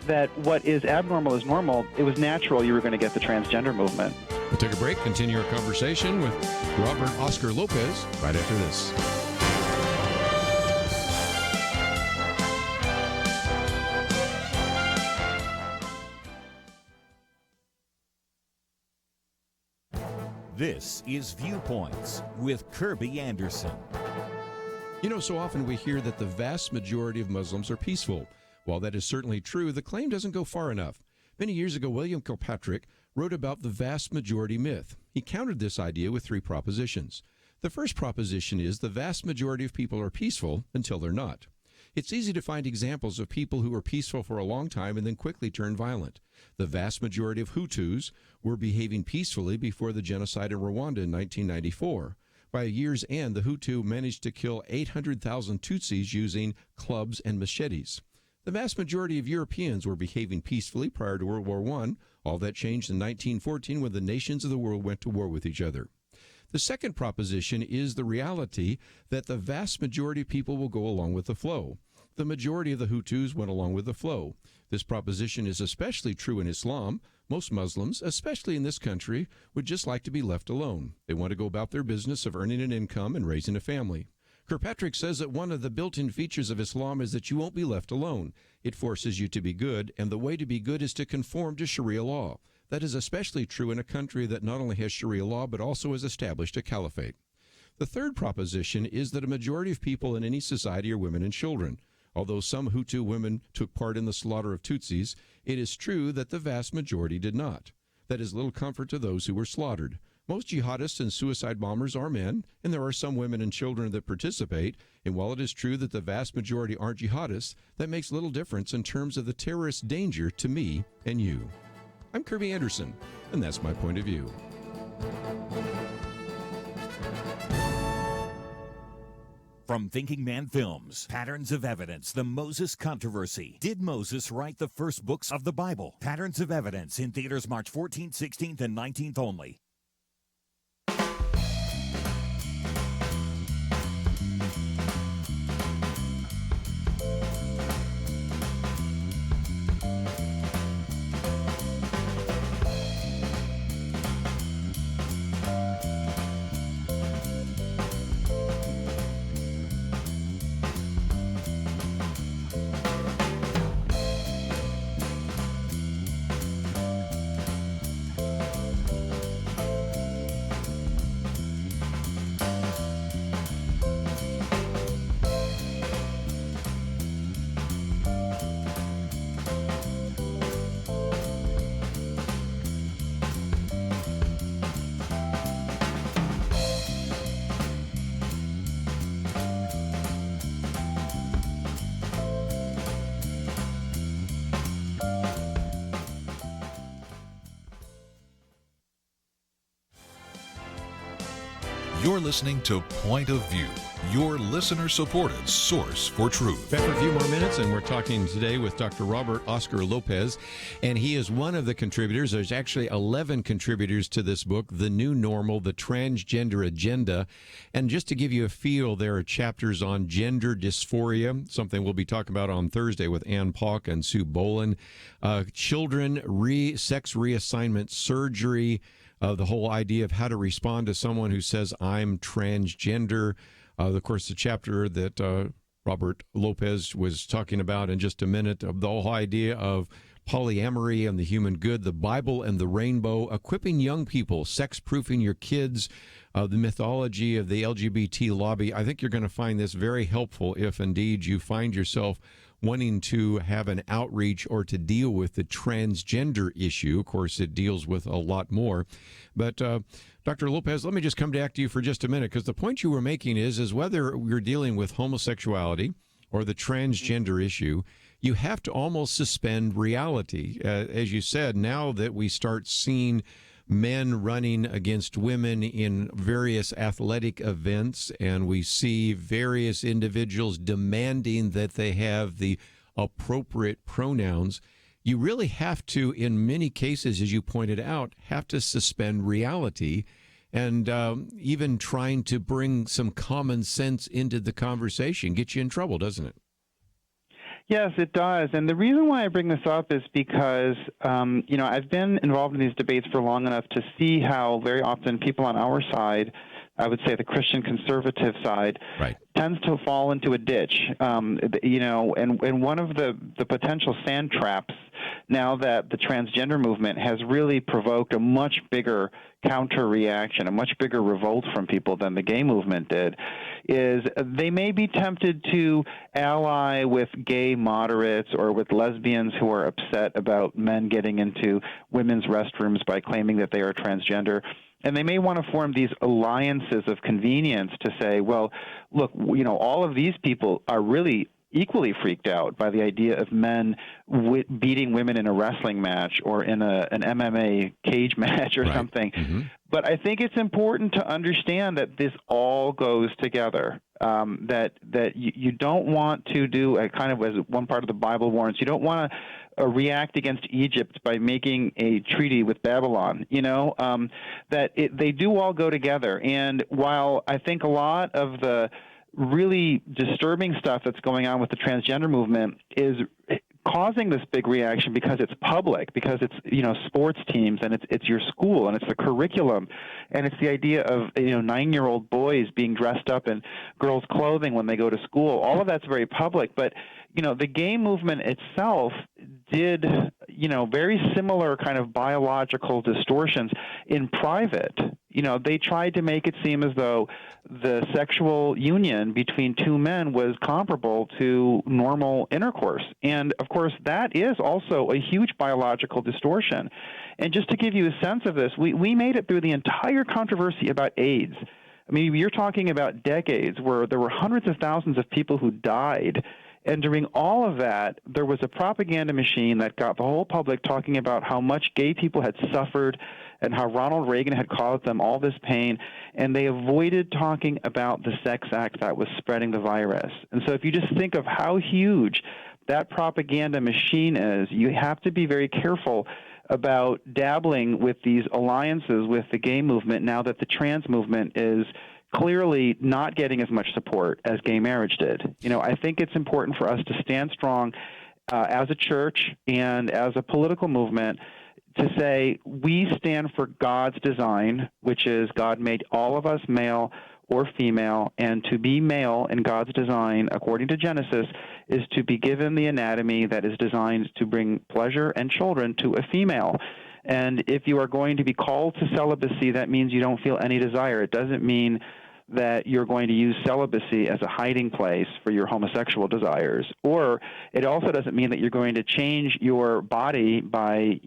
that what is abnormal is normal, it was natural you were going to get the transgender movement. We'll take a break, continue our conversation with Robert Oscar Lopez right after this. This is Viewpoints with Kerby Anderson. You know, so often we hear that the vast majority of Muslims are peaceful. While that is certainly true, the claim doesn't go far enough. Many years ago, William Kilpatrick wrote about the vast majority myth. He countered this idea with 3 propositions. The first proposition is the vast majority of people are peaceful until they're not. It's easy to find examples of people who were peaceful for a long time and then quickly turned violent. The vast majority of Hutus were behaving peacefully before the genocide in Rwanda in 1994. By a year's end, the Hutu managed to kill 800,000 Tutsis using clubs and machetes. The vast majority of Europeans were behaving peacefully prior to World War I. All that changed in 1914 when the nations of the world went to war with each other. The second proposition is the reality that the vast majority of people will go along with the flow. The majority of the Hutus went along with the flow. This proposition is especially true in Islam. Most Muslims, especially in this country, would just like to be left alone. They want to go about their business of earning an income and raising a family. Kirkpatrick says that one of the built-in features of Islam is that you won't be left alone. It forces you to be good, and the way to be good is to conform to Sharia law. That is especially true in a country that not only has Sharia law, but also has established a caliphate. The third proposition is that a majority of people in any society are women and children. Although some Hutu women took part in the slaughter of Tutsis, it is true that the vast majority did not. That is little comfort to those who were slaughtered. Most jihadists and suicide bombers are men, and there are some women and children that participate. And while it is true that the vast majority aren't jihadists, that makes little difference in terms of the terrorist danger to me and you. I'm Kerby Anderson, and that's my point of view. From Thinking Man Films, Patterns of Evidence, The Moses Controversy. Did Moses write the first books of the Bible? Patterns of Evidence in theaters March 14th, 16th, and 19th only. You're listening to Point of View, your listener-supported source for truth. Back for a few more minutes, and we're talking today with Dr. Robert Oscar Lopez, and he is one of the contributors. There's actually 11 contributors to this book, The New Normal, The Transgender Agenda. And just to give you a feel, there are chapters on gender dysphoria, something we'll be talking about on Thursday with Ann Pauk and Sue Bohlin, children, sex reassignment surgery, the whole idea of how to respond to someone who says, I'm transgender. Of course, the chapter that Robert Lopez was talking about in just a minute, of the whole idea of polyamory and the human good, the Bible and the rainbow, equipping young people, sex-proofing your kids, the mythology of the LGBT lobby. I think you're going to find this very helpful if indeed you find yourself wanting to have an outreach or to deal with the transgender issue. Of course, it deals with a lot more. But Dr. Lopez, let me just come back to you for just a minute, because the point you were making is whether we're dealing with homosexuality or the transgender issue, you have to almost suspend reality. As you said, now that we start seeing men running against women in various athletic events, and we see various individuals demanding that they have the appropriate pronouns, you really have to, in many cases, as you pointed out, have to suspend reality and even trying to bring some common sense into the conversation gets you in trouble, doesn't it? Yes, it does. And the reason why I bring this up is because, I've been involved in these debates for long enough to see how very often people on our side, I would say the Christian conservative side, right, tends to fall into a ditch. And one of the potential sand traps now that the transgender movement has really provoked a much bigger counter reaction, a much bigger revolt from people than the gay movement did, is they may be tempted to ally with gay moderates or with lesbians who are upset about men getting into women's restrooms by claiming that they are transgender. And they may want to form these alliances of convenience to say, well, look, all of these people are really equally freaked out by the idea of men beating women in a wrestling match or in an MMA cage match or something. Mm-hmm. But I think it's important to understand that this all goes together. That you don't want to do a kind of, as one part of the Bible warns, you don't want to react against Egypt by making a treaty with Babylon. They do all go together. And while I think a lot of the really disturbing stuff that's going on with the transgender movement is causing this big reaction because it's public, because it's sports teams and it's your school and it's the curriculum and it's the idea of 9-year-old boys being dressed up in girls' clothing when they go to school. All of that's very public, but the gay movement itself did very similar kind of biological distortions in private. They tried to make it seem as though the sexual union between two men was comparable to normal intercourse. And, of course, that is also a huge biological distortion. And just to give you a sense of this, we made it through the entire controversy about AIDS. I mean, you're talking about decades where there were hundreds of thousands of people who died. And during all of that, there was a propaganda machine that got the whole public talking about how much gay people had suffered and how Ronald Reagan had caused them all this pain, and they avoided talking about the sex act that was spreading the virus. And so if you just think of how huge that propaganda machine is, you have to be very careful about dabbling with these alliances with the gay movement now that the trans movement is clearly not getting as much support as gay marriage did. I think it's important for us to stand strong as a church and as a political movement to say we stand for God's design, which is God made all of us male or female, and to be male in God's design, according to Genesis, is to be given the anatomy that is designed to bring pleasure and children to a female. And if you are going to be called to celibacy, that means you don't feel any desire. It doesn't mean that you're going to use celibacy as a hiding place for your homosexual desires. Or it also doesn't mean that you're going to change your body by,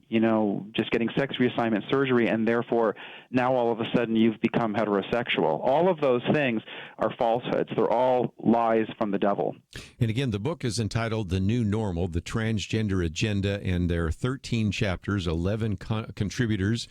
just getting sex reassignment surgery and therefore now all of a sudden you've become heterosexual. All of those things are falsehoods. They're all lies from the devil. And again, the book is entitled The New Normal, The Transgender Agenda, and there are 13 chapters, 11 contributors.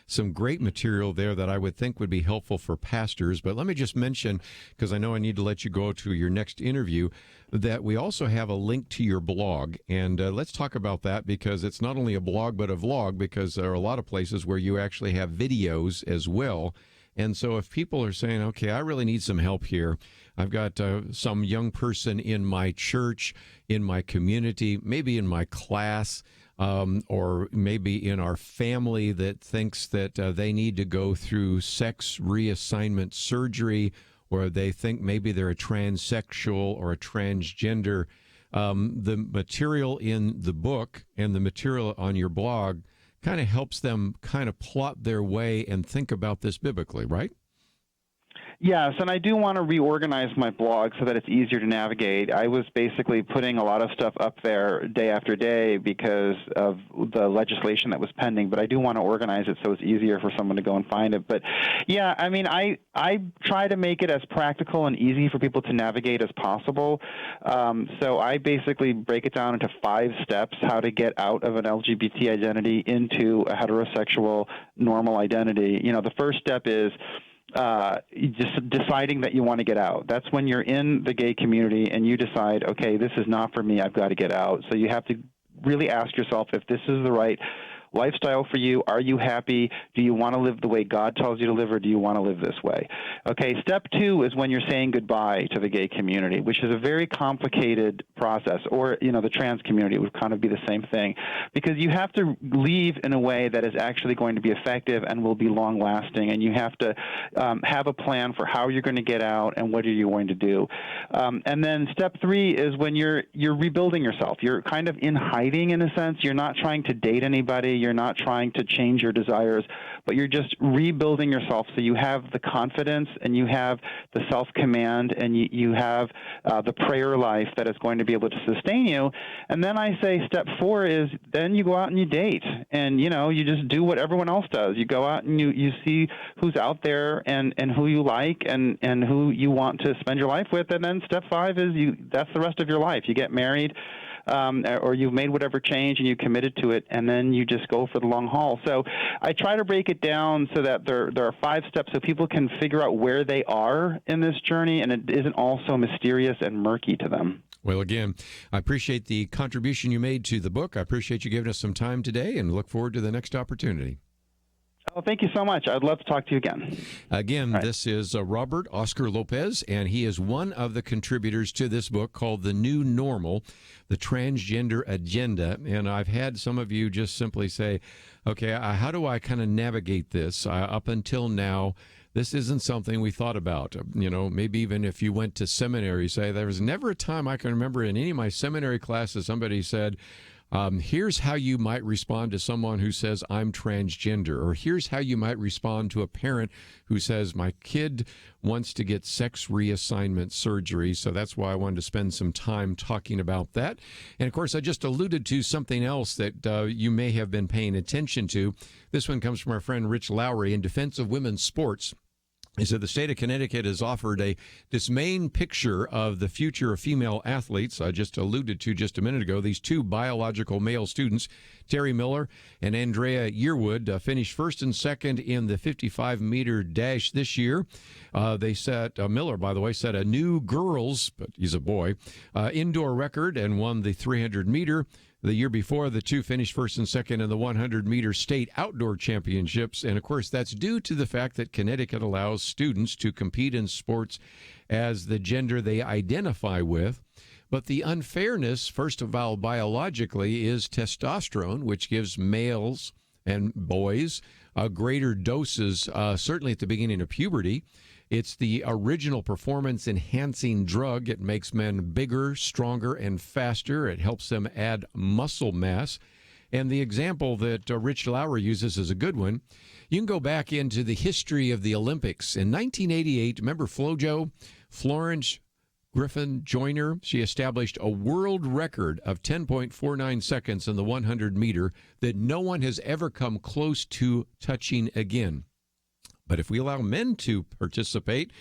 Some great material there that I would think would be helpful for pastors. But let me just mention, because I know I need to let you go to your next interview, that we also have a link to your blog. And let's talk about that, because it's not only a blog but a vlog, because there are a lot of places where you actually have videos as well. And so if people are saying, okay, I really need some help here, I've got some young person in my church, in my community, maybe in my class, or maybe in our family that thinks that they need to go through sex reassignment surgery, or they think maybe they're a transsexual or a transgender. The material in the book and the material on your blog kind of helps them kind of plot their way and think about this biblically, right? Yes, and I do want to reorganize my blog so that it's easier to navigate. I was basically putting a lot of stuff up there day after day because of the legislation that was pending, but I do want to organize it so it's easier for someone to go and find it. But yeah, I mean, I try to make it as practical and easy for people to navigate as possible. So I basically break it down into 5 steps how to get out of an LGBT identity into a heterosexual normal identity. The first step is just deciding that you want to get out. That's when you're in the gay community and you decide, okay, this is not for me, I've got to get out. So you have to really ask yourself if this is the right lifestyle for you? Are you happy? Do you want to live the way God tells you to live, or do you want to live this way? Okay, step 2 is when you're saying goodbye to the gay community, which is a very complicated process, or, the trans community would kind of be the same thing, because you have to leave in a way that is actually going to be effective and will be long-lasting, and you have to have a plan for how you're going to get out and what are you going to do. And then step 3 is when you're rebuilding yourself. You're kind of in hiding, in a sense. You're not trying to date anybody. You're not trying to change your desires, but you're just rebuilding yourself so you have the confidence and you have the self-command and you have the prayer life that is going to be able to sustain you. And then I say step 4 is then you go out and you date, and you just do what everyone else does. You go out and you see who's out there and who you like and who you want to spend your life with. And then step 5 is that's the rest of your life. You get married, or you've made whatever change and you committed to it, and then you just go for the long haul. So I try to break it down so that there are 5 steps so people can figure out where they are in this journey, and it isn't all so mysterious and murky to them. Well, again, I appreciate the contribution you made to the book. I appreciate you giving us some time today, and look forward to the next opportunity. Oh, thank you so much. I'd love to talk to you again. Again, This is Robert Oscar Lopez, and he is one of the contributors to this book called The New Normal, The Transgender Agenda. And I've had some of you just simply say, okay, how do I kind of navigate this? Up until now, this isn't something we thought about. Maybe even if you went to seminary, say, there was never a time I can remember in any of my seminary classes somebody said, here's how you might respond to someone who says, I'm transgender, or here's how you might respond to a parent who says, my kid wants to get sex reassignment surgery. So that's why I wanted to spend some time talking about that. And of course, I just alluded to something else that you may have been paying attention to. This one comes from our friend Rich Lowry in defense of women's sports. He said the state of Connecticut has offered a dismaying picture of the future of female athletes. I just alluded to just a minute ago. These 2 biological male students, Terry Miller and Andrea Yearwood, finished first and second in the 55-meter dash this year. They set, Miller, by the way, set a new girls, but he's a boy, indoor record and won the 300-meter. The year before, the 2 finished first and second in the 100-meter state outdoor championships. And, of course, that's due to the fact that Connecticut allows students to compete in sports as the gender they identify with. But the unfairness, first of all, biologically, is testosterone, which gives males and boys greater doses, certainly at the beginning of puberty. It's the original performance-enhancing drug. It makes men bigger, stronger, and faster. It helps them add muscle mass. And the example that Rich Lowry uses is a good one. You can go back into the history of the Olympics. In 1988, remember FloJo? Florence Griffin Joyner, she established a world record of 10.49 seconds in the 100-meter that no one has ever come close to touching again. But if we allow men to participate,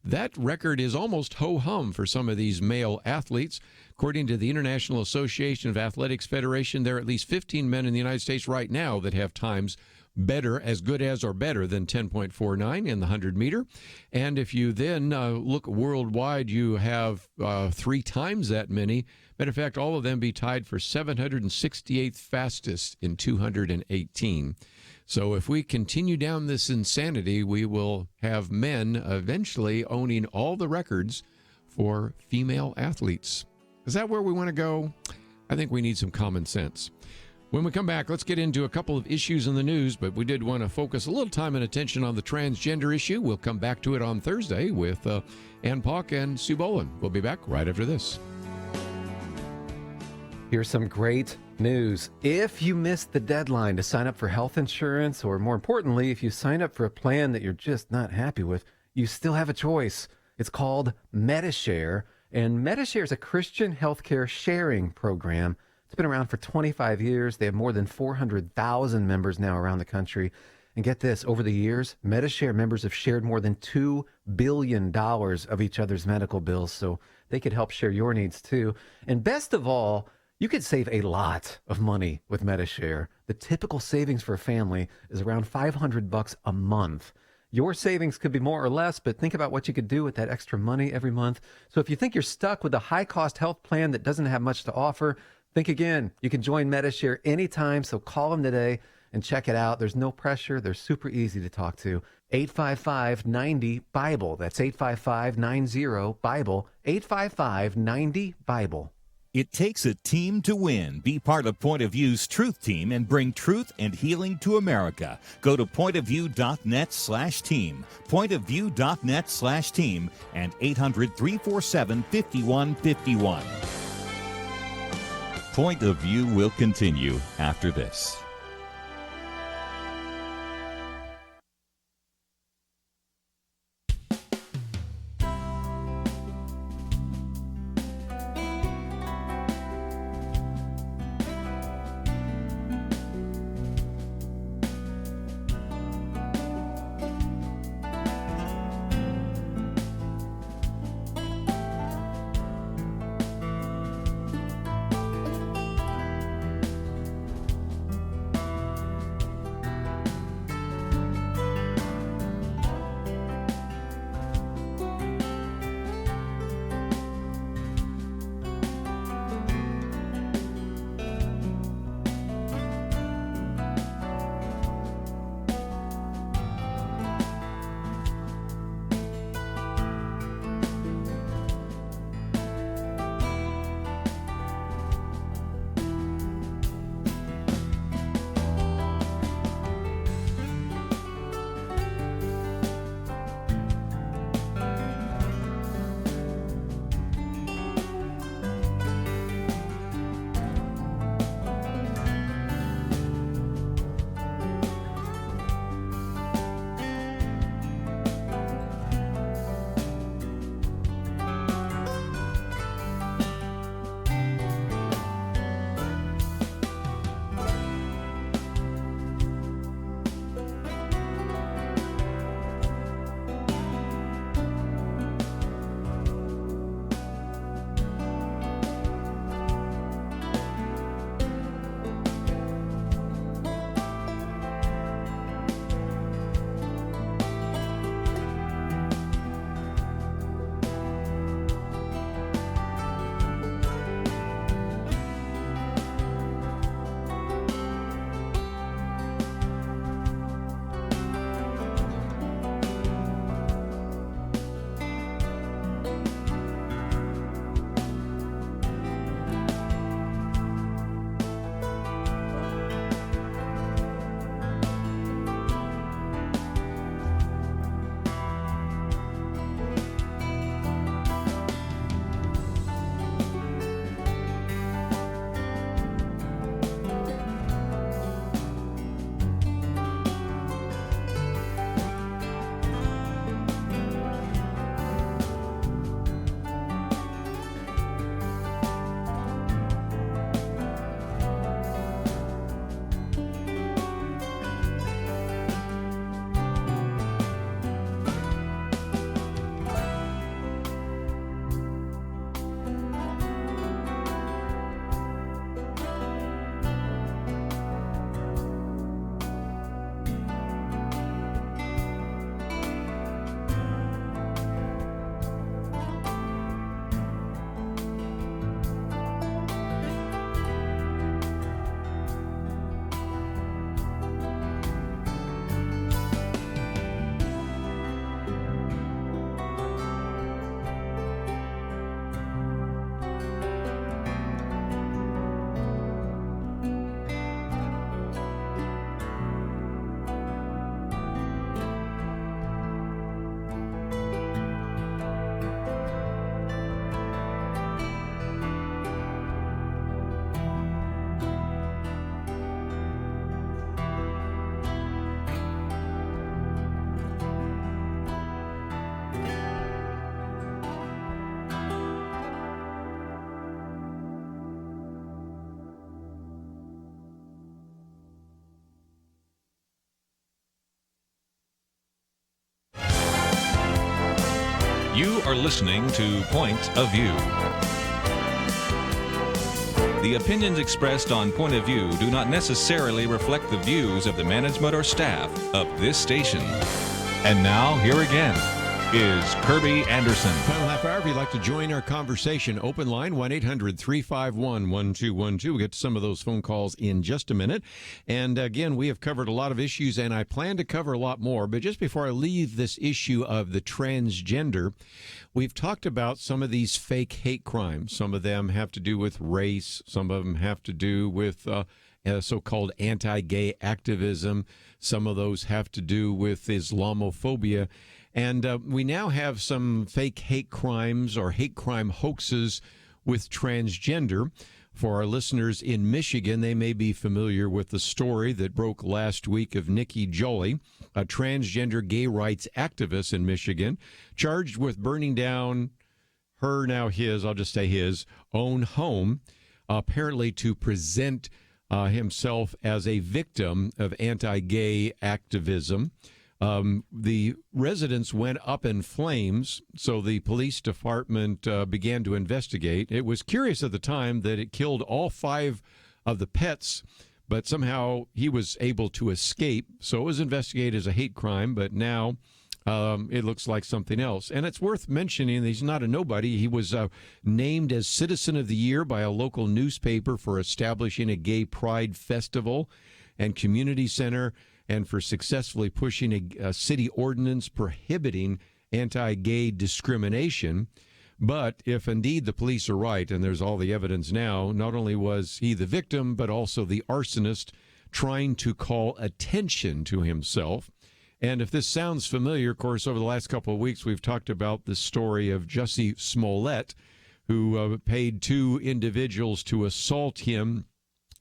that record is almost ho-hum for some of these male athletes. According to the International Association of Athletics Federation, there are at least 15 men in the United States right now that have times better, as good as or better than 10.49 in the 100-meter. And if you then look worldwide, you have 3 times that many. Matter of fact, all of them be tied for 768th fastest in 218. So if we continue down this insanity, we will have men eventually owning all the records for female athletes. Is that where we want to go? I think we need some common sense. When we come back, let's get into a couple of issues in the news, but we did want to focus a little time and attention on the transgender issue. We'll come back to it on Thursday with Ann Pauck and Sue Bohlin. We'll be back right after this. Here's some great news. If you missed the deadline to sign up for health insurance, or more importantly, if you sign up for a plan that you're just not happy with, you still have a choice. It's called Medishare, and Medishare is a Christian healthcare sharing program. It's been around for 25 years. They have more than 400,000 members now around the country. And get this, over the years, Medishare members have shared more than $2 billion of each other's medical bills, so they could help share your needs too. And best of all, you could save a lot of money with Medishare. The typical savings for a family is around $500 a month. Your savings could be more or less, but think about what you could do with that extra money every month. So if you think you're stuck with a high-cost health plan that doesn't have much to offer, think again. You can join Medishare anytime, so call them today and check it out. There's no pressure. They're super easy to talk to. 855-90-BIBLE. That's 855-90-BIBLE. 855-90-BIBLE. It takes a team to win. Be part of Point of View's Truth Team and bring truth and healing to America. Go to pointofview.net/team, pointofview.net/team, and 800-347-5151. Point of View will continue after this. You are listening to Point of View. The opinions expressed on Point of View do not necessarily reflect the views of the management or staff of this station. And now, here again is Kerby Anderson. Final half hour, if you'd like to join our conversation, open line 1-800-351-1212. We'll get to some of those phone calls in just a minute. And again, we have covered a lot of issues, and I plan to cover a lot more. But just before I leave this issue of the transgender, we've talked about some of these fake hate crimes. Some of them have to do with race. Some of them have to do with so-called anti-gay activism. Some of those have to do with Islamophobia. And we now have some fake hate crimes or hate crime hoaxes with transgender. For our listeners in Michigan, they may be familiar with the story that broke last week of Nikki Jolie, a transgender gay rights activist in Michigan, charged with burning down I'll just say his own home, apparently to present himself as a victim of anti-gay activism. The residence went up in flames, so the police department began to investigate. It was curious at the time that it killed all 5 of the pets, but somehow he was able to escape. So it was investigated as a hate crime, but now it looks like something else. And it's worth mentioning he's not a nobody. He was named as Citizen of the Year by a local newspaper for establishing a gay pride festival and community center, and for successfully pushing a city ordinance prohibiting anti-gay discrimination. But if indeed the police are right, and there's all the evidence now, not only was he the victim, but also the arsonist trying to call attention to himself. And if this sounds familiar, of course, over the last couple of weeks, we've talked about the story of Jussie Smollett, who paid 2 individuals to assault him.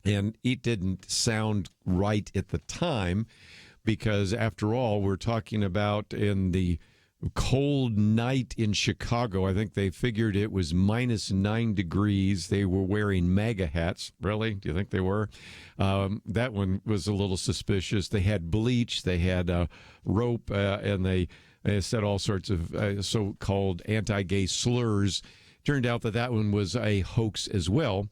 And it didn't sound right at the time because, after all, we're talking about in the cold night in Chicago. I think they figured it was -9 degrees. They were wearing MAGA hats. Really? Do you think they were? That one was a little suspicious. They had bleach. They had rope, and they said all sorts of so-called anti-gay slurs. Turned out that one was a hoax as well.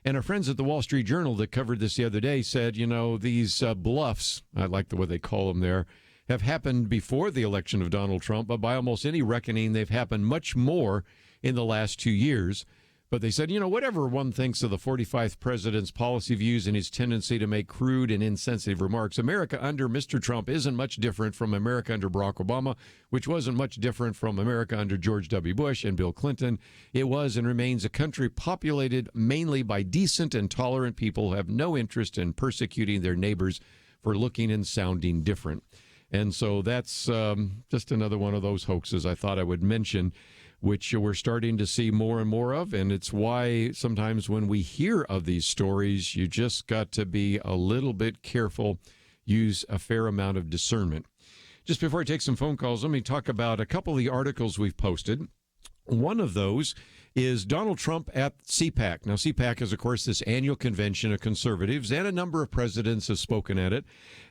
And our friends at the Wall Street Journal that covered this the other day said, these bluffs, I like the way they call them there, have happened before the election of Donald Trump, but by almost any reckoning, they've happened much more in the last 2 years. But they said, whatever one thinks of the 45th president's policy views and his tendency to make crude and insensitive remarks, America under Mr. Trump isn't much different from America under Barack Obama, which wasn't much different from America under George W. Bush and Bill Clinton. It was and remains a country populated mainly by decent and tolerant people who have no interest in persecuting their neighbors for looking and sounding different. And so that's just another one of those hoaxes I thought I would mention, which we're starting to see more and more of. And it's why sometimes when we hear of these stories, you just got to be a little bit careful, use a fair amount of discernment. Just before I take some phone calls, let me talk about a couple of the articles we've posted. One of those is Donald Trump at CPAC. Now, CPAC is, of course, this annual convention of conservatives, and a number of presidents have spoken at it.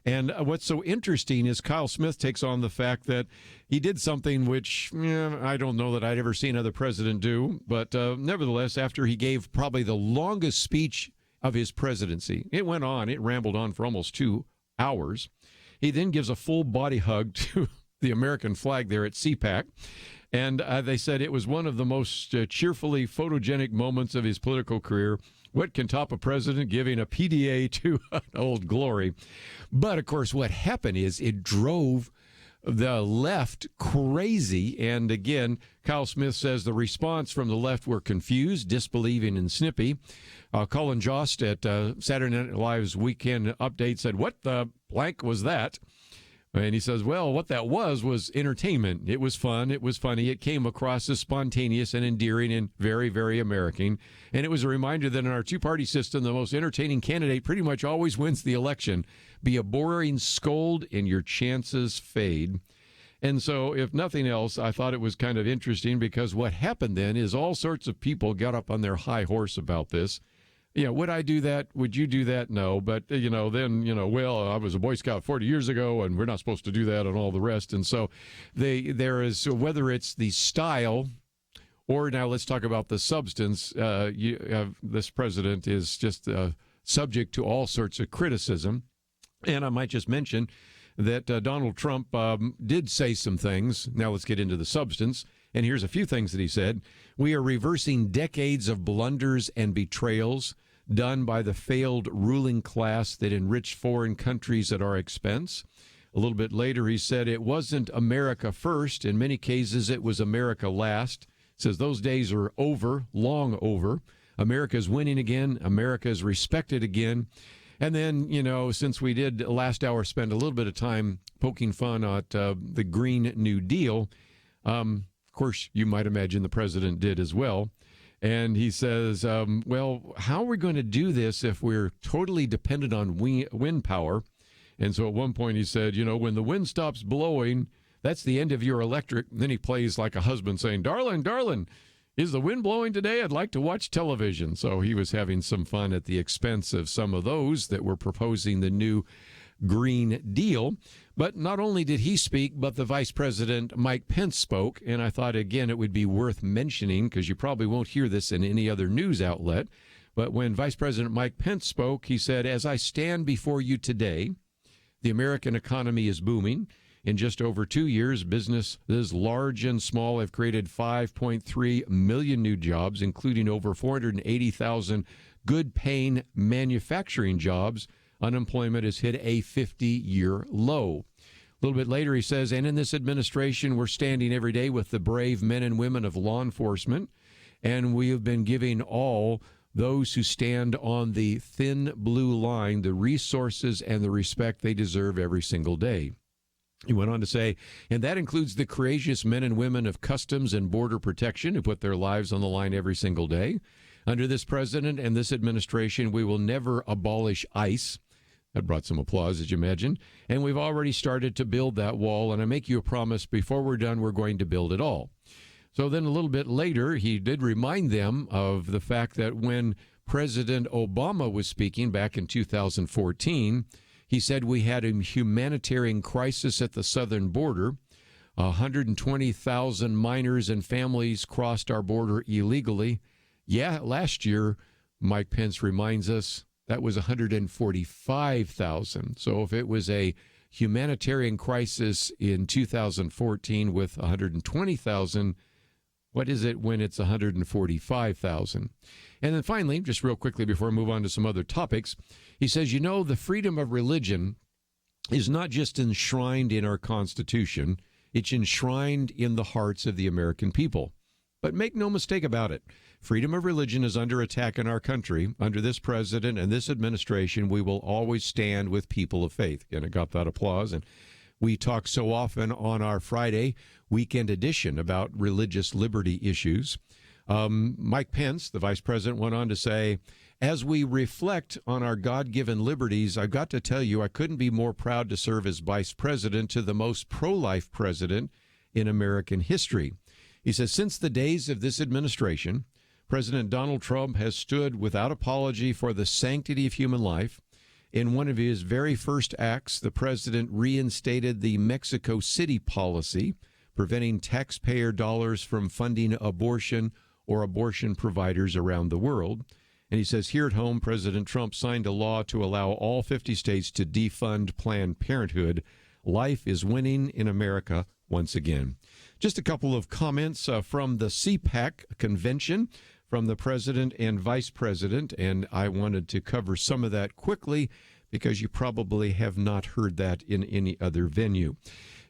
And what's so interesting is Kyle Smith takes on the fact that he did something which I don't know that I'd ever seen another president do. But nevertheless, after he gave probably the longest speech of his presidency, it rambled on for almost 2 hours. He then gives a full body hug to the American flag there at CPAC. And they said it was one of the most cheerfully photogenic moments of his political career. What can top a president giving a PDA to Old Glory? But, of course, what happened is it drove the left crazy. And, again, Kyle Smith says the response from the left were confused, disbelieving, and snippy. Colin Jost at Saturday Night Live's Weekend Update said, "What the blank was that?" And he says, well, what that was entertainment. It was fun. It was funny. It came across as spontaneous and endearing and very, very American. And it was a reminder that in our two-party system, the most entertaining candidate pretty much always wins the election. Be a boring scold and your chances fade. And so, if nothing else, I thought it was kind of interesting because what happened then is all sorts of people got up on their high horse about this. Would I do that? Would you do that? No. But, well, I was a Boy Scout 40 years ago, and we're not supposed to do that and all the rest. And so there is, whether it's the style or now let's talk about the substance, this president is just subject to all sorts of criticism. And I might just mention that Donald Trump did say some things. Now let's get into the substance. And here's a few things that he said. We are reversing decades of blunders and betrayals done by the failed ruling class that enriched foreign countries at our expense. A little bit later, he said it wasn't America first. In many cases, it was America last. Says those days are over, long over. America is winning again. America is respected again. And then, since we did last hour spend a little bit of time poking fun at the Green New Deal, of course, you might imagine the president did as well. And he says, well, how are we going to do this if we're totally dependent on wind power? And so at one point he said, when the wind stops blowing, that's the end of your electric. And then he plays like a husband saying, darling, is the wind blowing today? I'd like to watch television. So he was having some fun at the expense of some of those that were proposing the new Green Deal. But not only did he speak, but the Vice President Mike Pence spoke. And I thought, again, it would be worth mentioning because you probably won't hear this in any other news outlet. But when Vice President Mike Pence spoke, he said, as I stand before you today, the American economy is booming. In just over 2 years, businesses large and small have created 5.3 million new jobs, including over 480,000 good-paying manufacturing jobs. Unemployment has hit a 50-year low. A little bit later, he says, and in this administration, we're standing every day with the brave men and women of law enforcement, and we have been giving all those who stand on the thin blue line the resources and the respect they deserve every single day. He went on to say, and that includes the courageous men and women of Customs and Border Protection who put their lives on the line every single day. Under this president and this administration, we will never abolish ICE. That brought some applause, as you imagine. And we've already started to build that wall, and I make you a promise, before we're done, we're going to build it all. So then a little bit later, he did remind them of the fact that when President Obama was speaking back in 2014, he said we had a humanitarian crisis at the southern border. 120,000 minors and families crossed our border illegally. Yeah, last year, Mike Pence reminds us, that was 145,000. So if it was a humanitarian crisis in 2014 with 120,000, what is it when it's 145,000? And then finally, just real quickly before I move on to some other topics, he says, the freedom of religion is not just enshrined in our Constitution, it's enshrined in the hearts of the American people. But make no mistake about it, freedom of religion is under attack in our country. Under this president and this administration, we will always stand with people of faith. Again, I got that applause. And we talk so often on our Friday weekend edition about religious liberty issues. Mike Pence, the vice president, went on to say, as we reflect on our God-given liberties, I've got to tell you, I couldn't be more proud to serve as vice president to the most pro-life president in American history. He says, since the days of this administration, President Donald Trump has stood without apology for the sanctity of human life. In one of his very first acts, the president reinstated the Mexico City policy, preventing taxpayer dollars from funding abortion or abortion providers around the world. And he says here at home, President Trump signed a law to allow all 50 states to defund Planned Parenthood. Life is winning in America once again. Just a couple of comments from the CPAC convention from the president and vice president, and I wanted to cover some of that quickly because you probably have not heard that in any other venue.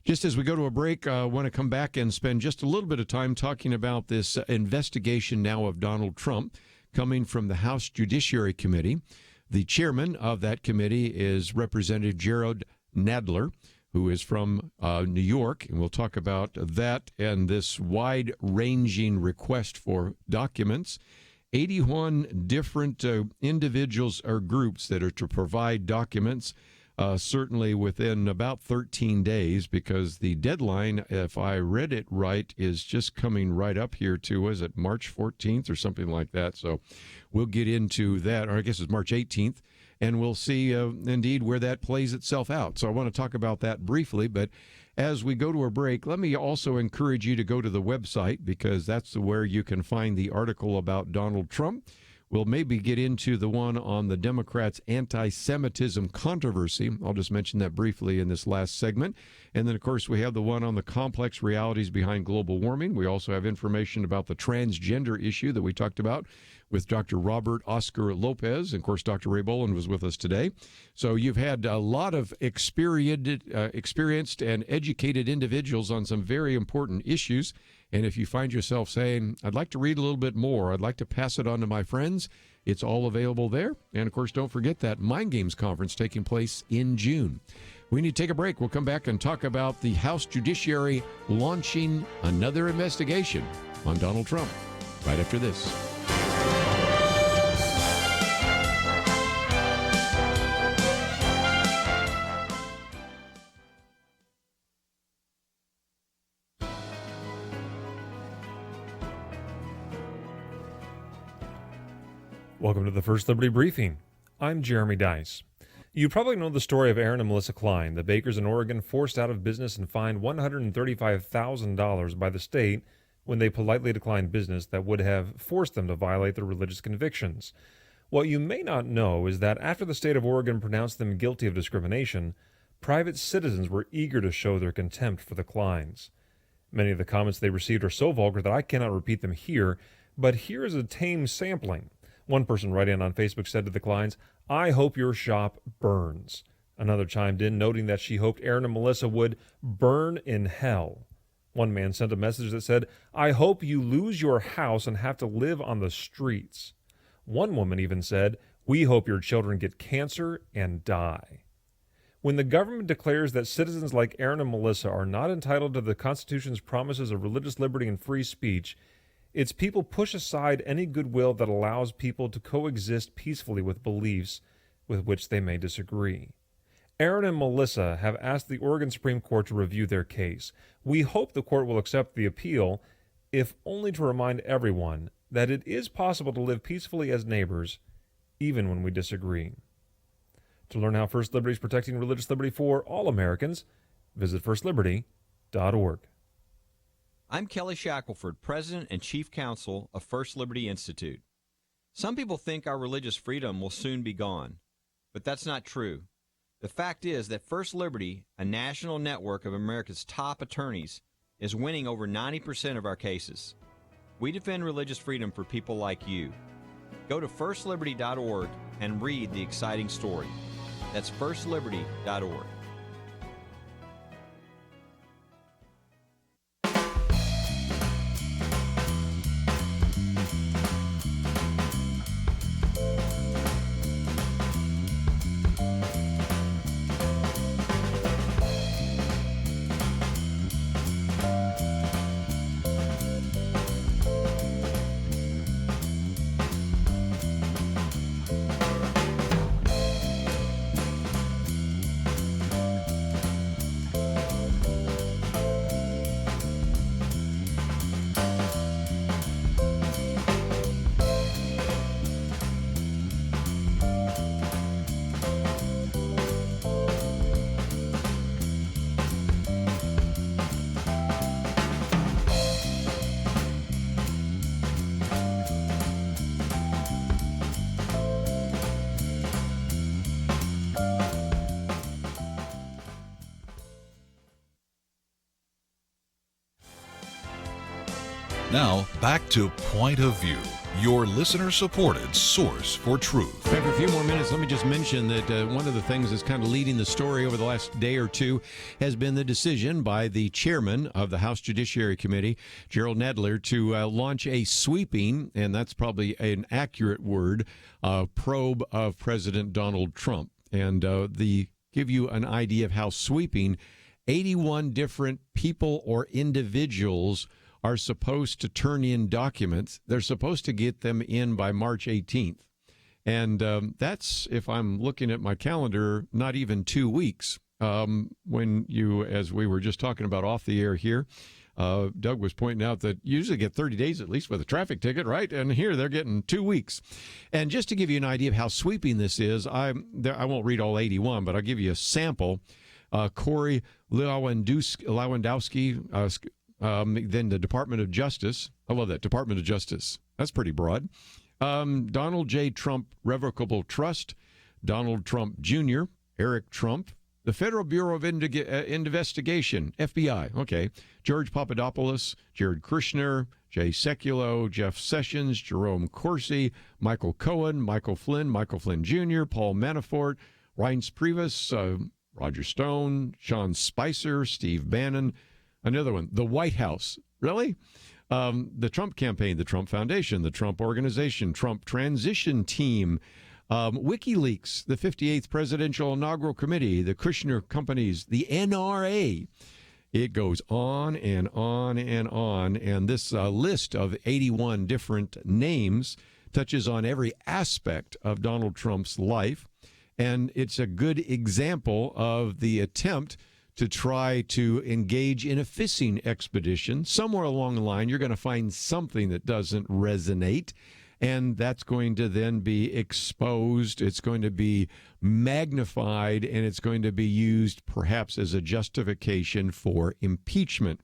Just as we go to a break, I want to come back and spend just a little bit of time talking about this investigation now of Donald Trump coming from the House Judiciary Committee. The chairman of that committee is Representative Jerrold Nadler, who is from New York, and we'll talk about that and this wide-ranging request for documents. 81 different individuals or groups that are to provide documents, certainly within about 13 days, because the deadline, if I read it right, is just coming right up here to, is it March 14th or something like that? So we'll get into that, or I guess it's March 18th. And we'll see, indeed, where that plays itself out. So I want to talk about that briefly. But as we go to a break, let me also encourage you to go to the website, because that's where you can find the article about Donald Trump, We'll maybe get into the one on the Democrats' anti-Semitism controversy. I'll just mention that briefly in this last segment. And then, of course, we have the one on the complex realities behind global warming. We also have information about the transgender issue that we talked about with Dr. Robert Oscar Lopez. And, of course, Dr. Ray Bohlin was with us today. So you've had a lot of experienced and educated individuals on some very important issues. And if you find yourself saying, I'd like to read a little bit more, I'd like to pass it on to my friends, it's all available there. And, of course, don't forget that Mind Games Conference taking place in June. We need to take a break. We'll come back and talk about the House Judiciary launching another investigation on Donald Trump right after this. Welcome to the First Liberty Briefing. I'm Jeremy Dice. You probably know the story of Aaron and Melissa Klein, the bakers in Oregon forced out of business and fined $135,000 by the state when they politely declined business that would have forced them to violate their religious convictions. What you may not know is that after the state of Oregon pronounced them guilty of discrimination, private citizens were eager to show their contempt for the Kleins. Many of the comments they received are so vulgar that I cannot repeat them here, but here is a tame sampling. One person writing on Facebook said to the Kleins, "I hope your shop burns." Another chimed in, noting that she hoped Aaron and Melissa would burn in hell. One man sent a message that said, "I hope you lose your house and have to live on the streets." One woman even said, "We hope your children get cancer and die." When the government declares that citizens like Aaron and Melissa are not entitled to the Constitution's promises of religious liberty and free speech, its people push aside any goodwill that allows people to coexist peacefully with beliefs with which they may disagree. Aaron and Melissa have asked the Oregon Supreme Court to review their case. We hope the court will accept the appeal, if only to remind everyone that it is possible to live peacefully as neighbors, even when we disagree. To learn how First Liberty is protecting religious liberty for all Americans, visit firstliberty.org. I'm Kelly Shackelford, President and Chief Counsel of First Liberty Institute. Some people think our religious freedom will soon be gone, but that's not true. The fact is that First Liberty, a national network of America's top attorneys, is winning over 90% of our cases. We defend religious freedom for people like you. Go to firstliberty.org and read the exciting story. That's firstliberty.org. Now, back to Point of View, your listener-supported source for truth. After a few more minutes, let me just mention that one of the things that's kind of leading the story over the last day or two has been the decision by the chairman of the House Judiciary Committee, Gerald Nadler, to launch a sweeping, and that's probably an accurate word, probe of President Donald Trump. And give you an idea of how sweeping, 81 different people or individuals are supposed to turn in documents. They're supposed to get them in by March 18th. And that's, if I'm looking at my calendar, not even 2 weeks. When you, as we were just talking about off the air here, Doug was pointing out that you usually get 30 days at least with a traffic ticket, right? And here they're getting 2 weeks. And just to give you an idea of how sweeping this is, I won't read all 81, but I'll give you a sample. Corey Lewandowski, then the Department of Justice. I love that, Department of Justice. That's pretty broad. Donald J. Trump Revocable Trust, Donald Trump Jr., Eric Trump, the Federal Bureau of Investigation, FBI, okay, George Papadopoulos, Jared Kushner, Jay Sekulow, Jeff Sessions, Jerome Corsi, Michael Cohen, Michael Flynn Jr., Paul Manafort, Reince Priebus, Roger Stone, Sean Spicer, Steve Bannon, another one, the White House. Really? The Trump campaign, the Trump Foundation, the Trump Organization, Trump Transition Team, WikiLeaks, the 58th Presidential Inaugural Committee, the Kushner Companies, the NRA. It goes on and on and on. And this list of 81 different names touches on every aspect of Donald Trump's life. And it's a good example of the attempt to try to engage in a fishing expedition. Somewhere along the line, you're going to find something that doesn't resonate. And that's going to then be exposed. It's going to be magnified, and it's going to be used perhaps as a justification for impeachment.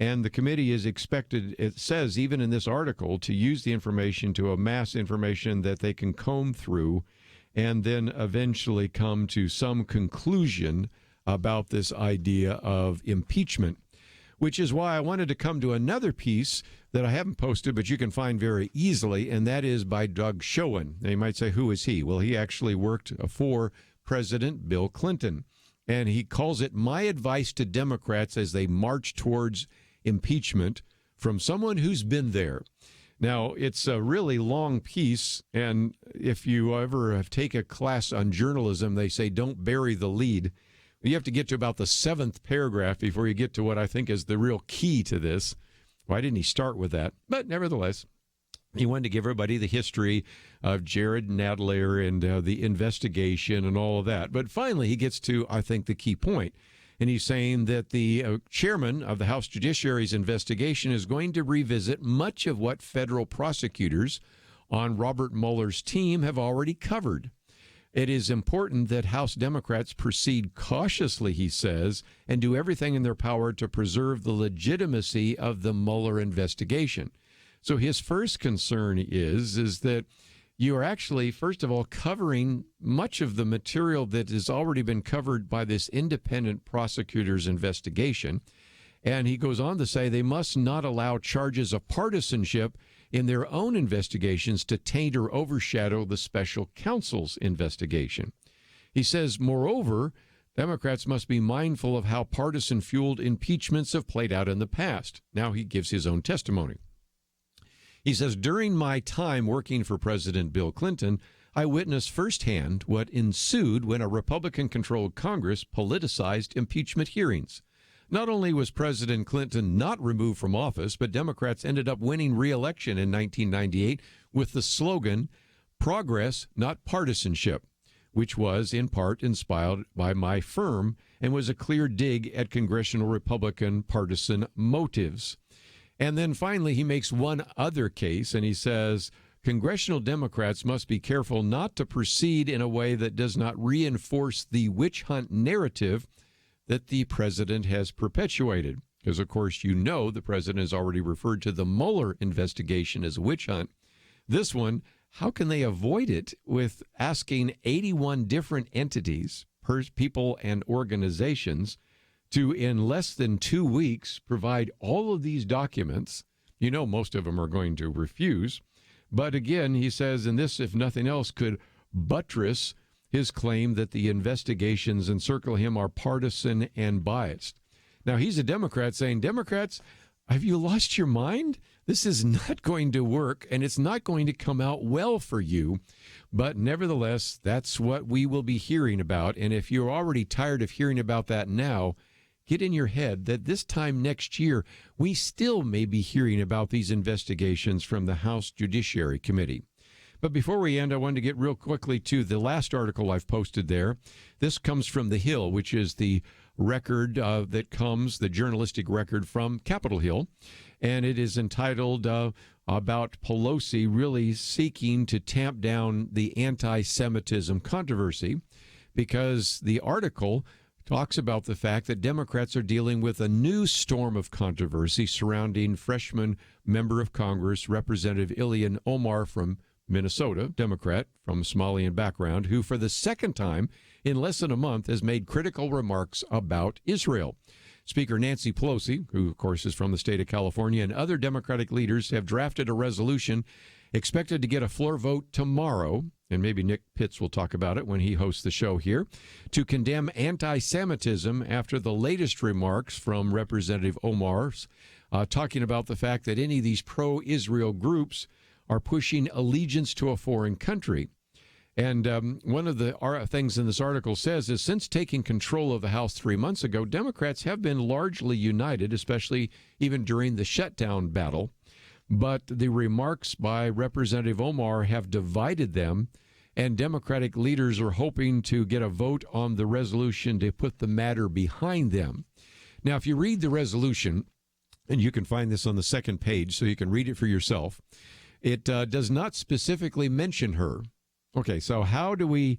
And the committee is expected, it says even in this article, to use the information to amass information that they can comb through and then eventually come to some conclusion about this idea of impeachment, which is why I wanted to come to another piece that I haven't posted, but you can find very easily, and that is by Doug Schoen. Now, you might say, who is he? Well, he actually worked for President Bill Clinton, and he calls it My Advice to Democrats as They March Towards Impeachment from someone who's been there. Now, it's a really long piece, and if you ever have taken a class on journalism, they say don't bury the lead. You have to get to about the 7th paragraph before you get to what I think is the real key to this. Why didn't he start with that? But nevertheless, he wanted to give everybody the history of Jared Nadler and the investigation and all of that. But finally, he gets to, I think, the key point. And he's saying that the chairman of the House Judiciary's investigation is going to revisit much of what federal prosecutors on Robert Mueller's team have already covered. It is important that House Democrats proceed cautiously, he says, and do everything in their power to preserve the legitimacy of the Mueller investigation. So his first concern is that you are actually, first of all, covering much of the material that has already been covered by this independent prosecutor's investigation. And he goes on to say they must not allow charges of partisanship in their own investigations to taint or overshadow the special counsel's investigation. He says, moreover, Democrats must be mindful of how partisan-fueled impeachments have played out in the past. Now he gives his own testimony. He says, during my time working for President Bill Clinton, I witnessed firsthand what ensued when a Republican-controlled Congress politicized impeachment hearings. Not only was President Clinton not removed from office, but Democrats ended up winning re-election in 1998 with the slogan, progress, not partisanship, which was in part inspired by my firm and was a clear dig at congressional Republican partisan motives. And then finally, he makes one other case, and he says, congressional Democrats must be careful not to proceed in a way that does not reinforce the witch hunt narrative that the president has perpetuated. Because, of course, you know the president has already referred to the Mueller investigation as a witch hunt. This one, how can they avoid it with asking 81 different entities, people and organizations, to, in less than 2 weeks, provide all of these documents? You know most of them are going to refuse. But again, he says, and this, if nothing else, could buttress his claim that the investigations encircle him are partisan and biased. Now, he's a Democrat saying, Democrats, have you lost your mind? This is not going to work, and it's not going to come out well for you. But nevertheless, that's what we will be hearing about. And if you're already tired of hearing about that now, get in your head that this time next year, we still may be hearing about these investigations from the House Judiciary Committee. But before we end, I wanted to get real quickly to the last article I've posted there. This comes from The Hill, which is the record the journalistic record from Capitol Hill. And it is entitled about Pelosi really seeking to tamp down the anti-Semitism controversy, because the article talks about the fact that Democrats are dealing with a new storm of controversy surrounding freshman member of Congress, Representative Ilhan Omar from Minnesota, Democrat from Somalian background, who for the second time in less than a month has made critical remarks about Israel. Speaker Nancy Pelosi, who of course is from the state of California, and other Democratic leaders have drafted a resolution expected to get a floor vote tomorrow, and maybe Nick Pitts will talk about it when he hosts the show here, to condemn anti-Semitism after the latest remarks from Representative Omar's talking about the fact that any of these pro-Israel groups are pushing allegiance to a foreign country. And one of the things in this article says is since taking control of the House 3 months ago, Democrats have been largely united, especially even during the shutdown battle. But the remarks by Representative Omar have divided them, and Democratic leaders are hoping to get a vote on the resolution to put the matter behind them. Now, if you read the resolution, and you can find this on the second page so you can read it for yourself, it does not specifically mention her. Okay, so how do we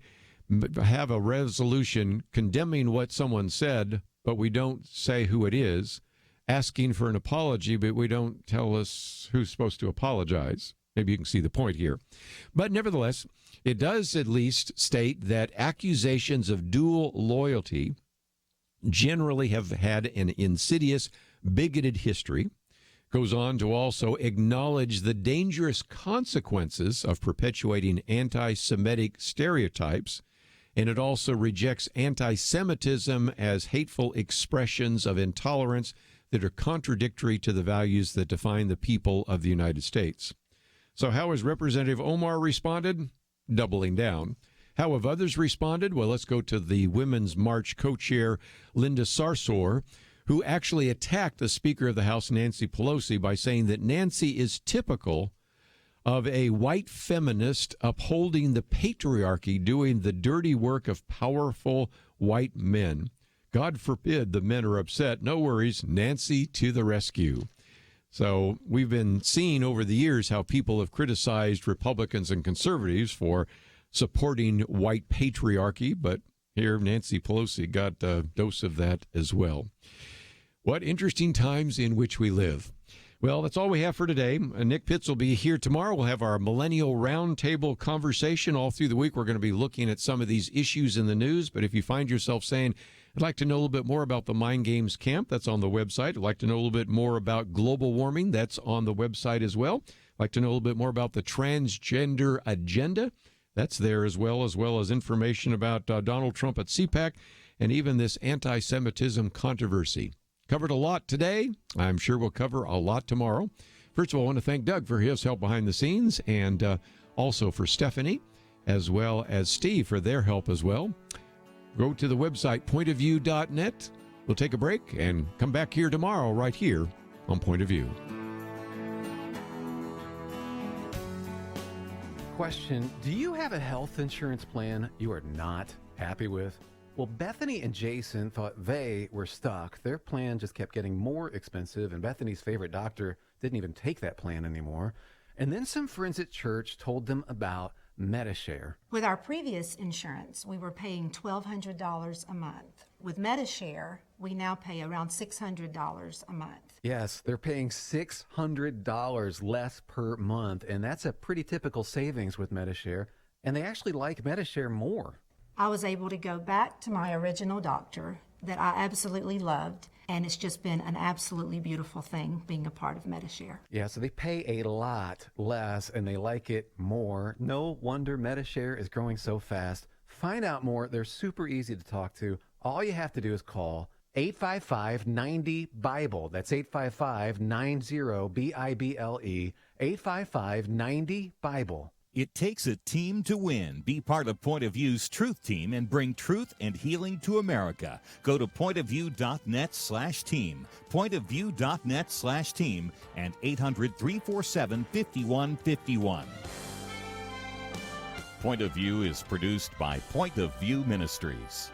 have a resolution condemning what someone said, but we don't say who it is, asking for an apology, but we don't tell us who's supposed to apologize? Maybe you can see the point here. But nevertheless, it does at least state that accusations of dual loyalty generally have had an insidious, bigoted history. Goes on to also acknowledge the dangerous consequences of perpetuating anti-Semitic stereotypes, and it also rejects anti-Semitism as hateful expressions of intolerance that are contradictory to the values that define the people of the United States. So how has Representative Omar responded? Doubling down. How have others responded? Well, let's go to the Women's March co-chair, Linda Sarsour, who actually attacked the Speaker of the House, Nancy Pelosi, by saying that Nancy is typical of a white feminist upholding the patriarchy, doing the dirty work of powerful white men. God forbid the men are upset. No worries, Nancy to the rescue. So we've been seeing over the years how people have criticized Republicans and conservatives for supporting white patriarchy, but here Nancy Pelosi got a dose of that as well. What interesting times in which we live. Well, that's all we have for today. Nick Pitts will be here tomorrow. We'll have our Millennial Roundtable conversation all through the week. We're going to be looking at some of these issues in the news. But if you find yourself saying, I'd like to know a little bit more about the Mind Games Camp, that's on the website. I'd like to know a little bit more about global warming, that's on the website as well. I'd like to know a little bit more about the transgender agenda, that's there as well as information about Donald Trump at CPAC and even this anti-Semitism controversy. Covered a lot today. I'm sure we'll cover a lot tomorrow. First of all, I want to thank Doug for his help behind the scenes, and also for Stephanie, as well as Steve for their help as well. Go to the website, pointofview.net. We'll take a break and come back here tomorrow, right here on Point of View. Question, do you have a health insurance plan you are not happy with? Well, Bethany and Jason thought they were stuck. Their plan just kept getting more expensive, and Bethany's favorite doctor didn't even take that plan anymore. And then some friends at church told them about MediShare. With our previous insurance, we were paying $1,200 a month. With MediShare, we now pay around $600 a month. Yes, they're paying $600 less per month, and that's a pretty typical savings with MediShare. And they actually like MediShare more. I was able to go back to my original doctor that I absolutely loved, and it's just been an absolutely beautiful thing being a part of MediShare. Yeah, so they pay a lot less, and they like it more. No wonder MediShare is growing so fast. Find out more. They're super easy to talk to. All you have to do is call 855-90-BIBLE. That's 855-90-BIBLE. 855-90-BIBLE. It takes a team to win. Be part of Point of View's Truth Team and bring truth and healing to America. Go to pointofview.net/team, pointofview.net/team, and 800-347-5151. Point of View is produced by Point of View Ministries.